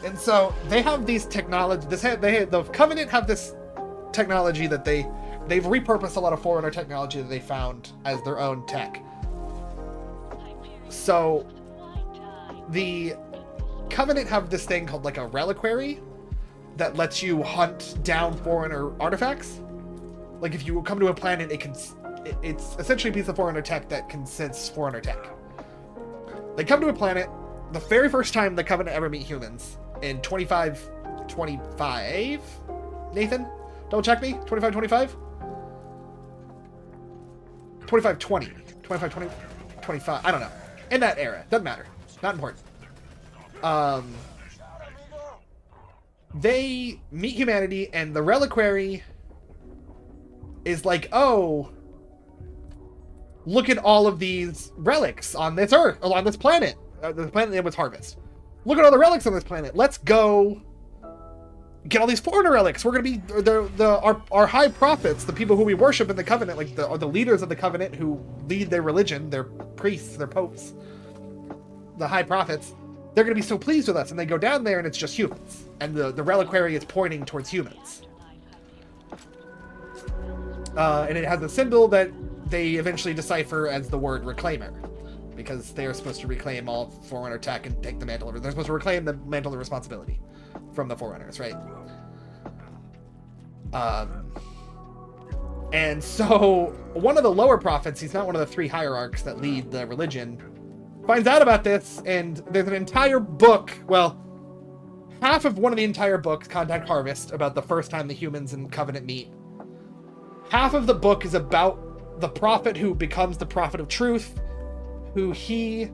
S1: And so they have these technology. The Covenant have this technology that they've repurposed a lot of Forerunner technology that they found as their own tech. So the Covenant have this thing called like a reliquary that lets you hunt down Forerunner artifacts. Like if you come to a planet, it's essentially a piece of Forerunner tech that can sense Forerunner tech. They come to a planet, the very first time the Covenant ever meet humans, in 2525? Nathan? Double check me? 2525? 2520. 2520? 25. I don't know. In that era. Doesn't matter. Not important. They meet humanity, and the reliquary is like, oh, look at all of these relics on this Earth, or on this planet. The planet name was Harvest. Look at all the relics on this planet. Let's go get all these Forerunner relics. We're gonna be our high prophets, the people who we worship in the Covenant, like the leaders of the Covenant who lead their religion, their priests, their popes, the high prophets. They're gonna be so pleased with us, and they go down there, and it's just humans, and the reliquary is pointing towards humans. And it has a symbol that they eventually decipher as the word Reclaimer, because they are supposed to reclaim all Forerunner tech and take the mantle over. They're supposed to reclaim the mantle of responsibility from the Forerunners, right? And so one of the lower prophets, he's not one of the 3 hierarchs that lead the religion, finds out about this, and there's an entire book, well, half of one of the entire books, Contact Harvest, about the first time the humans and Covenant meet. Half of the book is about the prophet who becomes the prophet of truth, who he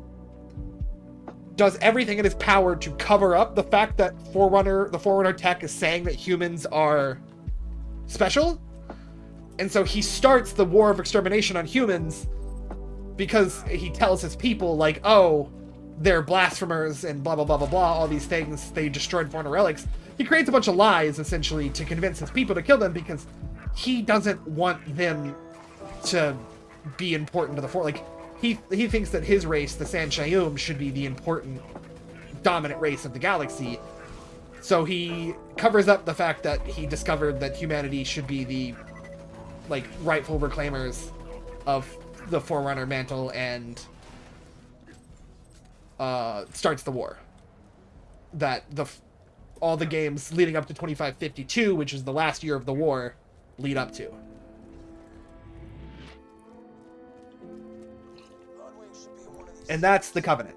S1: does everything in his power to cover up the fact that the Forerunner tech is saying that humans are special. And so he starts the war of extermination on humans because he tells his people, like, oh, they're blasphemers and blah, blah, blah, blah, blah, all these things. They destroyed Forerunner relics. He creates a bunch of lies, essentially, to convince his people to kill them because he doesn't want them to be important to the Forerunner. Like, he thinks that his race, the San Shayum, should be the important, dominant race of the galaxy. So he covers up the fact that he discovered that humanity should be the, like, rightful reclaimers of the Forerunner mantle and starts the war. That all the games leading up to 2552, which is the last year of the war, lead up to. And that's the Covenant.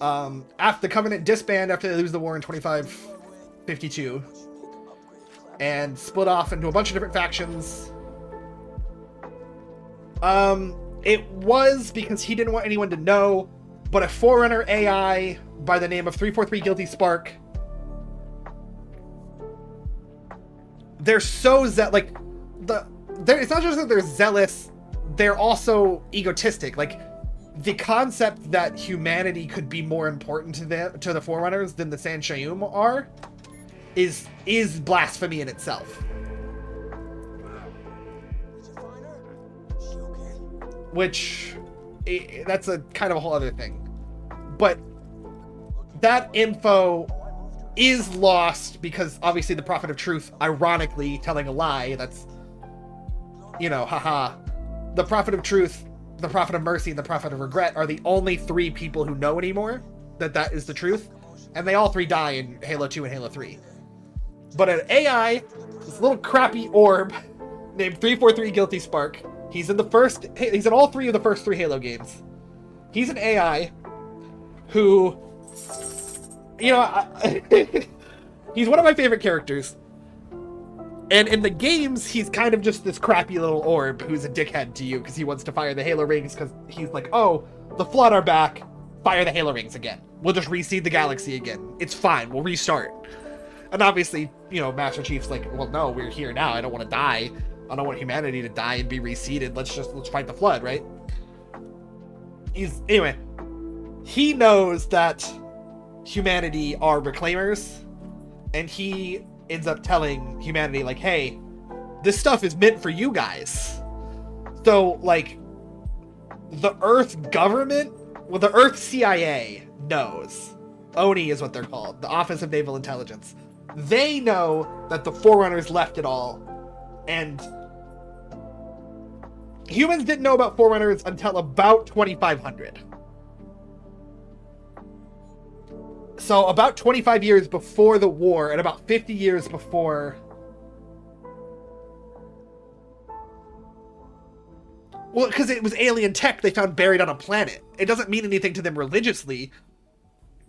S1: After the Covenant disband after they lose the war in 2552 and split off into a bunch of different factions. It was because he didn't want anyone to know, but a Forerunner AI by the name of 343 Guilty Spark, they're so it's not just that they're zealous, they're also egotistic. Like, the concept that humanity could be more important to the Forerunners than the San Shayum are is blasphemy in itself. Which, that's a kind of a whole other thing. But that info is lost because obviously the Prophet of Truth, ironically telling a lie, that's, you know, haha. The Prophet of Truth, the Prophet of Mercy, and the Prophet of Regret are the only three people who know anymore that is the truth. And they all three die in Halo 2 and Halo 3. But an AI, this little crappy orb named 343 Guilty Spark, he's in all three of the first three Halo games. He's an AI who, you know, he's one of my favorite characters. And in the games, he's kind of just this crappy little orb who's a dickhead to you because he wants to fire the Halo rings because he's like, oh, the Flood are back, fire the Halo rings again. We'll just reseed the galaxy again. It's fine, we'll restart. And obviously, you know, Master Chief's like, well, no, we're here now. I don't want to die. I don't want humanity to die and be reseeded. Let's fight the Flood, right? Anyway, he knows that humanity are reclaimers, and he ends up telling humanity, like, hey, this stuff is meant for you guys. So, like, the Earth government, well, the Earth CIA knows. ONI is what they're called, the Office of Naval Intelligence. They know that the Forerunners left it all, and humans didn't know about Forerunners until about 2500. So about 25 years before the war, and about 50 years before... Well, because it was alien tech they found buried on a planet. It doesn't mean anything to them religiously,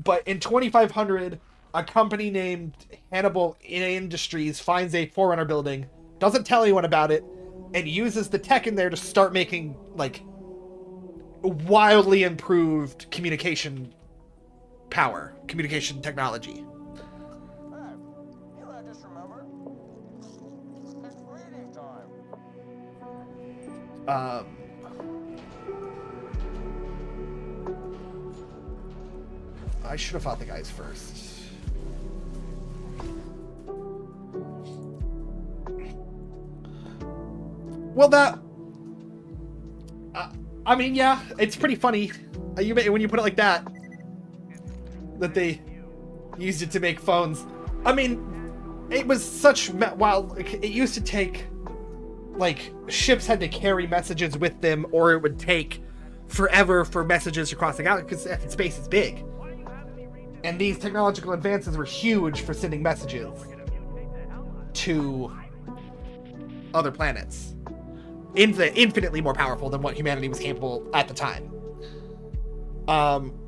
S1: but in 2500, a company named Hannibal Industries finds a Forerunner building, doesn't tell anyone about it, and uses the tech in there to start making, like, wildly improved communication power, communication technology.
S2: Hey, you know, I just remembered. It's reading time.
S1: I should have fought the guys first. Well, I mean, yeah, it's pretty funny. When you put it like that they used it to make phones. I mean, it was such, while it used to take, like, ships had to carry messages with them, or it would take forever for messages across the galaxy, because space is big. And these technological advances were huge for sending messages to other planets. Infinitely more powerful than what humanity was capable at the time.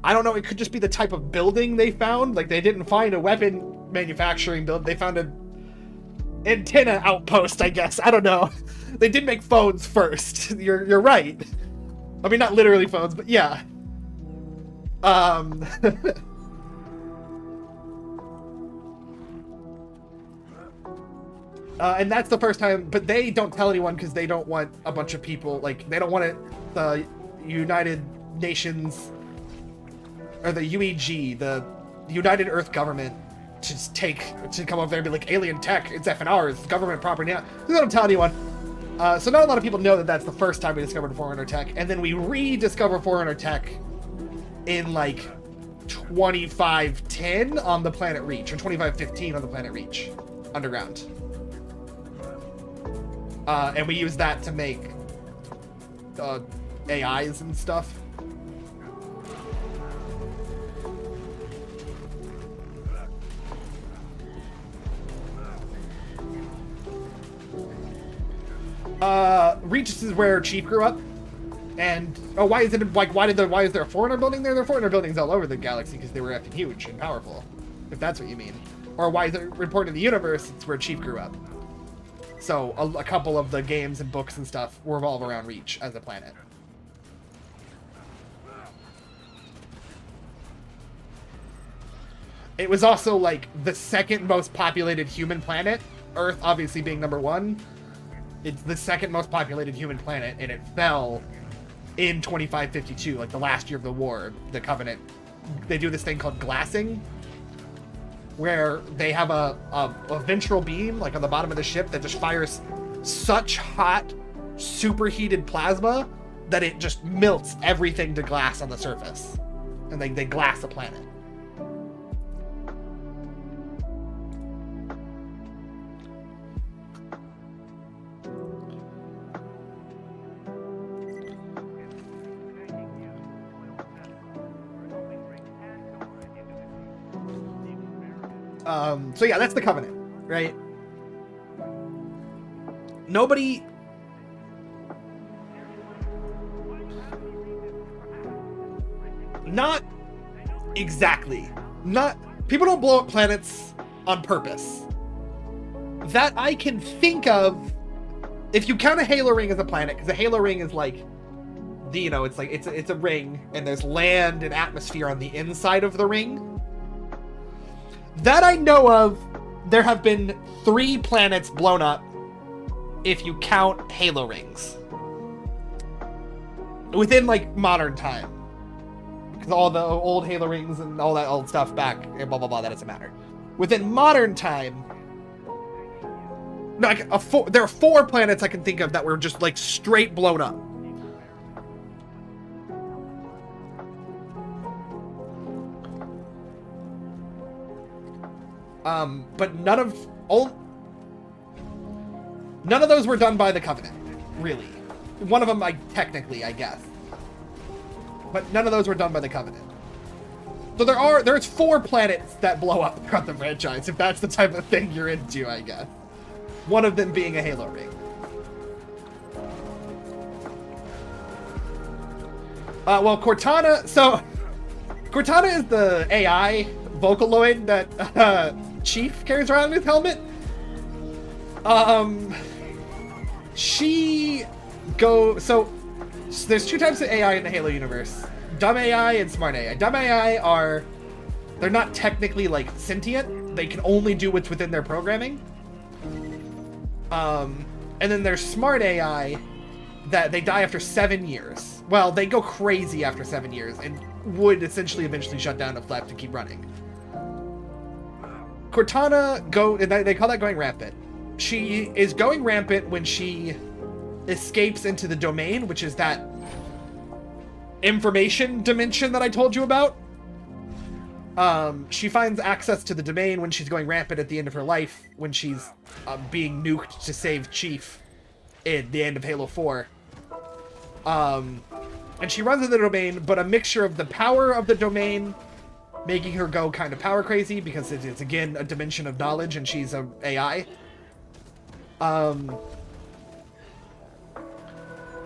S1: I don't know, it could just be the type of building they found. Like, they didn't find a weapon manufacturing build, they found an antenna outpost, I guess. I don't know. They did make phones first. You're right. I mean, not literally phones, but yeah. And that's the first time, but they don't tell anyone because they don't want a bunch of people, like, they don't want it, the United Nations, or the UEG, the United Earth Government, to come over there and be like, alien tech, it's effing ours, it's government property. Yeah, they don't tell anyone. So not a lot of people know that that's the first time we discovered Forerunner tech, and then we rediscover Forerunner tech in, like, 2510 on the planet Reach, or 2515 on the planet Reach, underground. And we use that to make AIs and stuff. Reach is where Chief grew up. And why is it like why is there a Forerunner building there? There are Forerunner buildings all over the galaxy because they were effing huge and powerful, if that's what you mean. Or why is it reported in the universe? It's where Chief grew up. So a couple of the games and books and stuff revolve around Reach as a planet. It was also like the second most populated human planet, Earth obviously being number one. It's the second most populated human planet, and it fell in 2552, like the last year of the war. The Covenant, they do this thing called glassing, where they have a ventral beam, like on the bottom of the ship, that just fires such hot, superheated plasma that it just melts everything to glass on the surface. And they glass the planet. So yeah, that's the Covenant, right? Nobody... Not exactly. Not... People don't blow up planets on purpose. That I can think of, if you count a halo ring as a planet, because a halo ring is like, it's like, it's a ring, and there's land and atmosphere on the inside of the ring. That I know of, there have been 3 planets blown up if you count halo rings. Within, like, modern time. Because all the old halo rings and all that old stuff back, and blah, blah, blah, that doesn't matter. Within modern time, like there are 4 planets I can think of that were just, like, straight blown up. But none of those were done by the Covenant, really. One of them, technically, I guess. But none of those were done by the Covenant. So there's 4 planets that blow up throughout the franchise, if that's the type of thing you're into, I guess. One of them being a halo ring. Well, Cortana, so Cortana is the AI Vocaloid that Chief carries around in his helmet. So there's 2 types of AI in the Halo universe: dumb AI and smart AI. Dumb AI they're not technically like sentient. They can only do what's within their programming. And then there's smart AI that they die after 7 years. Well, they go crazy after 7 years and would essentially eventually shut down if left to keep running. Cortana they call that going rampant. She is going rampant when she escapes into the domain, which is that information dimension that I told you about. She finds access to the domain when she's going rampant at the end of her life, when she's being nuked to save Chief in the end of Halo 4. And she runs in the domain, but a mixture of the power of the domain making her go kind of power crazy, because it's again a dimension of knowledge and she's a AI.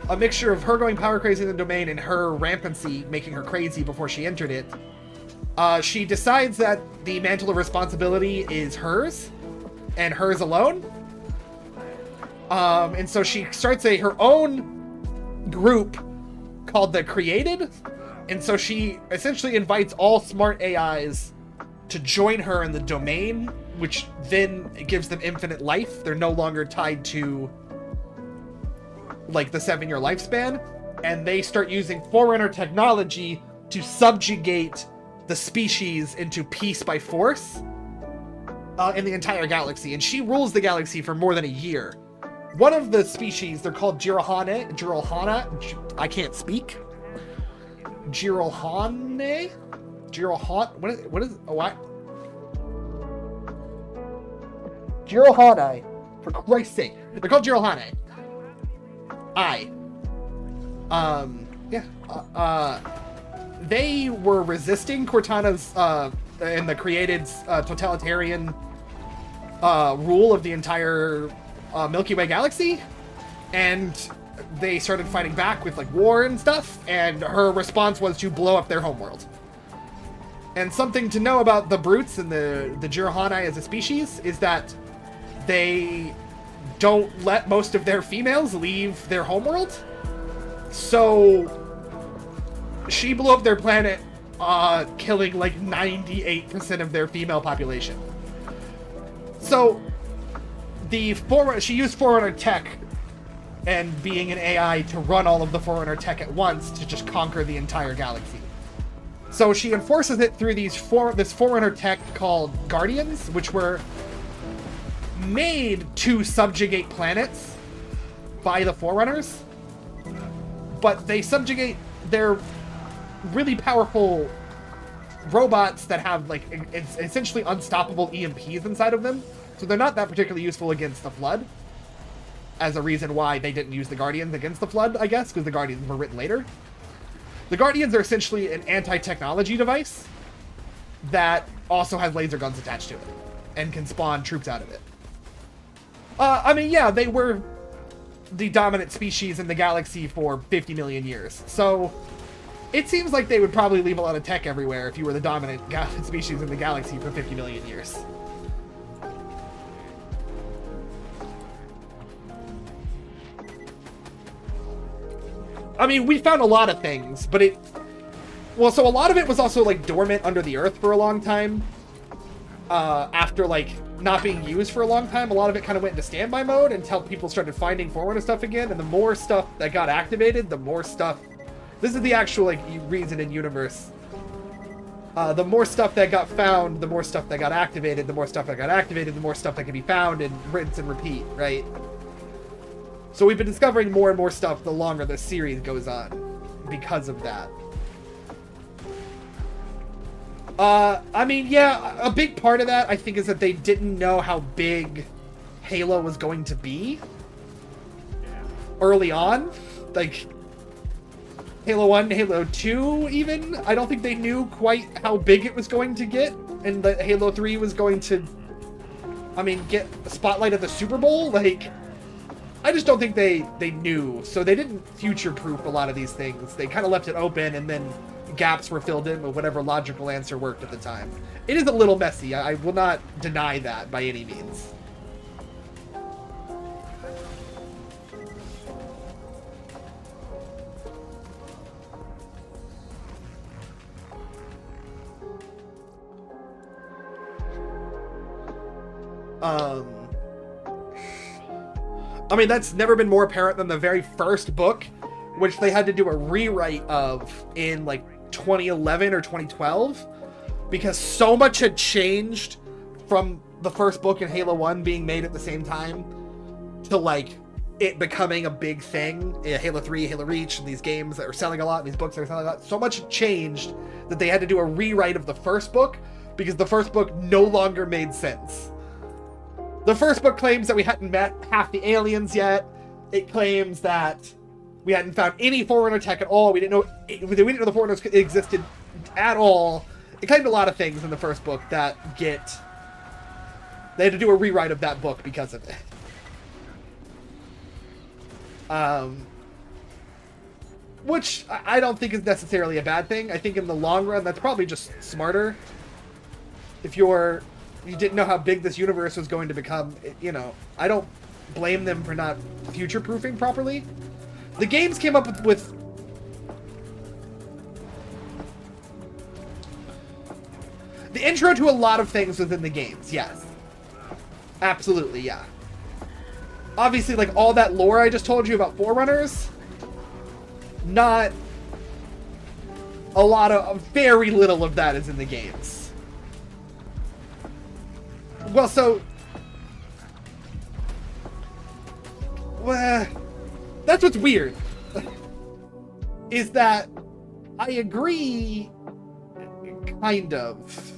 S1: A mixture of her going power crazy in the domain and her rampancy making her crazy before she entered it. She decides that the mantle of responsibility is hers, and hers alone. And so she starts her own group called the Created, And so she essentially invites all smart AIs to join her in the domain, which then gives them infinite life. They're no longer tied to like the 7-year lifespan, and they start using Forerunner technology to subjugate the species into peace by force in the entire galaxy. And she rules the galaxy for more than a year. One of the species, they're called Jiralhana, I can't speak. Jiralhane? What is what? Jiralhane, for Christ's sake. They're called Jiralhane. They were resisting Cortana's, and the created's totalitarian rule of the entire Milky Way galaxy, and they started fighting back with like war and stuff, and her response was to blow up their homeworld. And something to know about the brutes and the Jirahani as a species is that they don't let most of their females leave their homeworld. So she blew up their planet, killing like 98% of their female population. So she used Forerunner tech and being an AI to run all of the Forerunner tech at once to just conquer the entire galaxy. So she enforces it through this Forerunner tech called Guardians, which were made to subjugate planets by the Forerunners. But they subjugate their really powerful robots that have like essentially unstoppable EMPs inside of them. So they're not that particularly useful against the Flood, as a reason why they didn't use the Guardians against the Flood, I guess, because the Guardians were written later. The Guardians are essentially an anti-technology device that also has laser guns attached to it and can spawn troops out of it. I mean, yeah, they were the dominant species in the galaxy for 50 million years. So it seems like they would probably leave a lot of tech everywhere if you were the dominant species in the galaxy for 50 million years. I mean, we found a lot of things, but so a lot of it was also, like, dormant under the earth for a long time. After, like, not being used for a long time, a lot of it kind of went into standby mode until people started finding Forerunner stuff again, and the more stuff that got activated, the more stuff... This is the actual, like, reason in universe. The more stuff that got found, the more stuff that got activated, the more stuff that got activated, the more stuff that can be found, and rinse and repeat, right? So we've been discovering more and more stuff the longer the series goes on because of that. I mean, yeah, a big part of that, I think, is that they didn't know how big Halo was going to be early on. Like, Halo 1, Halo 2, even. I don't think they knew quite how big it was going to get, and that Halo 3 was going to, I mean, get the spotlight at the Super Bowl. Like, I just don't think they knew, so they didn't future-proof a lot of these things. They kind of left it open, and then gaps were filled in with whatever logical answer worked at the time. It is a little messy. I will not deny that by any means. I mean, that's never been more apparent than the very first book, which they had to do a rewrite of in, like, 2011 or 2012, because so much had changed from the first book and Halo 1 being made at the same time to, like, it becoming a big thing. Halo 3, Halo Reach, and these games that are selling a lot, and these books that are selling a lot. So much had changed that they had to do a rewrite of the first book, because the first book no longer made sense. The first book claims that we hadn't met half the aliens yet. It claims that we hadn't found any Forerunner tech at all. We didn't know the Forerunners existed at all. It claimed a lot of things in the first book that they had to do a rewrite of that book because of it. Which I don't think is necessarily a bad thing. I think in the long run, that's probably just smarter. If you didn't know how big this universe was going to become, you know, I don't blame them for not future-proofing properly. The games came up with intro to a lot of things within the games, yes. Absolutely, yeah. Obviously, like, all that lore I just told you about Forerunners, not a lot of, very little of that is in the games. Well, so... Well, that's what's weird. Is that I agree, kind of.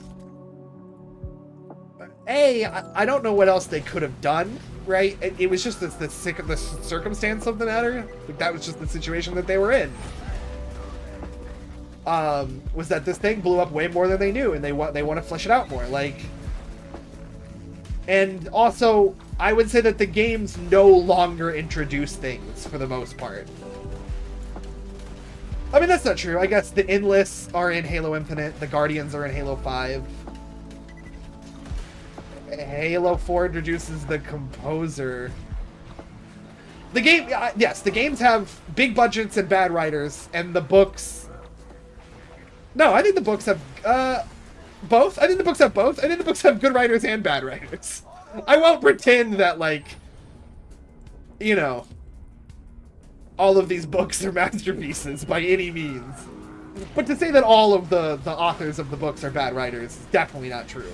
S1: I don't know what else they could have done, right? It was just the circumstance of the matter. Like, that was just the situation that they were in. Was that this thing blew up way more than they knew, and they want to flesh it out more, like. And also, I would say that the games no longer introduce things for the most part. I mean, that's not true. I guess the Endless are in Halo Infinite. The Guardians are in Halo 5. Halo 4 introduces the Composer. The game, yes, the games have big budgets and bad writers, and the books... No, I think the books have, both. I think the books have both. I think the books have good writers and bad writers. I won't pretend that, like, you know, all of these books are masterpieces by any means. But to say that all of the authors of the books are bad writers is definitely not true.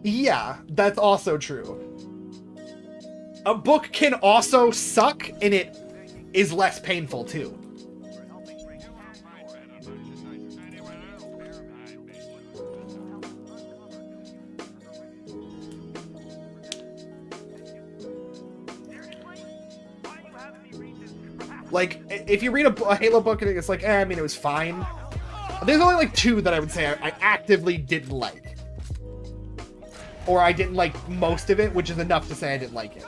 S1: Yeah, that's also true. A book can also suck, and it is less painful, too. Like, if you read a Halo book and it's like, I mean, it was fine. There's only like 2 that I would say I actively didn't like. Or I didn't like most of it, which is enough to say I didn't like it.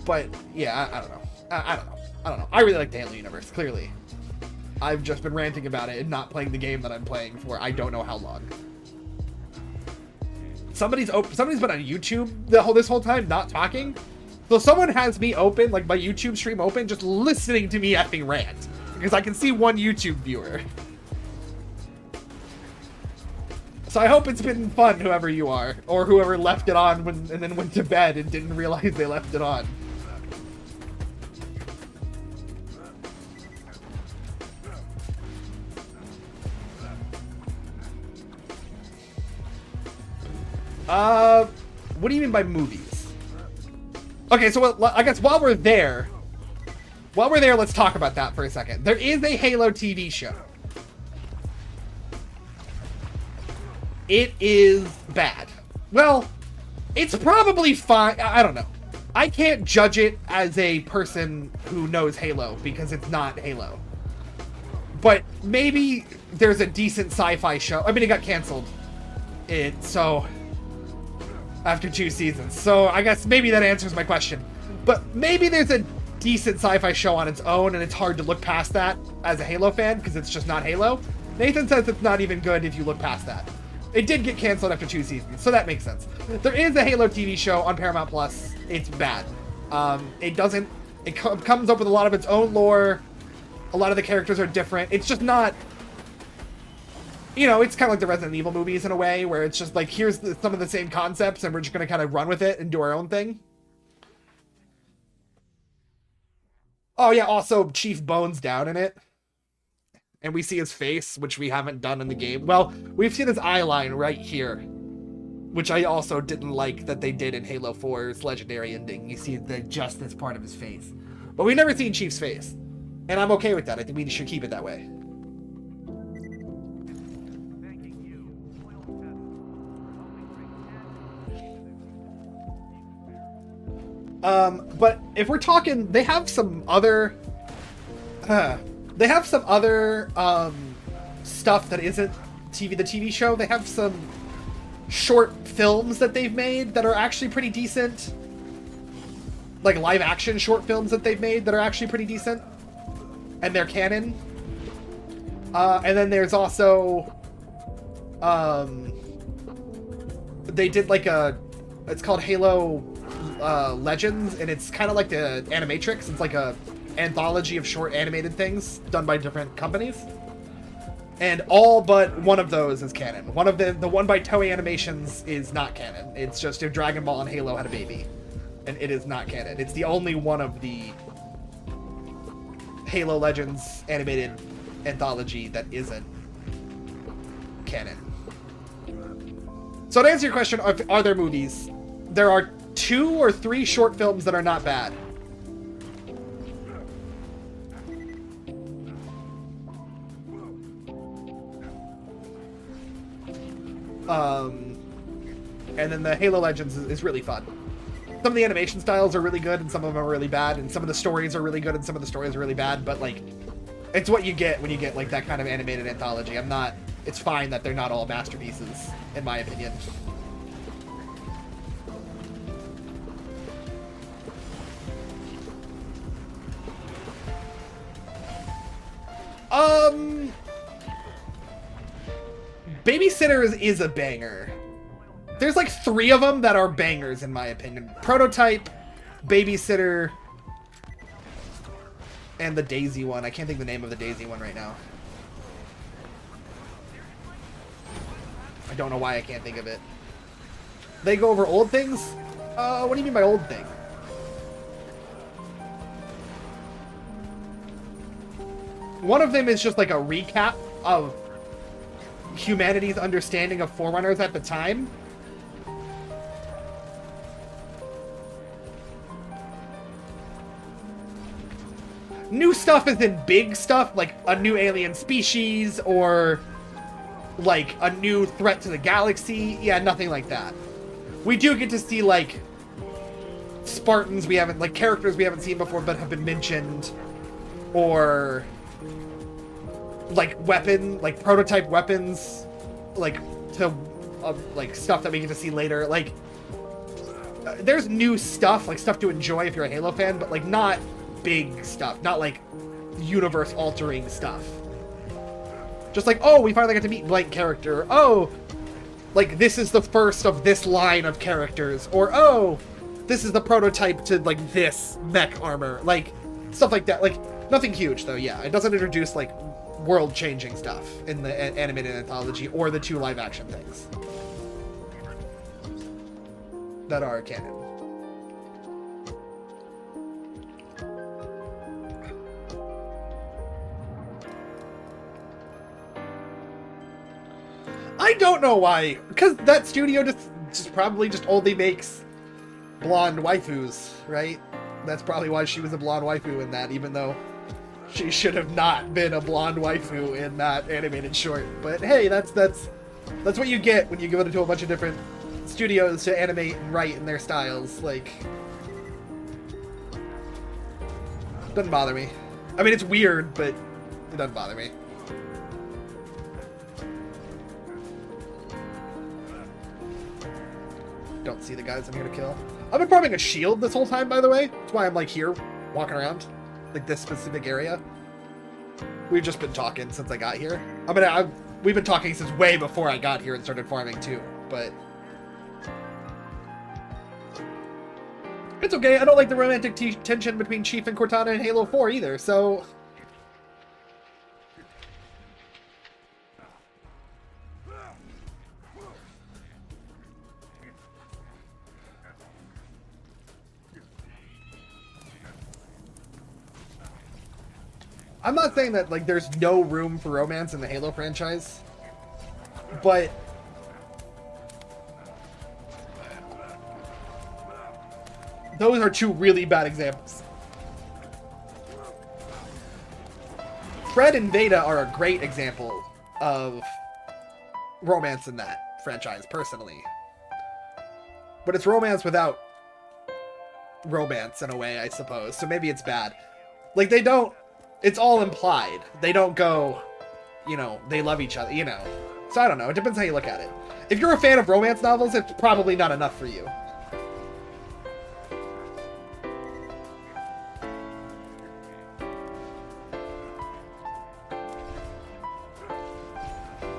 S1: But, yeah, I don't know. I don't know. I really like the Halo universe, clearly. I've just been ranting about it and not playing the game that I'm playing for I don't know how long. Somebody's been on YouTube this whole time not talking. So someone has me open, like my YouTube stream open, just listening to me effing rant. Because I can see one YouTube viewer. So I hope it's been fun, whoever you are. Or whoever left it on and then went to bed and didn't realize they left it on. What do you mean by movies? Okay, so I guess while we're there, let's talk about that for a second. There is a Halo TV show. It is bad. Well, it's probably fine. I don't know. I can't judge it as a person who knows Halo because it's not Halo. But maybe there's a decent sci-fi show. I mean, it got canceled. After 2 seasons. So I guess maybe that answers my question. But maybe there's a decent sci-fi show on its own and it's hard to look past that as a Halo fan because it's just not Halo. Nathan says it's not even good if you look past that. It did get canceled after 2 seasons, so that makes sense. There is a Halo TV show on Paramount Plus. It's bad. It comes up with a lot of its own lore. A lot of the characters are different. It's just not... You know, it's kind of like the Resident Evil movies in a way, where it's just like, here's some of the same concepts, and we're just going to kind of run with it and do our own thing. Oh yeah, also Chief Bones down in it. And we see his face, which we haven't done in the game. Well, we've seen his eye line right here, which I also didn't like that they did in Halo 4's Legendary ending. You see just this part of his face. But we've never seen Chief's face. And I'm okay with that. I think we should keep it that way. But if we're talking, they have some other stuff that isn't the TV show. They have some short films that they've made that are actually pretty decent. Like live action short films that they've made that are actually pretty decent. and they're canon. And then there's also, they did like it's called Halo Legends, and it's kind of like the Animatrix. It's like a anthology of short animated things done by different companies. And all but one of those is canon. One of the one by Toei Animations is not canon. It's just if Dragon Ball and Halo had a baby. And it is not canon. It's the only one of the Halo Legends animated anthology that isn't canon. So to answer your question, are there movies? There are 2 or 3 short films that are not bad. And then the Halo Legends is really fun. Some of the animation styles are really good, and some of them are really bad, and some of the stories are really good, and some of the stories are really bad, but, like, it's what you get when you get, like, that kind of animated anthology. It's fine that they're not all masterpieces, in my opinion. Babysitters is a banger. There's like 3 of them that are bangers in my opinion. Prototype, Babysitter, and the Daisy one. I can't think of the name of the Daisy one right now. I don't know why I can't think of it. They go over old things? What do you mean by old thing? One of them is just like a recap of humanity's understanding of Forerunners at the time. New stuff is in big stuff, like a new alien species or like a new threat to the galaxy. Yeah, nothing like that. We do get to see like Spartans we haven't, like characters we haven't seen before but have been mentioned, or like like prototype weapons, like to like stuff that we get to see later. Like there's new stuff, like stuff to enjoy if you're a Halo fan, but like not big stuff, not like universe altering stuff. Just like, oh, we finally got to meet blank character. Oh, like this is the first of this line of characters, or oh, this is the prototype to like this mech armor, like stuff like that. Like nothing huge though. Yeah, it doesn't introduce like world-changing stuff in the animated anthology or the 2 live-action things that are canon. I don't know why, because that studio just probably just only makes blonde waifus, right? That's probably why she was a blonde waifu in that, even though she should have not been a blonde waifu in that animated short. But hey, that's what you get when you give it to a bunch of different studios to animate and write in their styles. Like, doesn't bother me. I mean, it's weird, but it doesn't bother me. Don't see the guys I'm here to kill. I've been farming a shield this whole time, by the way. That's why I'm like here, walking around. Like this specific area. We've just been talking since I got here. I mean, we've been talking since way before I got here and started farming too, but it's okay. I don't like the romantic tension between Chief and Cortana in Halo 4 either, so I'm not saying that like there's no room for romance in the Halo franchise, but those are 2 really bad examples. Fred and Veda are a great example of romance in that franchise, personally. But it's romance without romance in a way, I suppose. So maybe it's bad. Like they don't. It's all implied. They don't go, you know, they love each other, you know. So I don't know. It depends how you look at it. If you're a fan of romance novels, it's probably not enough for you.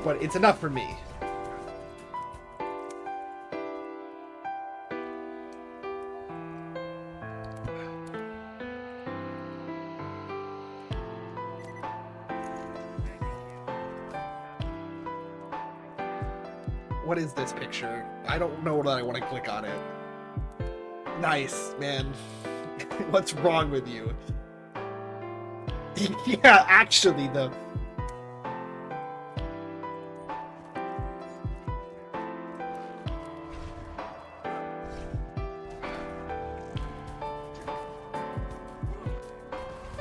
S1: but it's enough for me. What is this picture? I don't know that I want to click on it. Nice, man. What's wrong with you? Yeah, actually, though.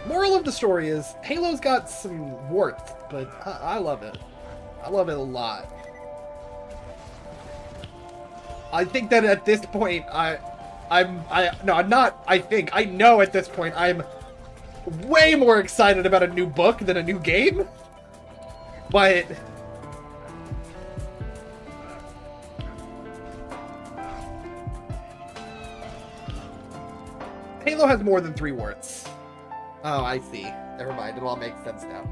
S1: Moral of the story is, Halo's got some warts, but I love it. I love it a lot. I think that at this point, I know at this point I'm way more excited about a new book than a new game. But Halo has more than 3 warts. Oh, I see. Never mind. It all makes sense now.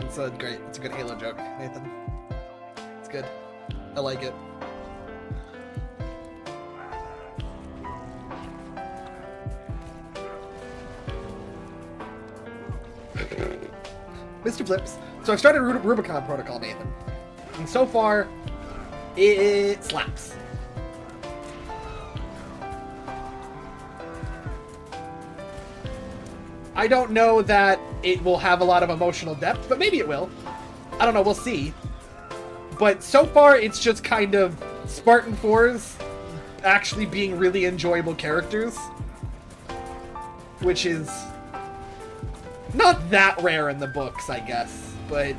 S1: It's a good Halo joke, Nathan. It's good. I like it. Mr. Flips. So I've started Rubicon Protocol, Nathan. And so far, it slaps. I don't know that it will have a lot of emotional depth, but maybe it will. I don't know, we'll see. But so far, it's just kind of Spartan 4s actually being really enjoyable characters. Which is not that rare in the books, I guess, but...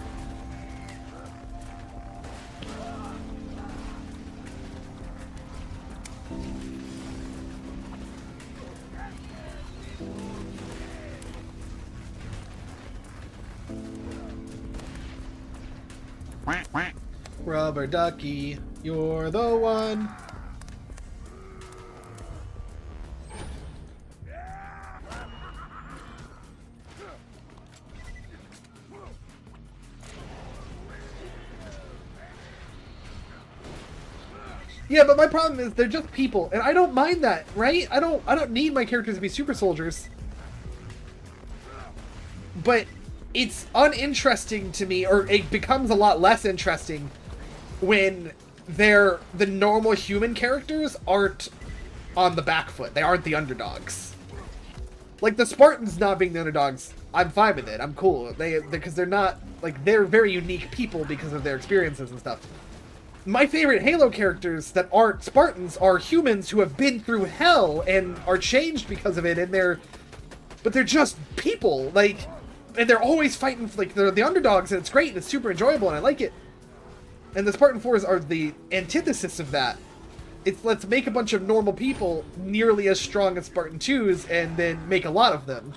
S1: Rubber ducky, you're the one. Yeah, but my problem is they're just people, and I don't mind that, right? I don't need my characters to be super soldiers. But it's uninteresting to me, or it becomes a lot less interesting when the normal human characters aren't on the back foot. They aren't the underdogs. Like the Spartans not being the underdogs, I'm fine with it. I'm cool. Because they're not, like, they're very unique people because of their experiences and stuff. My favorite Halo characters that aren't Spartans are humans who have been through hell and are changed because of it, and but they're just people, like, and they're always fighting, like, they're the underdogs, and it's great, and it's super enjoyable, and I like it. And the Spartan 4s are the antithesis of that. It's, let's make a bunch of normal people nearly as strong as Spartan 2s, and then make a lot of them.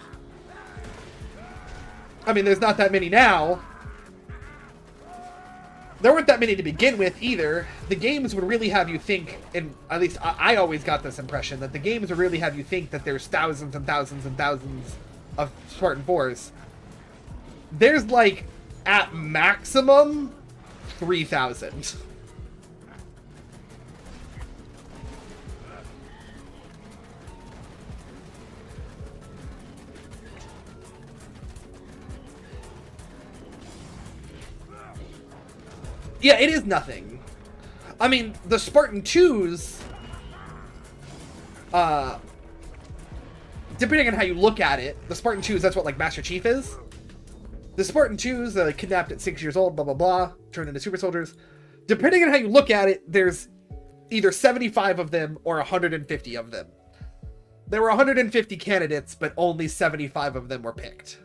S1: I mean, there's not that many now. There weren't that many to begin with, either. The games would really have you think, and at least I always got this impression, that the games would really have you think that there's thousands and thousands and thousands of Spartan 4s. There's, like, at maximum, 3,000. Yeah, it is nothing. I mean, the Spartan 2s, depending on how you look at it, the Spartan 2s, that's what, like, Master Chief is. The Spartan 2s, kidnapped at 6 years old, blah, blah, blah, turned into super soldiers. Depending on how you look at it, there's either 75 of them or 150 of them. There were 150 candidates, but only 75 of them were picked.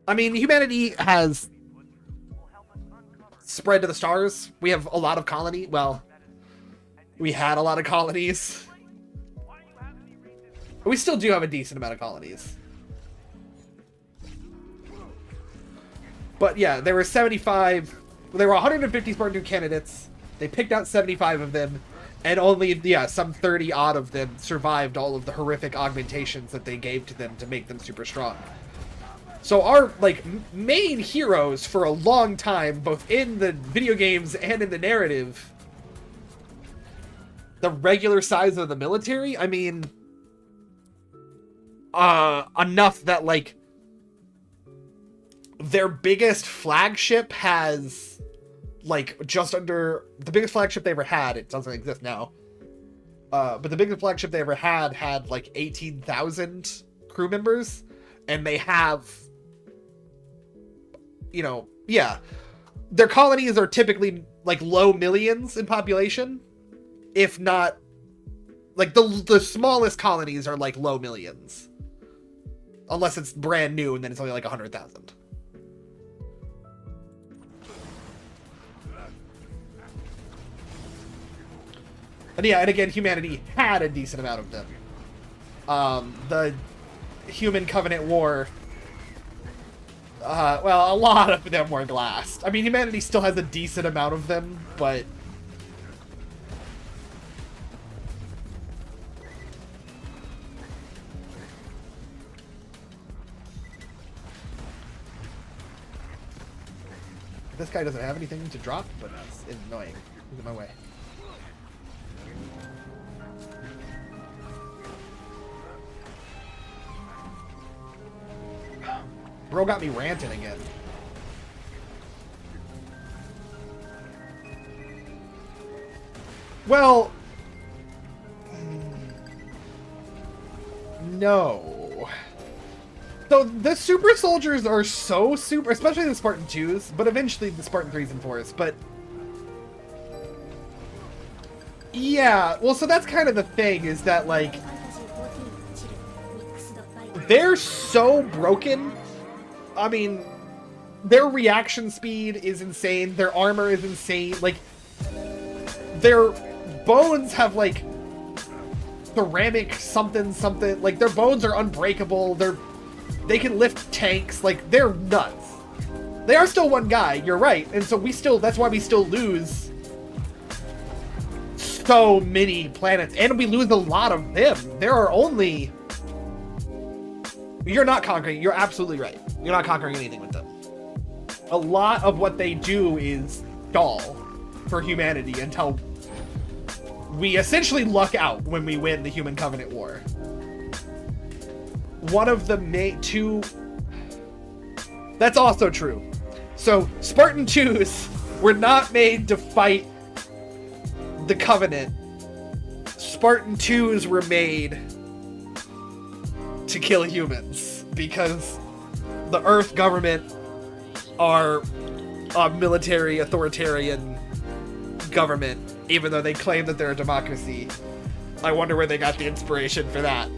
S1: I mean, humanity has spread to the stars. We have a lot of colonies. Well, we had a lot of colonies. We still do have a decent amount of colonies. But yeah, there were 75... There were 150 Spartan 2 candidates. They picked out 75 of them. And only, yeah, some 30 odd of them survived all of the horrific augmentations that they gave to them to make them super strong. So our, like, main heroes for a long time, both in the video games and in the narrative, the regular size of the military, I mean, enough that, like, their biggest flagship has, like, just under, the biggest flagship they ever had, it doesn't exist now, but the biggest flagship they ever had, like, 18,000 crew members, and they have, you know, yeah, their colonies are typically, like, low millions in population, if not, like, the smallest colonies are, like, low millions. Unless it's brand new, and then it's only, like, 100,000. And yeah, and again, humanity had a decent amount of them. The Human Covenant War, well, a lot of them were glassed. I mean, humanity still has a decent amount of them, but... This guy doesn't have anything to drop, but it's annoying. He's in my way. Bro got me ranting again. Well, no. So the super soldiers are so super, especially the Spartan 2s, but eventually the Spartan 3s and 4s, but yeah, well, so that's kind of the thing, is that, like, they're so broken. I mean, their reaction speed is insane. Their armor is insane. Like, their bones have, like, ceramic something. Like, their bones are unbreakable. They can lift tanks. Like, they're nuts. They are still one guy. You're right. And so that's why we still lose so many planets. And we lose a lot of them. There are only... You're not conquering. You're absolutely right. You're not conquering anything with them. A lot of what they do is stall for humanity until we essentially luck out when we win the Human Covenant War. One of the two... That's also true. So, Spartan 2s were not made to fight the Covenant. Spartan 2s were made to kill humans, because the Earth government are a military authoritarian government, even though they claim that they're a democracy. I wonder where they got the inspiration for that.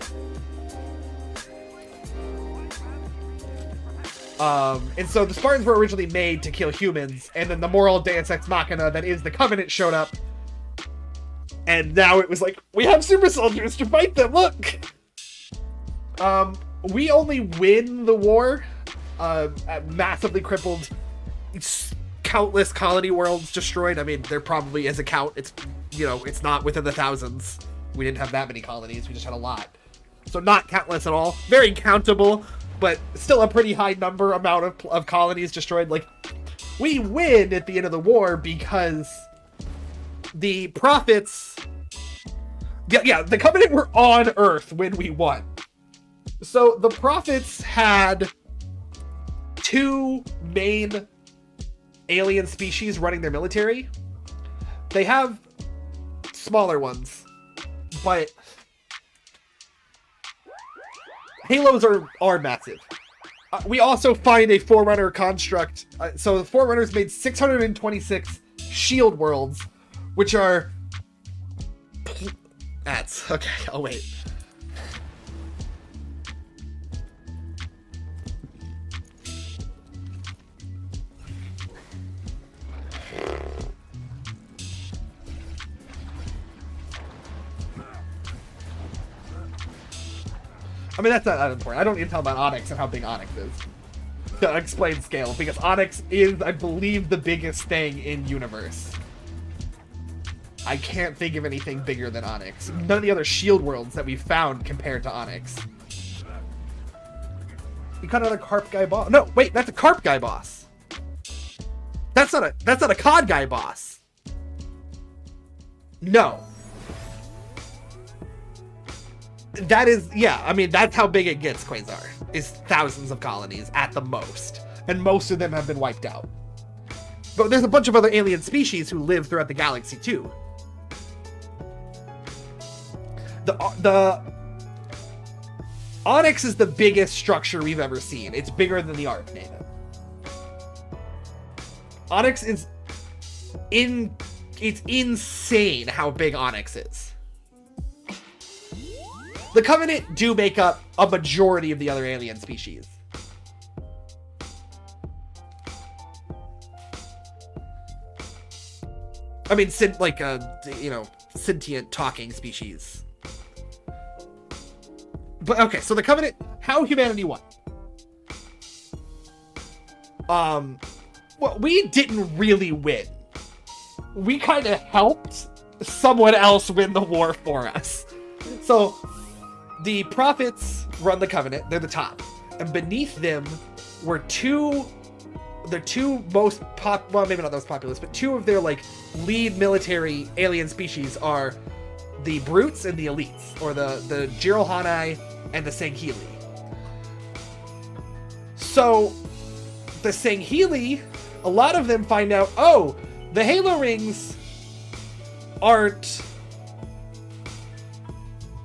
S1: And so the Spartans were originally made to kill humans, and then the moral deus ex machina that is the Covenant showed up, and now it was like, we have super soldiers to fight them, look! We only win the war, massively crippled, countless colony worlds destroyed. I mean, there probably is a count. It's, you know, it's not within the thousands. We didn't have that many colonies. We just had a lot. So not countless at all. Very countable, but still a pretty high amount of colonies destroyed. Like, we win at the end of the war because the prophets... Yeah, the Covenant were on Earth when we won. So the prophets had two main alien species running their military. They have smaller ones, but Halos are massive. We also find a Forerunner construct. So the Forerunners made 626 shield worlds, which are... That's... Okay, I'll wait. I mean, that's not that important. I don't need to tell about Onyx and how big Onyx is to explain scale, because Onyx is, I believe, the biggest thing in universe. I can't think of anything bigger than Onyx. None of the other shield worlds that we've found compared to Onyx. You cut out a carp guy boss. No, wait, that's a carp guy boss. That's not a cod guy boss. No. That is, yeah, I mean, that's how big it gets, Quasar. Is thousands of colonies at the most. And most of them have been wiped out. But there's a bunch of other alien species who live throughout the galaxy, too. The Onyx is the biggest structure we've ever seen. It's bigger than the Ark, Nathan. Onyx is it's insane how big Onyx is. The Covenant do make up a majority of the other alien species. I mean, sentient talking species. But okay, so the Covenant, how humanity won. Well, we didn't really win. We kind of helped someone else win the war for us. So, the prophets run the Covenant, they're the top. And beneath them were the two most well, maybe not those populous, but two of their like lead military alien species are the Brutes and the Elites, or the Jiralhanae and the Sangheli. So the Sangheli, a lot of them find out, oh, the Halo rings aren't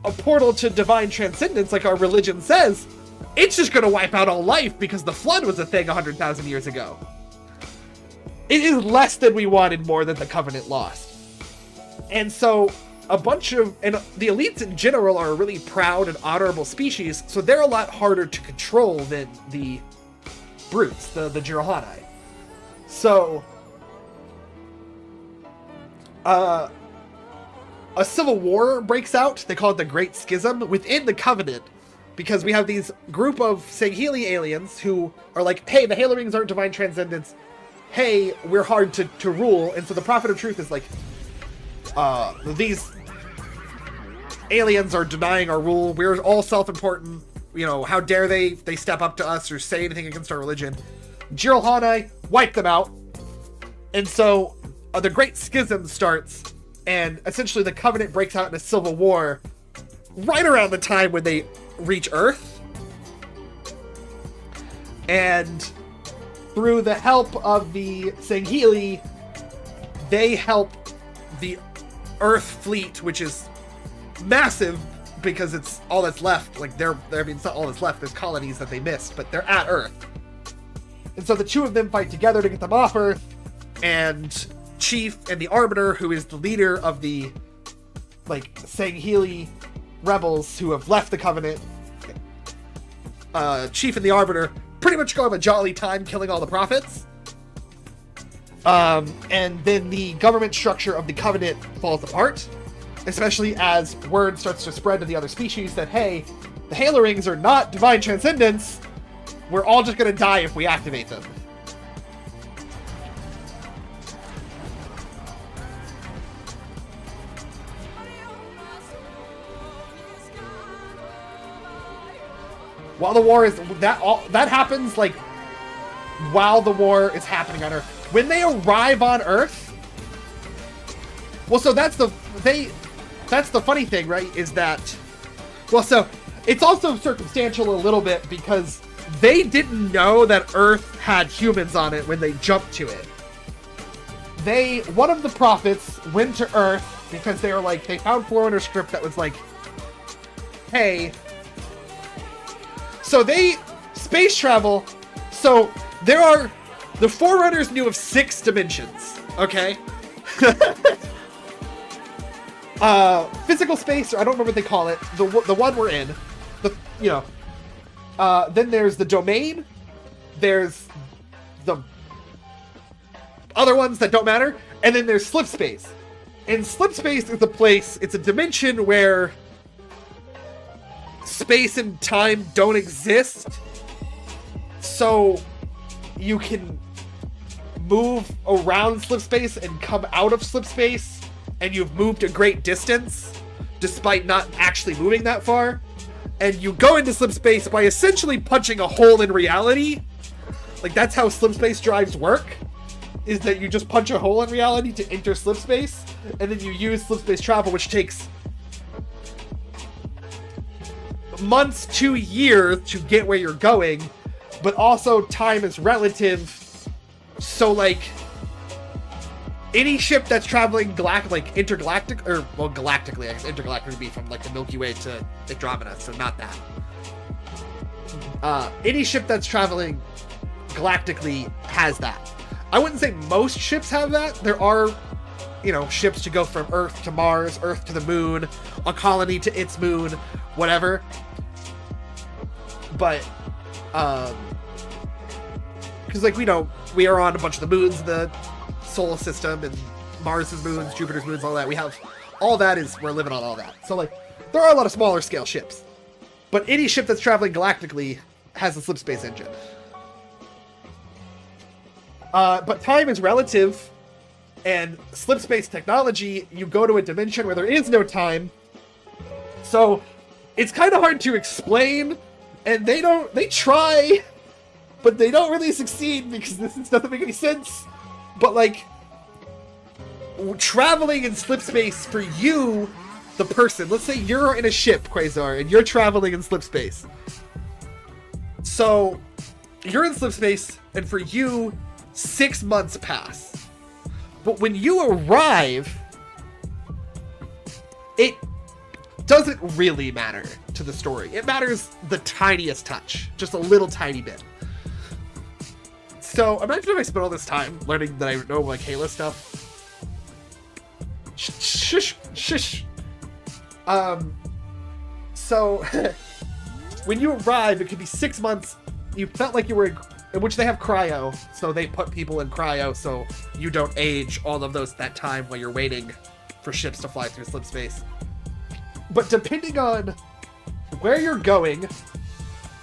S1: a portal to divine transcendence like our religion says. It's just going to wipe out all life because the flood was a thing 100,000 years ago. It is less than we wanted, more than the Covenant lost. And so and the Elites in general are a really proud and honorable species, so they're a lot harder to control than the Brutes, the Jiralhanae. So, a civil war breaks out. They call it the Great Schism within the Covenant, because we have these group of Sangheli aliens who are like, hey, the Halo rings aren't divine transcendence. Hey, we're hard to rule. And so the Prophet of Truth is like, these aliens are denying our rule. We're all self-important. You know, how dare they step up to us or say anything against our religion. Jiralhanae wipe them out. And so the Great Schism starts, and essentially the Covenant breaks out in a civil war right around the time when they reach Earth. And through the help of the Sangheli, they help the Earth fleet, which is massive because it's all that's left. Like it's not all that's left. There's colonies that they missed, but they're at Earth. And so the two of them fight together to get them off Earth. And Chief and the Arbiter, who is the leader of the Sangheli rebels who have left the Covenant, Chief and the Arbiter pretty much go have a jolly time killing all the prophets. And then the government structure of the Covenant falls apart, especially as word starts to spread to the other species that, hey, the Halo rings are not divine transcendence. We're all just going to die if we activate them. While the war is that happens like while the war is happening on Earth. When they arrive on Earth, well, so that's the funny thing, right? Is that, well, so it's also circumstantial a little bit because they didn't know that Earth had humans on it when they jumped to it. One of the prophets went to Earth because they were like, they found Forerunner script that was like, hey. So they space travel. So the Forerunners knew of 6 dimensions. Okay. Physical space, or I don't remember what they call it. The one we're in. Then there's the domain. There's the other ones that don't matter. And then there's slip space. And slip space is a place, it's a dimension where space and time don't exist. So you can move around slip space and come out of slip space and you've moved a great distance, despite not actually moving that far, and you go into slip space by essentially punching a hole in reality. Like, that's how slip space drives work, is that you just punch a hole in reality to enter slip space, and then you use slip space travel, which takes months to years to get where you're going, but also time is relative. So, like, any ship that's traveling intergalactic, or, well, galactically, I guess intergalactic would be from, like, the Milky Way to Andromeda, so not that. Any ship that's traveling galactically has that. I wouldn't say most ships have that. There are, you know, ships to go from Earth to Mars, Earth to the moon, a colony to its moon, whatever. But, because, like, we are on a bunch of the moons, the solar system, and Mars's moons, Jupiter's moons, all that. We have all that we're living on all that. So, like, there are a lot of smaller scale ships, but any ship that's traveling galactically has a slip space engine. But time is relative, and slip space technology, you go to a dimension where there is no time, so it's kind of hard to explain, and they try, but they don't really succeed because this doesn't make any sense. But, like, traveling in slip space for you, the person, let's say you're in a ship, Quasar, and you're traveling in slip space. So, you're in slip space, and for you, 6 months pass. But when you arrive, it doesn't really matter to the story. It matters the tiniest touch, just a little tiny bit. So, imagine if I spent all this time learning that I know, like, Halo stuff. Shush. So, when you arrive, it could be 6 months. You felt like you were in which they have cryo, so they put people in cryo so you don't age all of that time while you're waiting for ships to fly through slip space. But depending on where you're going,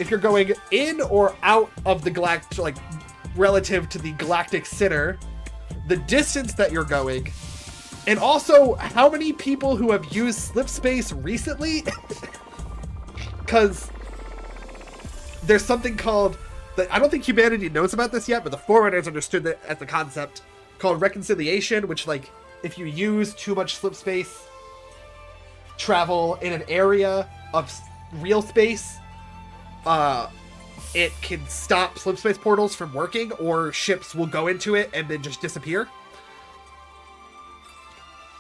S1: if you're going in or out of the galactic, like, relative to the galactic center, the distance that you're going, and also how many people who have used slip space recently, because there's something called, I don't think humanity knows about this yet, but the Forerunners understood that as a concept called reconciliation, which, like, if you use too much slip space travel in an area of real space, it can stop slip space portals from working, or ships will go into it and then just disappear.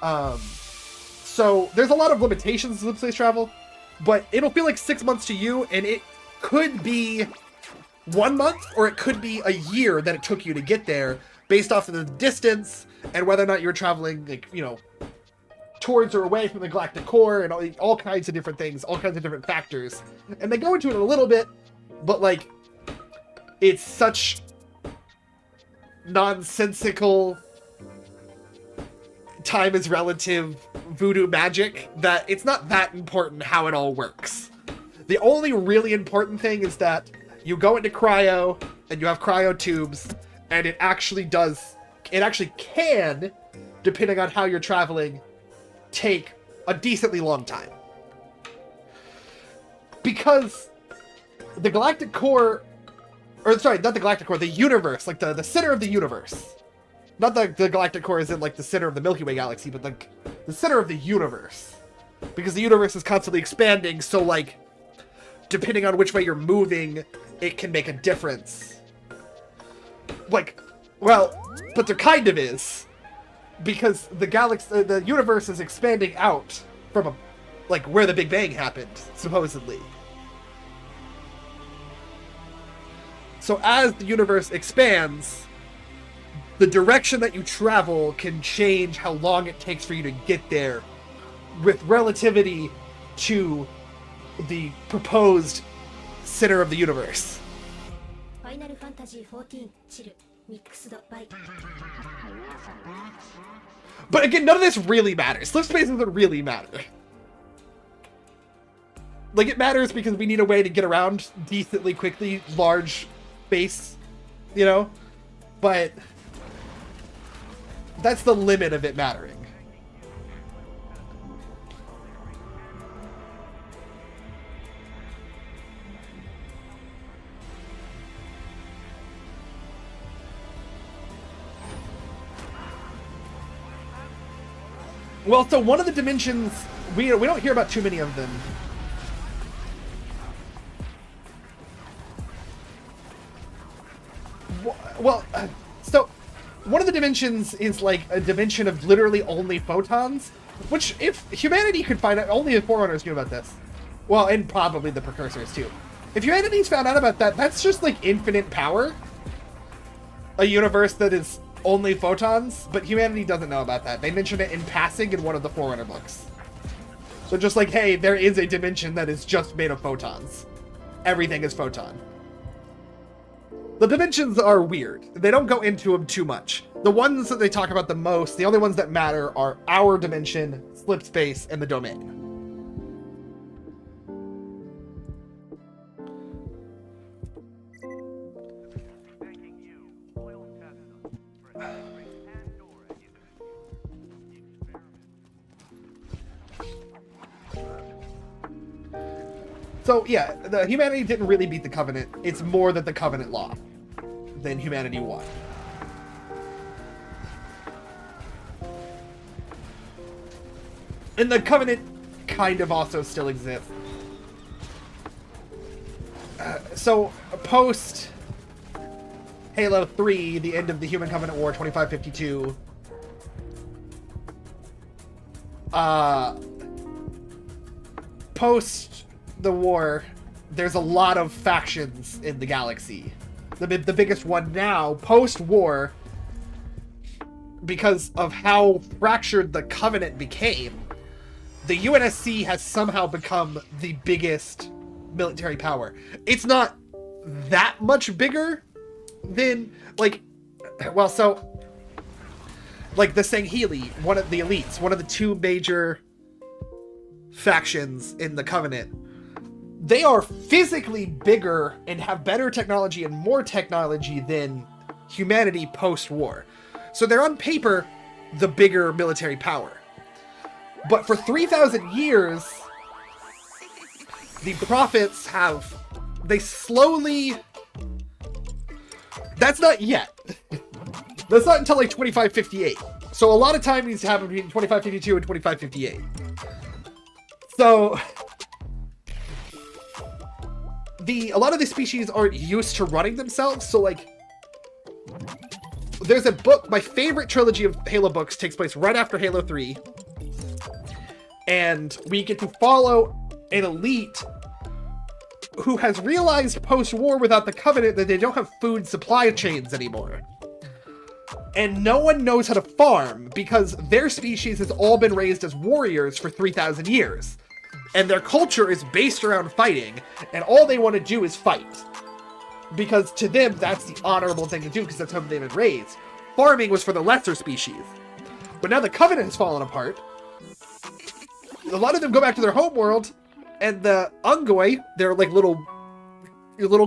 S1: So there's a lot of limitations to slip space travel, but it'll feel like 6 months to you, and it could be 1 month, or it could be a year that it took you to get there, based off of the distance and whether or not you're traveling, like, you know, towards or away from the galactic core, and all kinds of different things, all kinds of different factors. And they go into it a little bit, but, like, it's such nonsensical, time is relative voodoo magic that it's not that important how it all works. The only really important thing is that you go into cryo, and you have cryo tubes, and it actually can, depending on how you're traveling, take a decently long time. Because the galactic core, or sorry, not the galactic core, the universe, like the center of the universe. Not the galactic core is in, like, the center of the Milky Way galaxy, but, like, the center of the universe. Because the universe is constantly expanding, so, like, depending on which way you're moving, it can make a difference. Like, well, but there kind of is. Because the universe is expanding out from like, where the Big Bang happened, supposedly. So as the universe expands, the direction that you travel can change how long it takes for you to get there, with relativity to the proposed center of the universe.
S9: Final Fantasy XIV Chill Mixed by.
S1: But again, none of this really matters. Slip space doesn't really matter. Like, it matters because we need a way to get around decently quickly, large space, you know? But that's the limit of it mattering. Well, so one of the dimensions, we don't hear about too many of them. Well, so one of the dimensions is like a dimension of literally only photons, which if humanity could find out, only the Forerunners knew about this. Well, and probably the Precursors too. If humanity's found out about that, that's just like infinite power. A universe that is only photons, but humanity doesn't know about that. They mention it in passing in one of the Forerunner books. So just like, hey, there is a dimension that is just made of photons. Everything is photon. The dimensions are weird. They don't go into them too much. The ones that they talk about the most, the only ones that matter are our dimension, slip space, and the domain. So yeah, the humanity didn't really beat the Covenant. It's more that the Covenant lost than humanity won. And the Covenant kind of also still exists. So post Halo 3, the end of the Human Covenant War, 2552. Post the war, there's a lot of factions in the galaxy. The biggest one now, post-war, because of how fractured the Covenant became, the UNSC has somehow become the biggest military power. It's not that much bigger than, like, well, so, like the Sangheili, one of the elites, one of the two major factions in the Covenant, they are physically bigger and have better technology and more technology than humanity post-war. So they're on paper the bigger military power. But for 3,000 years, the prophets have... They slowly... That's not yet. That's not until like 2558. So a lot of time needs to happen between 2552 and 2558. So... a lot of the species aren't used to running themselves, so like there's a book, my favorite trilogy of Halo books takes place right after Halo 3, and we get to follow an elite who has realized post-war without the Covenant that they don't have food supply chains anymore. And no one knows how to farm because their species has all been raised as warriors for 3,000 years. And their culture is based around fighting, and all they want to do is fight. Because to them, that's the honorable thing to do, because that's how they've been raised. Farming was for the lesser species. But now the Covenant has fallen apart. A lot of them go back to their homeworld, and the Ungoi, they're like little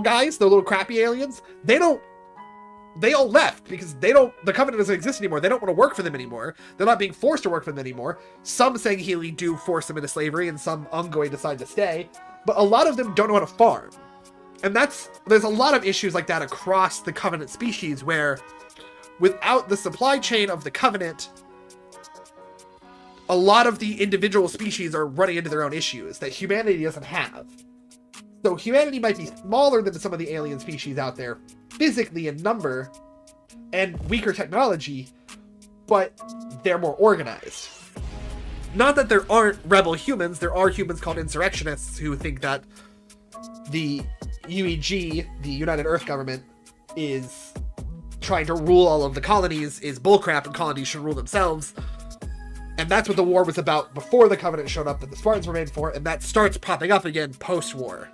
S1: guys, they're little crappy aliens, they all left because the Covenant doesn't exist anymore. They don't want to work for them anymore. They're not being forced to work for them anymore. Some Sangheili do force them into slavery, and some Ungoi decide to stay. But a lot of them don't know how to farm. And there's a lot of issues like that across the Covenant species where without the supply chain of the Covenant, a lot of the individual species are running into their own issues that humanity doesn't have. So humanity might be smaller than some of the alien species out there, physically in number, and weaker technology, but they're more organized. Not that there aren't rebel humans, there are humans called insurrectionists who think that the UEG, the United Earth Government, is trying to rule all of the colonies, is bullcrap, and colonies should rule themselves. And that's what the war was about before the Covenant showed up, that the Spartans were made for, and that starts popping up again post-war,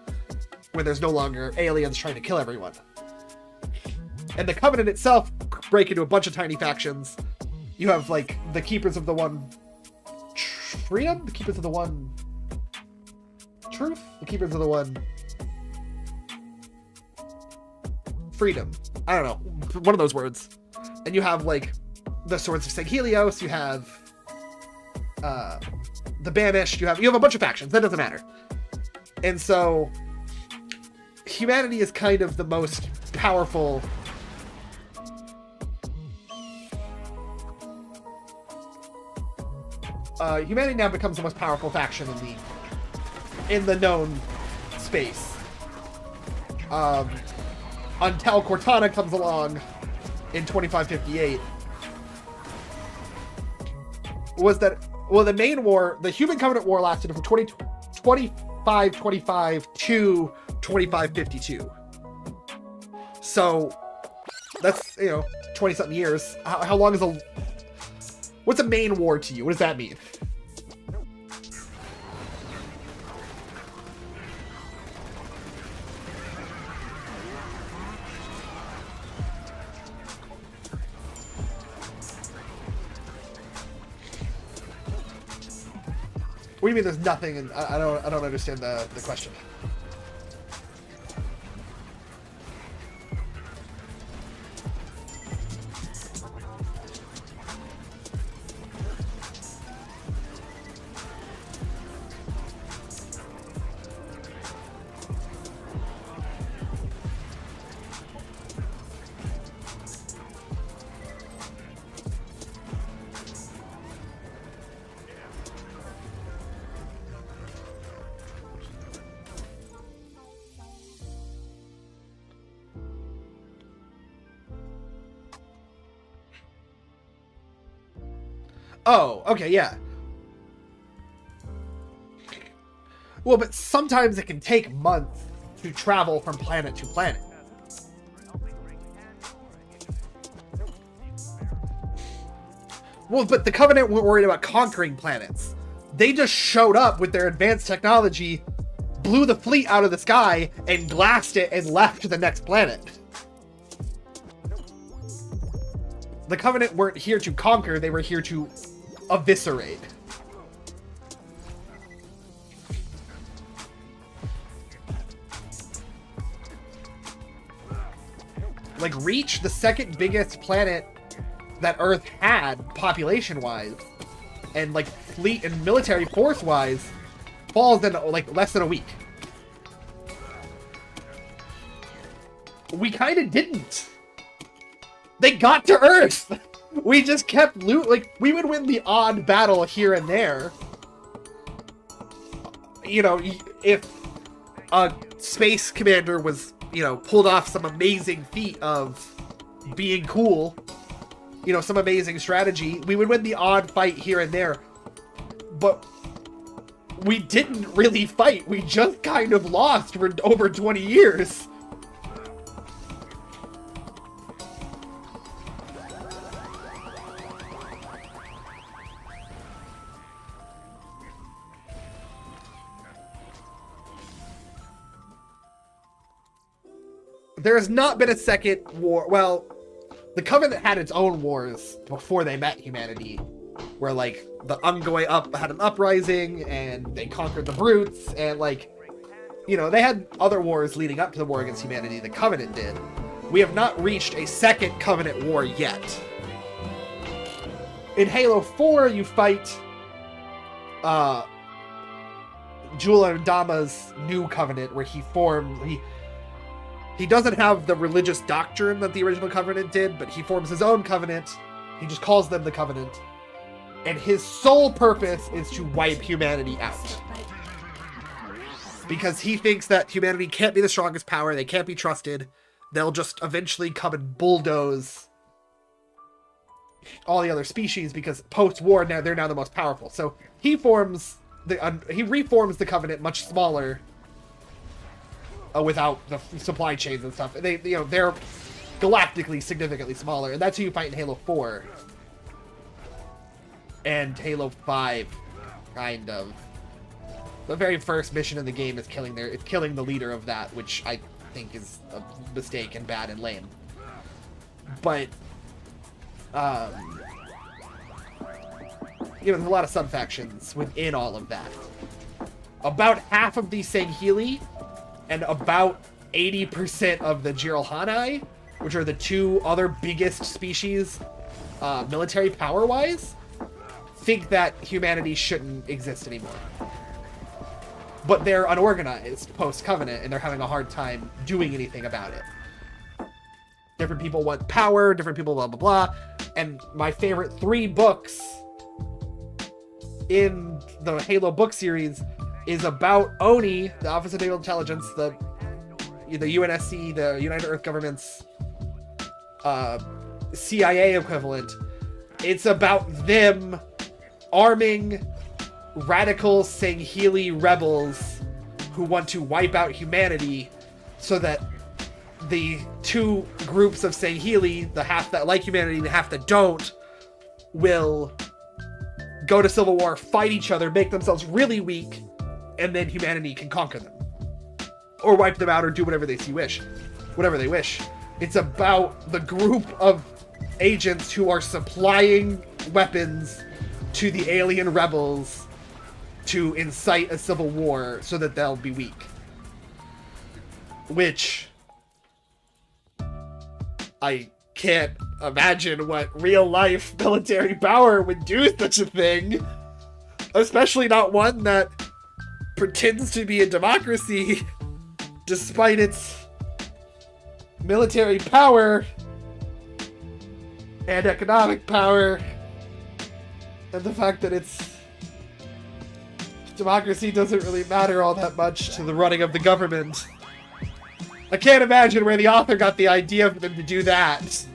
S1: when there's no longer aliens trying to kill everyone. And the Covenant itself break into a bunch of tiny factions. You have, like, the Keepers of the One Freedom? The Keepers of the One Truth? The Keepers of the One Freedom. I don't know. One of those words. And you have, like, the Swords of Sanghelios. You have the Banished. You have a bunch of factions. That doesn't matter. And so humanity is kind of the most powerful humanity now becomes the most powerful faction in the known space. Until Cortana comes along in 2558. The main war, the Human Covenant War, lasted from 2525 to 2552. So that's, 20-something years. How long is what's a main war to you? What does that mean? What do you mean there's nothing? And I don't understand the question. Oh, okay, yeah. Well, but sometimes it can take months to travel from planet to planet. Well, but the Covenant weren't worried about conquering planets. They just showed up with their advanced technology, blew the fleet out of the sky, and glassed it and left to the next planet. The Covenant weren't here to conquer, they were here to eviscerate. Like, Reach, the second biggest planet that Earth had population-wise, and like fleet and military force-wise, falls in like less than a week. We kind of didn't. They got to Earth. We just kept we would win the odd battle here and there. If a space commander was, pulled off some amazing feat of being cool, some amazing strategy, we would win the odd fight here and there. But we didn't really fight. We just kind of lost for over 20 years. There has not been a second war. Well, the Covenant had its own wars before they met humanity, where like the Ungoi had an uprising and they conquered the brutes, and they had other wars leading up to the war against humanity. The Covenant did. We have not reached a second Covenant war yet. In Halo 4, you fight Jula Dama's new Covenant, where he doesn't have the religious doctrine that the original Covenant did, but he forms his own Covenant. He just calls them the Covenant. And his sole purpose is to wipe humanity out. Because he thinks that humanity can't be the strongest power, they can't be trusted. They'll just eventually come and bulldoze all the other species, because post-war now they're now the most powerful. So he reforms the Covenant much smaller, without the supply chains and stuff. They're galactically significantly smaller, and that's who you fight in Halo 4 and Halo 5, kind of. The very first mission in the game is killing the leader of that, which I think is a mistake and bad and lame. But there's a lot of sub-factions within all of that. About half of the Sangheili and about 80% of the Jiralhanae, which are the two other biggest species, military power-wise, think that humanity shouldn't exist anymore. But they're unorganized post-Covenant, and they're having a hard time doing anything about it. Different people want power, different people blah blah blah. And my favorite 3 books in the Halo book series is about ONI, the Office of Naval Intelligence, the UNSC, the United Earth Government's CIA equivalent. It's about them arming radical Sangheili rebels who want to wipe out humanity, so that the two groups of Sangheili, the half that like humanity and the half that don't, will go to civil war, fight each other, make themselves really weak, and then humanity can conquer them. Or wipe them out, or do whatever they wish. It's about the group of agents who are supplying weapons to the alien rebels to incite a civil war so that they'll be weak. Which I can't imagine what real life military power would do such a thing. Especially not one that pretends to be a democracy despite its military power and economic power, and the fact that its democracy doesn't really matter all that much to the running of the government. I can't imagine where the author got the idea for them to do that.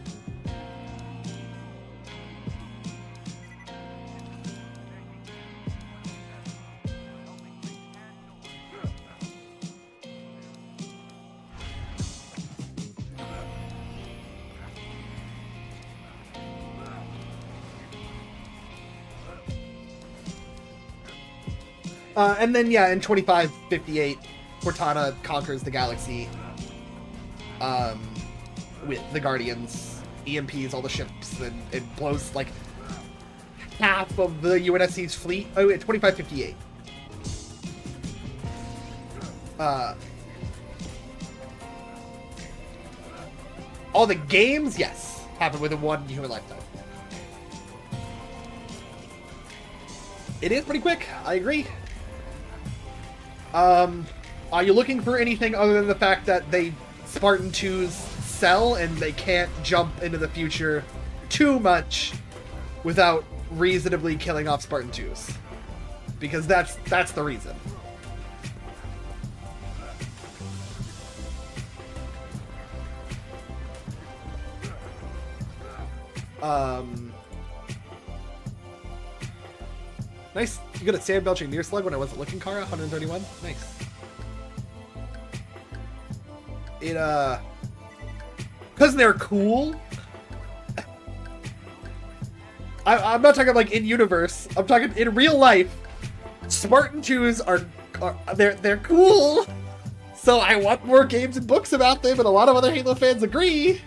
S1: And then, yeah, in 2558, Cortana conquers the galaxy with the Guardians, EMPs all the ships, and it blows, like, half of the UNSC's fleet. Oh, yeah, 2558. All the games, yes, happen within one human lifetime. It is pretty quick, I agree. Are you looking for anything other than the fact that they Spartan 2s sell and they can't jump into the future too much without reasonably killing off Spartan 2s? Because that's the reason. Nice. You got a sand belching near slug when I wasn't looking, Kara. 131. Nice. It, because they're cool. I'm not talking like in universe. I'm talking in real life. Spartan 2s are they're cool. So I want more games and books about them, and a lot of other Halo fans agree.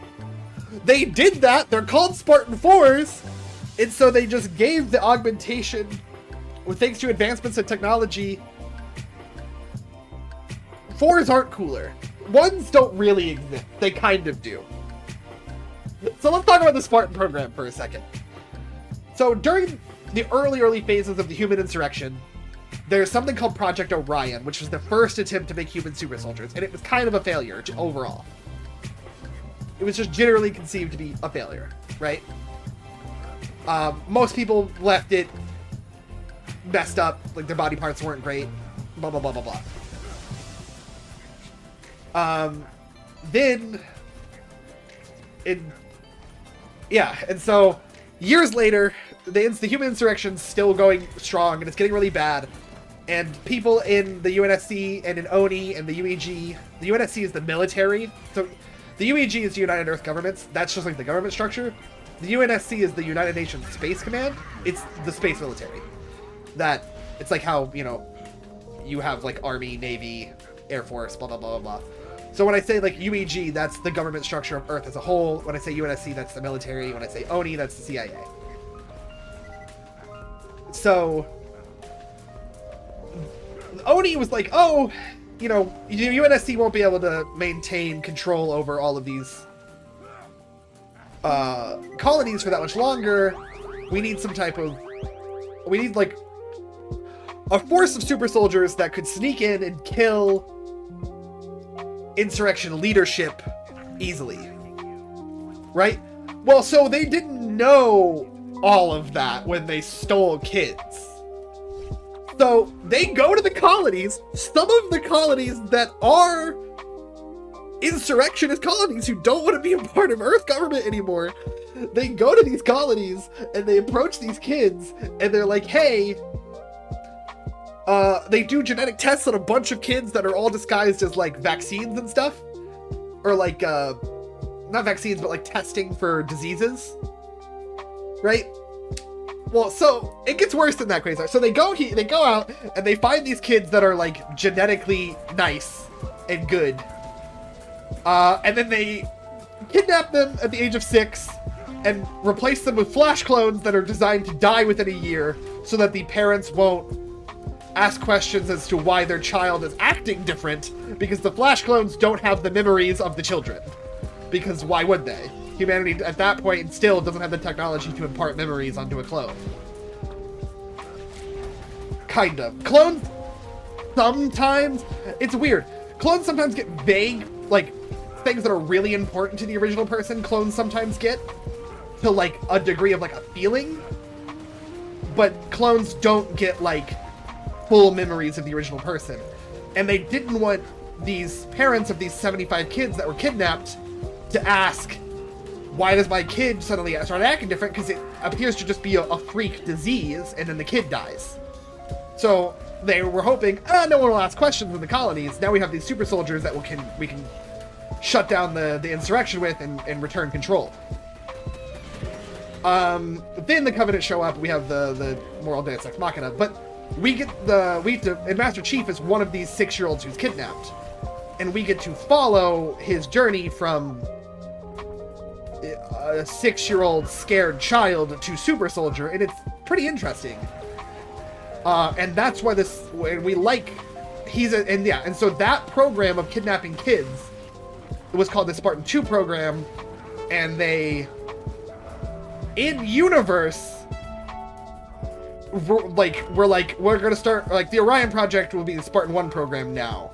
S1: They did that. They're called Spartan 4s. And so they just gave the augmentation, thanks to advancements in technology. 4s aren't cooler. 1s don't really exist. They kind of do. So let's talk about the Spartan program for a second. So during the early phases of the human insurrection, there's something called Project Orion, which was the first attempt to make human super soldiers, and it was kind of a failure overall. It was just generally conceived to be a failure, right? Most people left it messed up, like their body parts weren't great, blah blah blah blah blah. And so years later, the human insurrection's still going strong, and it's getting really bad. And people in the UNSC and in ONI and the UEG, the UNSC is the military, so the UEG is the United Earth Governments. That's just like the government structure. The UNSC is the United Nations Space Command. It's the space military. That, it's like how, you have like Army, Navy, Air Force, blah, blah, blah, blah, blah. So when I say like UEG, that's the government structure of Earth as a whole. When I say UNSC, that's the military. When I say ONI, that's the CIA. So ONI was like, oh, UNSC won't be able to maintain control over all of these colonies for that much longer. We need like a force of super soldiers that could sneak in and kill insurrection leadership easily. Right? Well, so they didn't know all of that when they stole kids. So they go to the colonies, some of the colonies that are insurrectionist colonies who don't want to be a part of Earth government anymore. They go to these colonies and they approach these kids and they're like, hey, they do genetic tests on a bunch of kids that are all disguised as like vaccines and stuff. Or like, not vaccines, but like testing for diseases. Right? Well, so it gets worse than that, Quasar. So they go out and they find these kids that are like genetically nice and good. And then they kidnap them at the age of 6 and replace them with flash clones that are designed to die within a year so that the parents won't ask questions as to why their child is acting different, because the flash clones don't have the memories of the children. Because why would they? Humanity at that point still doesn't have the technology to impart memories onto a clone. Kind of. Clones sometimes, it's weird. Clones sometimes get vague, like, things that are really important to the original person, clones sometimes get to like a degree of like a feeling, but clones don't get like full memories of the original person. And they didn't want these parents of these 75 kids that were kidnapped to ask, why does my kid suddenly start acting different? Because it appears to just be a freak disease, and then the kid dies. So they were hoping, no one will ask questions in the colonies. Now we have these super soldiers that we can shut down the insurrection with and return control. Then the Covenant show up. We have the moral deus ex machina, but and Master Chief is one of these 6-year-olds who's kidnapped, and we get to follow his journey from a 6-year-old scared child to super soldier, and it's pretty interesting. And that's why we like and so that program of kidnapping kids was called the Spartan 2 program, and they, in universe, we're gonna start, like, the Orion Project will be the Spartan 1 program now.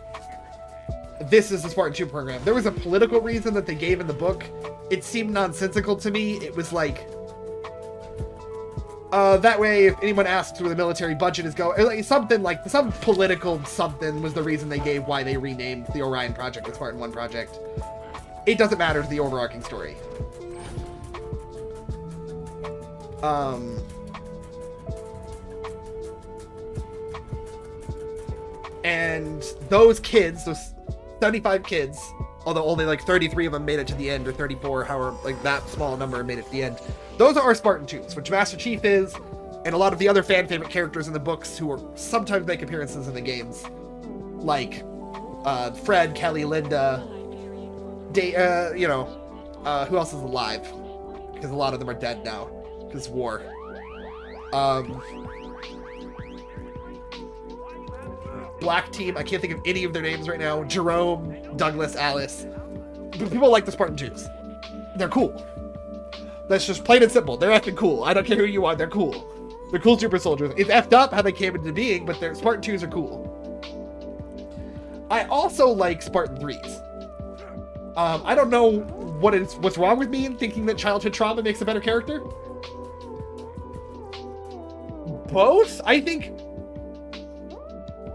S1: This is the Spartan 2 program. There was a political reason that they gave in the book. It seemed nonsensical to me. It was like, that way if anyone asks where the military budget is going, like something like, some political something was the reason they gave why they renamed the Orion Project the Spartan 1 Project. It doesn't matter to the overarching story. And those kids, those 75 kids, although only like 33 of them made it to the end, or 34, however, like that small number made it to the end. Those are our Spartan 2s, which Master Chief is, and a lot of the other fan favorite characters in the books who are sometimes make appearances in the games, like Fred, Kelly, Linda, who else is alive? Because a lot of them are dead now, because war. Black Team, I can't think of any of their names right now. Jerome, Douglas, Alice. People like the Spartan 2s. They're cool. That's just plain and simple. They're effing cool. I don't care who you are, they're cool. They're cool super soldiers. It's effed up how they came into being, but their Spartan 2s are cool. I also like Spartan 3s. I don't know what's wrong with me in thinking that childhood trauma makes a better character. Both? I think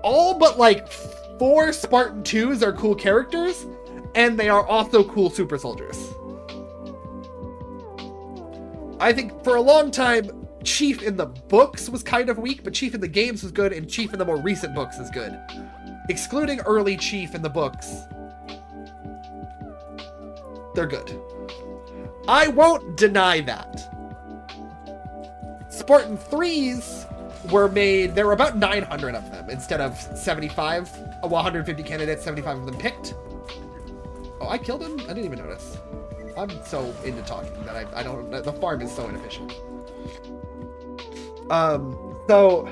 S1: all but like 4 Spartan 2s are cool characters, and they are also cool super soldiers. I think for a long time, Chief in the books was kind of weak, but Chief in the games was good, and Chief in the more recent books is good. Excluding early Chief in the books, they're good. I won't deny that. Spartan 3s were made, there were about 900 of them instead of 75. 150 candidates, 75 of them picked. Oh, I killed him? I didn't even notice. I'm so into talking that I don't, the farm is so inefficient. So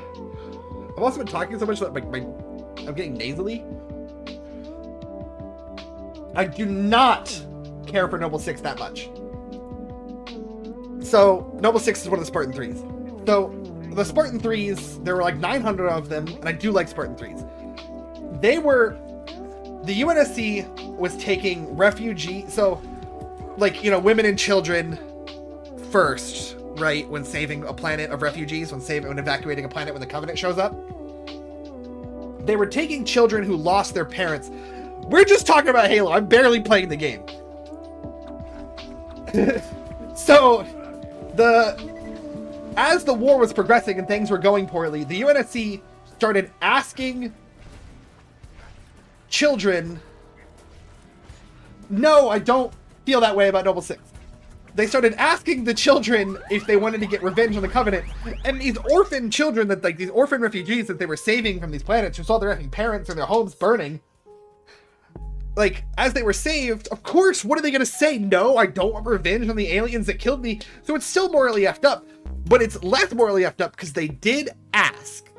S1: I've also been talking so much that I'm getting nasally. I do not care for Noble 6 that much. So Noble 6 is one of the Spartan 3s. So the Spartan 3s, there were like 900 of them, and I do like Spartan 3s. The UNSC was taking refugees, so like, women and children first, right? When saving a planet of refugees, when evacuating a planet when the Covenant shows up. they were taking children who lost their parents. We're just talking about Halo. I'm barely playing the game. So, as the war was progressing and things were going poorly, the UNSC started asking children. No, I don't feel that way about Noble Six. They started asking the children if they wanted to get revenge on the Covenant, and these orphan children these orphan refugees that they were saving from these planets who saw their effing parents and their homes burning, as they were saved, of course, what are they going to say? No, I don't want revenge on the aliens that killed me. So it's still morally effed up, but it's less morally effed up because they did ask.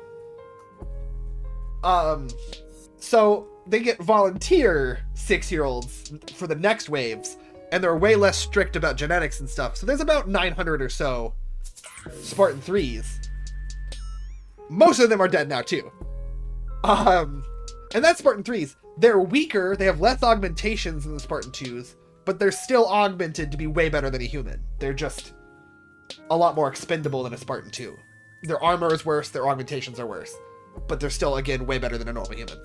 S1: So they get volunteer 6-year-olds for the next waves, and they're way less strict about genetics and stuff. So there's about 900 or so Spartan 3s. Most of them are dead now too. And that's Spartan 3s. They're weaker, they have less augmentations than the Spartan 2s, but they're still augmented to be way better than a human. They're just a lot more expendable than a Spartan 2. Their armor is worse, their augmentations are worse, but they're still, again, way better than a normal human.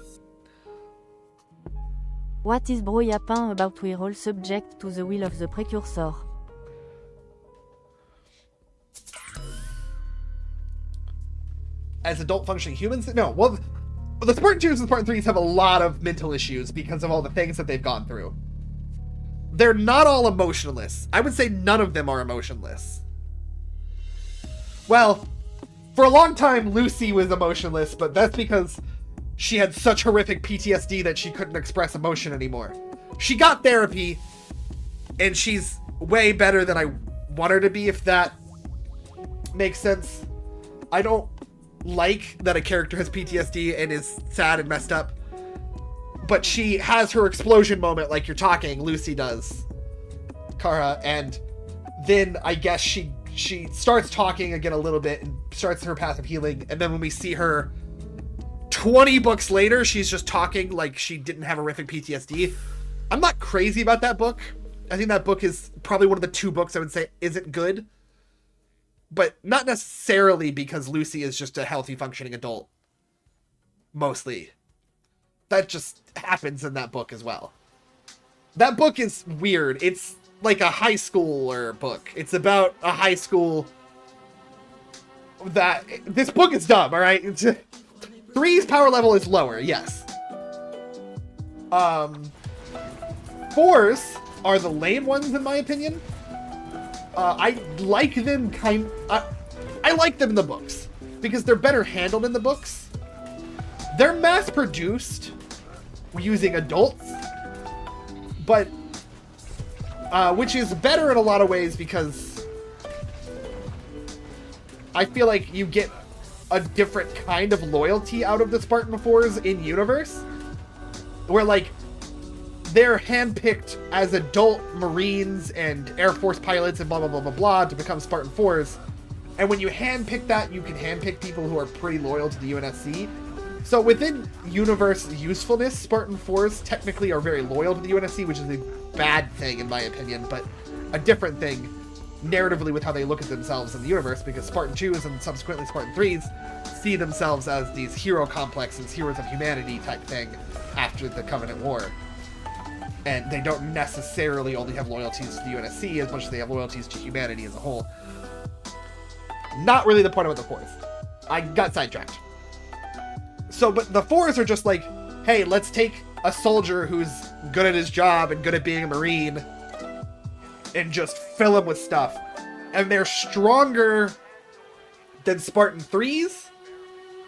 S10: What is Bro Yapin about we all subject to the will of the precursor?
S1: As adult functioning humans? No, well, the Spartan 2s and Spartan 3s have a lot of mental issues because of all the things that they've gone through. They're not all emotionless. I would say none of them are emotionless. Well, for a long time, Lucy was emotionless, but that's because she had such horrific PTSD that she couldn't express emotion anymore. She got therapy, and she's way better than I want her to be, if that makes sense. I don't like that a character has PTSD and is sad and messed up, but she has her explosion moment like you're talking, Lucy does, Kara, and then I guess she starts talking again a little bit and starts her path of healing, and then when we see her 20 books later, she's just talking like she didn't have horrific PTSD. I'm not crazy about that book. I think that book is probably one of the 2 books I would say isn't good. But not necessarily because Lucy is just a healthy, functioning adult. Mostly. That just happens in that book as well. That book is weird. It's like a high schooler book. It's about a high school that... This book is dumb, alright? 3's power level is lower, yes. 4s are the lame ones, in my opinion. I like them I like them in the books because they're better handled in the books. They're mass-produced using adults, but which is better in a lot of ways because I feel like you get a different kind of loyalty out of the Spartan 4s in universe, where they're handpicked as adult Marines and Air Force pilots and blah, blah, blah, blah, blah to become Spartan 4s. And when you handpick that, you can handpick people who are pretty loyal to the UNSC. So within universe usefulness, Spartan 4s technically are very loyal to the UNSC, which is a bad thing in my opinion, but a different thing narratively with how they look at themselves in the universe, because Spartan 2s and subsequently Spartan 3s see themselves as these hero complexes, heroes of humanity type thing after the Covenant War. And they don't necessarily only have loyalties to the UNSC as much as they have loyalties to humanity as a whole. Not really the point about the 4s. I got sidetracked. So, but the 4s are just like, hey, let's take a soldier who's good at his job and good at being a Marine and just fill him with stuff. And they're stronger than Spartan 3s.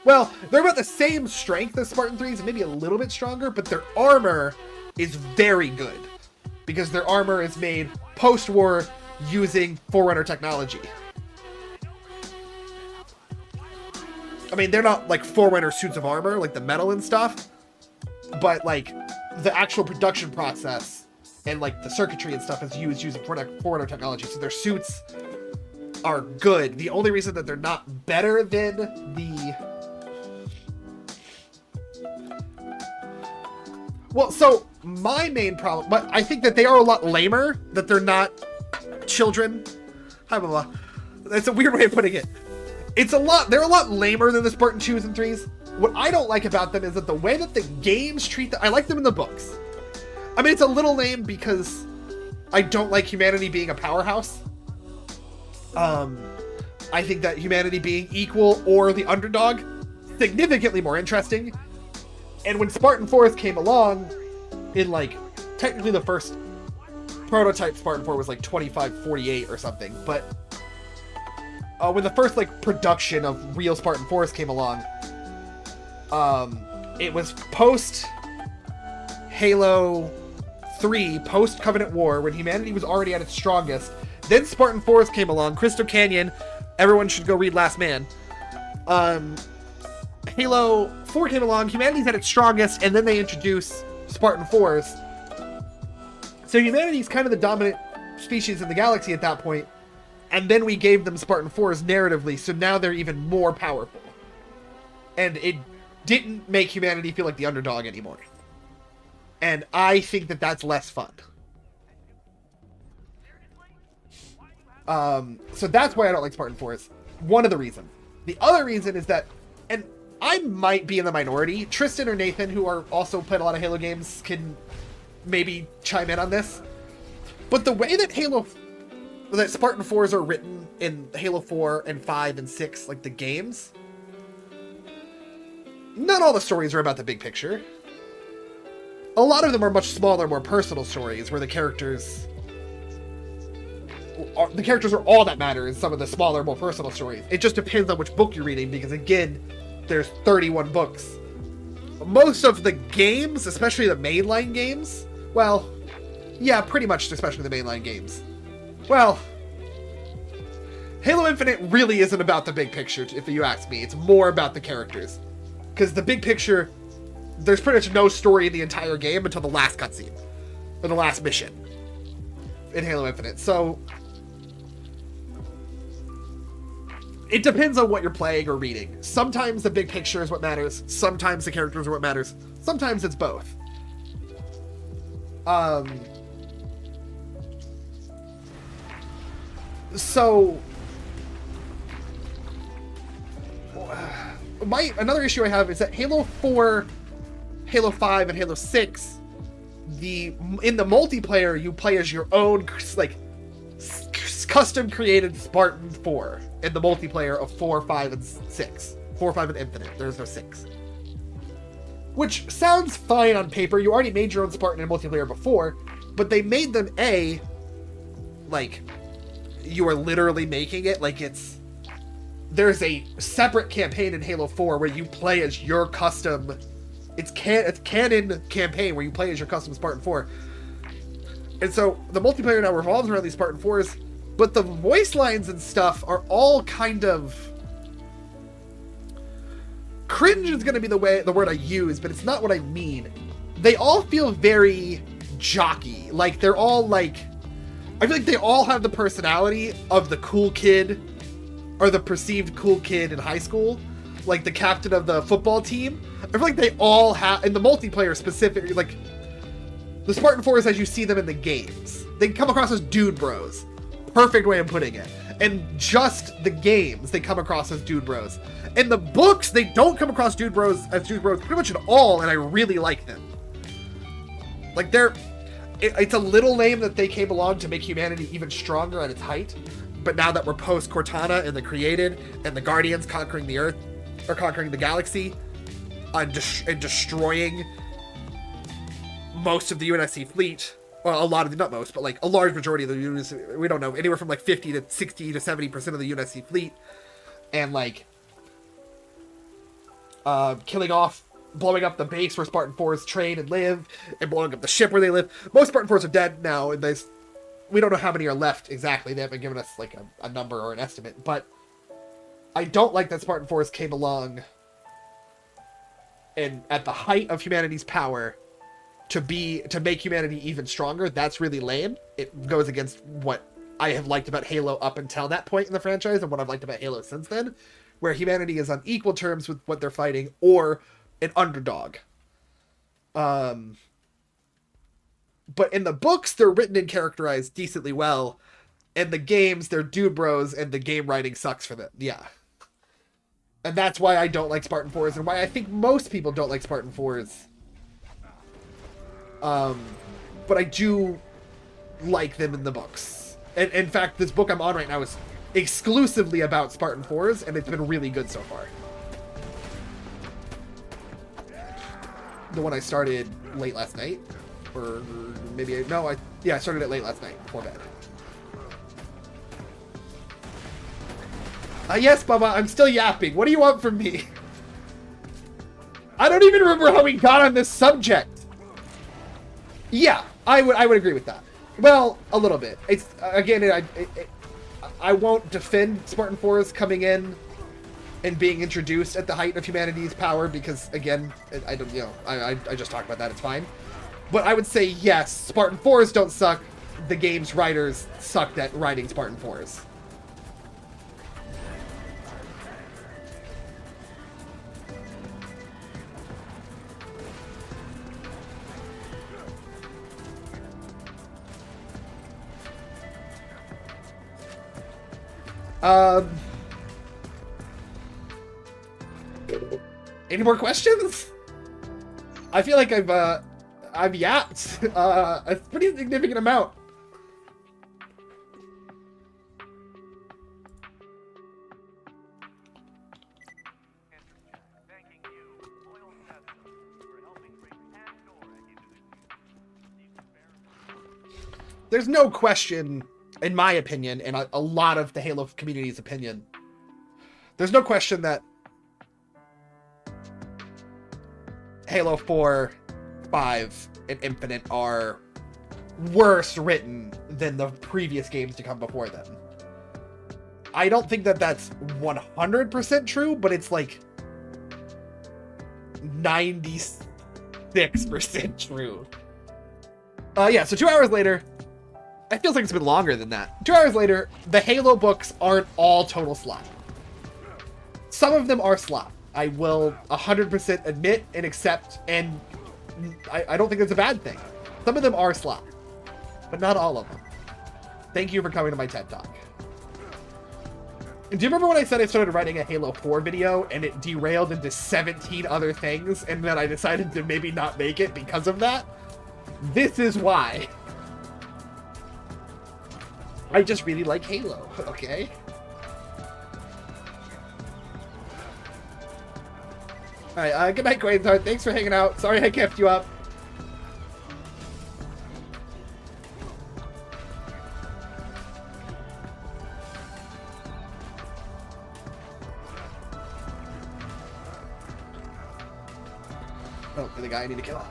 S1: Well, they're about the same strength as Spartan 3s, maybe a little bit stronger, but their armor is very good because their armor is made post-war using Forerunner technology. I mean, they're not like Forerunner suits of armor, like the metal and stuff, but the actual production process and the circuitry and stuff is used using Forerunner technology, so their suits are good. The only reason that they're not better than the... Well, so my main problem, but I think that they are a lot lamer, that they're not children. Blah, blah, blah. That's a weird way of putting it. They're a lot lamer than the Spartan 2s and 3s. What I don't like about them is that the way that the games treat them, I like them in the books. I mean, it's a little lame because I don't like humanity being a powerhouse. I think that humanity being equal or the underdog, significantly more interesting. And when Spartan Force came along, in like, technically the first prototype Spartan 4 was like 2548 or something, but when the first like production of real Spartan Force came along, it was post Halo 3, post Covenant War, when humanity was already at its strongest. Then Spartan Force came along, Crystal Canyon, everyone should go read Last Man. Halo 4 came along, humanity's at its strongest, and then they introduce Spartan Force. So humanity's kind of the dominant species in the galaxy at that point, and then we gave them Spartan Force narratively, so now they're even more powerful. And it didn't make humanity feel like the underdog anymore. And I think that that's less fun. So that's why I don't like Spartan Force. One of the reasons. The other reason is that, and I might be in the minority, Tristan or Nathan, who are also played a lot of Halo games, can maybe chime in on this. But the way that Spartan 4s are written in Halo 4 and 5 and 6, like the games, not all the stories are about the big picture. A lot of them are much smaller, more personal stories where the characters are all that matter in some of the smaller, more personal stories. It just depends on which book you're reading, because again, there's 31 books. Most of the games, especially the mainline games, well, yeah, pretty much especially the mainline games. Well, Halo Infinite really isn't about the big picture, if you ask me. It's more about the characters. Because the big picture, there's pretty much no story in the entire game until the last cutscene. Or the last mission. In Halo Infinite. So, it depends on what you're playing or reading. Sometimes the big picture is what matters. Sometimes the characters are what matters. Sometimes it's both. So, another issue I have is that Halo 4, Halo 5, and Halo 6, in the multiplayer, you play as your own, like, custom created Spartan 4 in the multiplayer of 4, 5, and 6. 4, 5, and Infinite. There's no 6. Which sounds fine on paper. You already made your own Spartan in multiplayer before, but they made them like, you are literally making it like it's... There's a separate campaign in Halo 4 where you play as your custom... It's canon campaign where you play as your custom Spartan 4. And so the multiplayer now revolves around these Spartan 4s, but the voice lines and stuff are all kind of... Cringe is going to be the word I use, but it's not what I mean. They all feel very jockey. Like, they're all like... I feel like they all have the personality of the cool kid, or the perceived cool kid in high school. Like the captain of the football team. I feel like they all have, in the multiplayer specifically, like, the Spartan 4s as you see them in the games. They come across as dude bros. Perfect way of putting it. And just the games, they come across as dude bros. In the books, they don't come across dude bros pretty much at all, and I really like them. Like, it's a little lame that they came along to make humanity even stronger at its height. But now that we're post Cortana and the Created and the Guardians conquering the Earth, or conquering the galaxy, and destroying most of the UNSC fleet, well, a lot of the, not most, but like a large majority of the UNSC, we don't know, anywhere from like 50 to 60 to 70% of the UNSC fleet, and like killing off, blowing up the base where Spartan 4s train and live, and blowing up the ship where they live. Most Spartan 4s are dead now, and we don't know how many are left exactly. They haven't given us like a number or an estimate, but I don't like that Spartan 4s came along and at the height of humanity's power to make humanity even stronger. That's really lame. It goes against what I have liked about Halo up until that point in the franchise, and what I've liked about Halo since then, where humanity is on equal terms with what they're fighting, or an underdog. But in the books, they're written and characterized decently well. In the games, they're dude bros, and the game writing sucks for them. Yeah. And that's why I don't like Spartan 4s, and why I think most people don't like Spartan 4s. But I do like them in the books. And in fact, this book I'm on right now is exclusively about Spartan 4s, and it's been really good so far. The one I started late last night, or maybe I started it late last night before bed. Yes, Bubba, I'm still yapping. What do you want from me? I don't even remember how we got on this subject. Yeah, I would agree with that. Well, a little bit. It's again, I won't defend Spartan 4s coming in and being introduced at the height of humanity's power because, again, I don't, I just talked about that. It's fine. But I would say yes, Spartan 4s don't suck. The game's writers sucked at writing Spartan 4s. Any more questions? I feel like I've yapped a pretty significant amount. There's no question, in my opinion, and a lot of the Halo community's opinion, there's no question that Halo 4, 5, and Infinite are worse written than the previous games to come before them. I don't think that that's 100% true, but it's like 96% true. Yeah, so 2 hours later, it feels like it's been longer than that. 2 hours later, the Halo books aren't all total slop. Some of them are slop. I will 100% admit and accept, and I don't think that's a bad thing. Some of them are slop, but not all of them. Thank you for coming to my TED Talk. Do you remember when I said I started writing a Halo 4 video and it derailed into 17 other things, and then I decided to maybe not make it because of that? This is why. I just really like Halo, okay? Alright, good night, Quainshard. Thanks for hanging out. Sorry I kept you up. Oh, you're the guy I need to kill.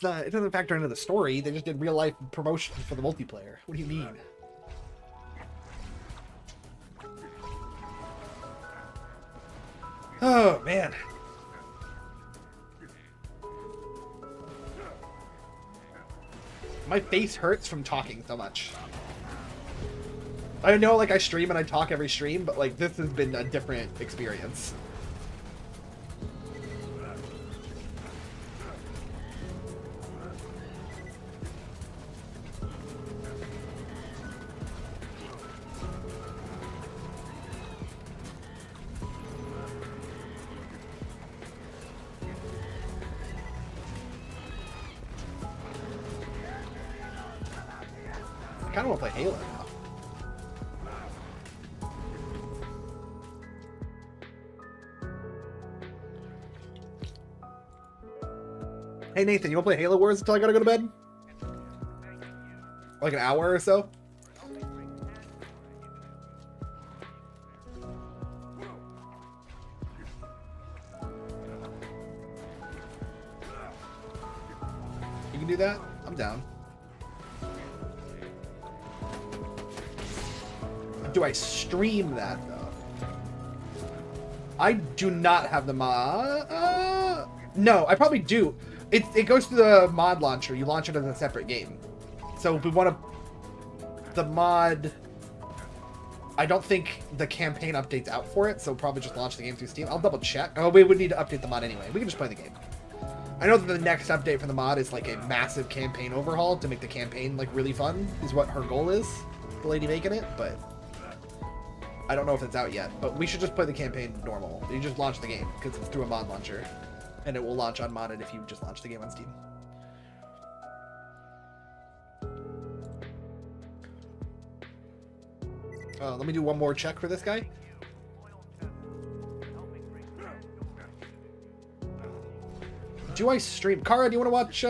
S1: It doesn't factor into the story. They just did real life promotion for the multiplayer. What do you mean? Oh man. My face hurts from talking so much. I know, like, I stream and I talk every stream, but like this has been a different experience. I kind of want to play Halo now. Hey Nathan, you want to play Halo Wars until I gotta go to bed? Like an hour or so? You can do that? I'm down. Do I stream that though? I do not have the mod. No, I probably do. It goes through the mod launcher. You launch it as a separate game. So if we want to... The mod... I don't think the campaign update's out for it, so probably just launch the game through Steam. I'll double check. Oh, we would need to update the mod anyway. We can just play the game. I know that the next update for the mod is like a massive campaign overhaul to make the campaign like really fun, is what her goal is, the lady making it, but I don't know if it's out yet. But we should just play the campaign normal. You just launch the game, because it's through a mod launcher, and it will launch unmodded if you just launch the game on Steam. Let me do one more check for this guy. Do I stream? Kara, do you want to watch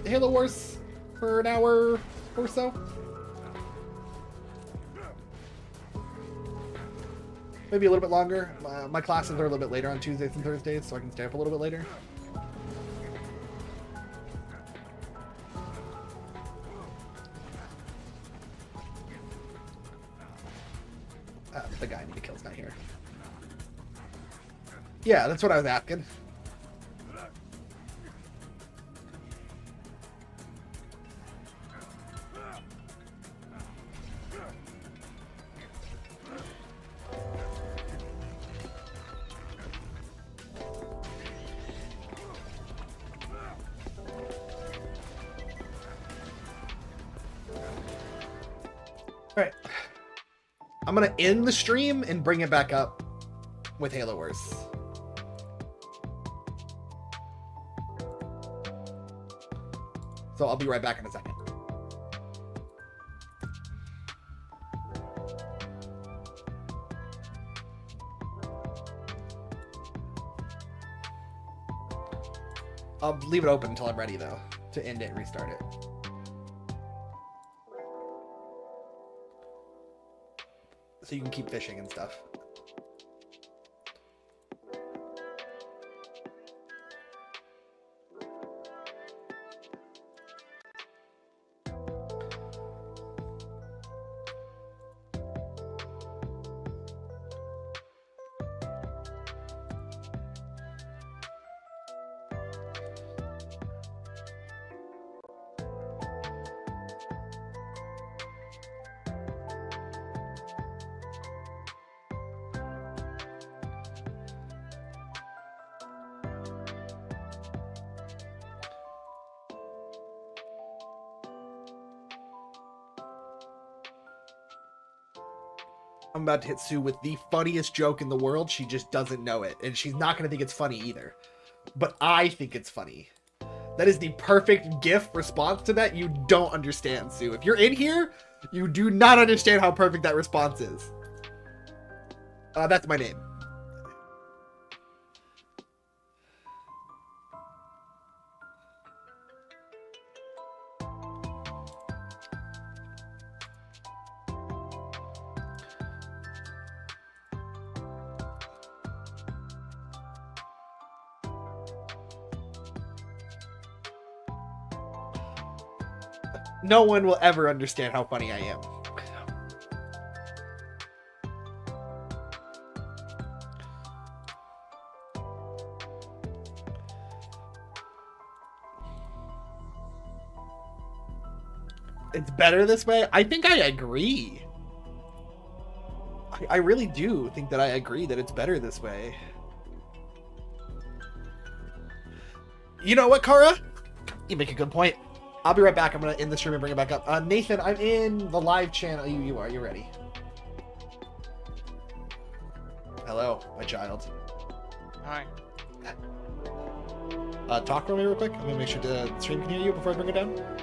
S1: Halo Wars for an hour or so? Maybe a little bit longer. My classes are a little bit later on Tuesdays and Thursdays, so I can stay up a little bit later. The guy I need to kill is not here. Yeah, that's what I was asking. All right. I'm gonna end the stream and bring it back up with Halo Wars. So I'll be right back in a second. I'll leave it open until I'm ready though, to end it and restart it. So you can keep fishing and stuff. I'm about to hit Sue with the funniest joke in the world. She just doesn't know it. And she's not going to think it's funny either. But I think it's funny. That is the perfect GIF response to that. You don't understand, Sue. If you're in here, you do not understand how perfect that response is. That's my name. No one will ever understand how funny I am. It's better this way? I think I agree. I really do think that I agree that it's better this way. You know what, Kara? You make a good point. I'll be right back. I'm going to end the stream and bring it back up. Nathan, I'm in the live channel. You are. You're ready. Hello, my child.
S11: Hi.
S1: Talk for me real quick. I'm going to make sure the stream can hear you before I bring it down.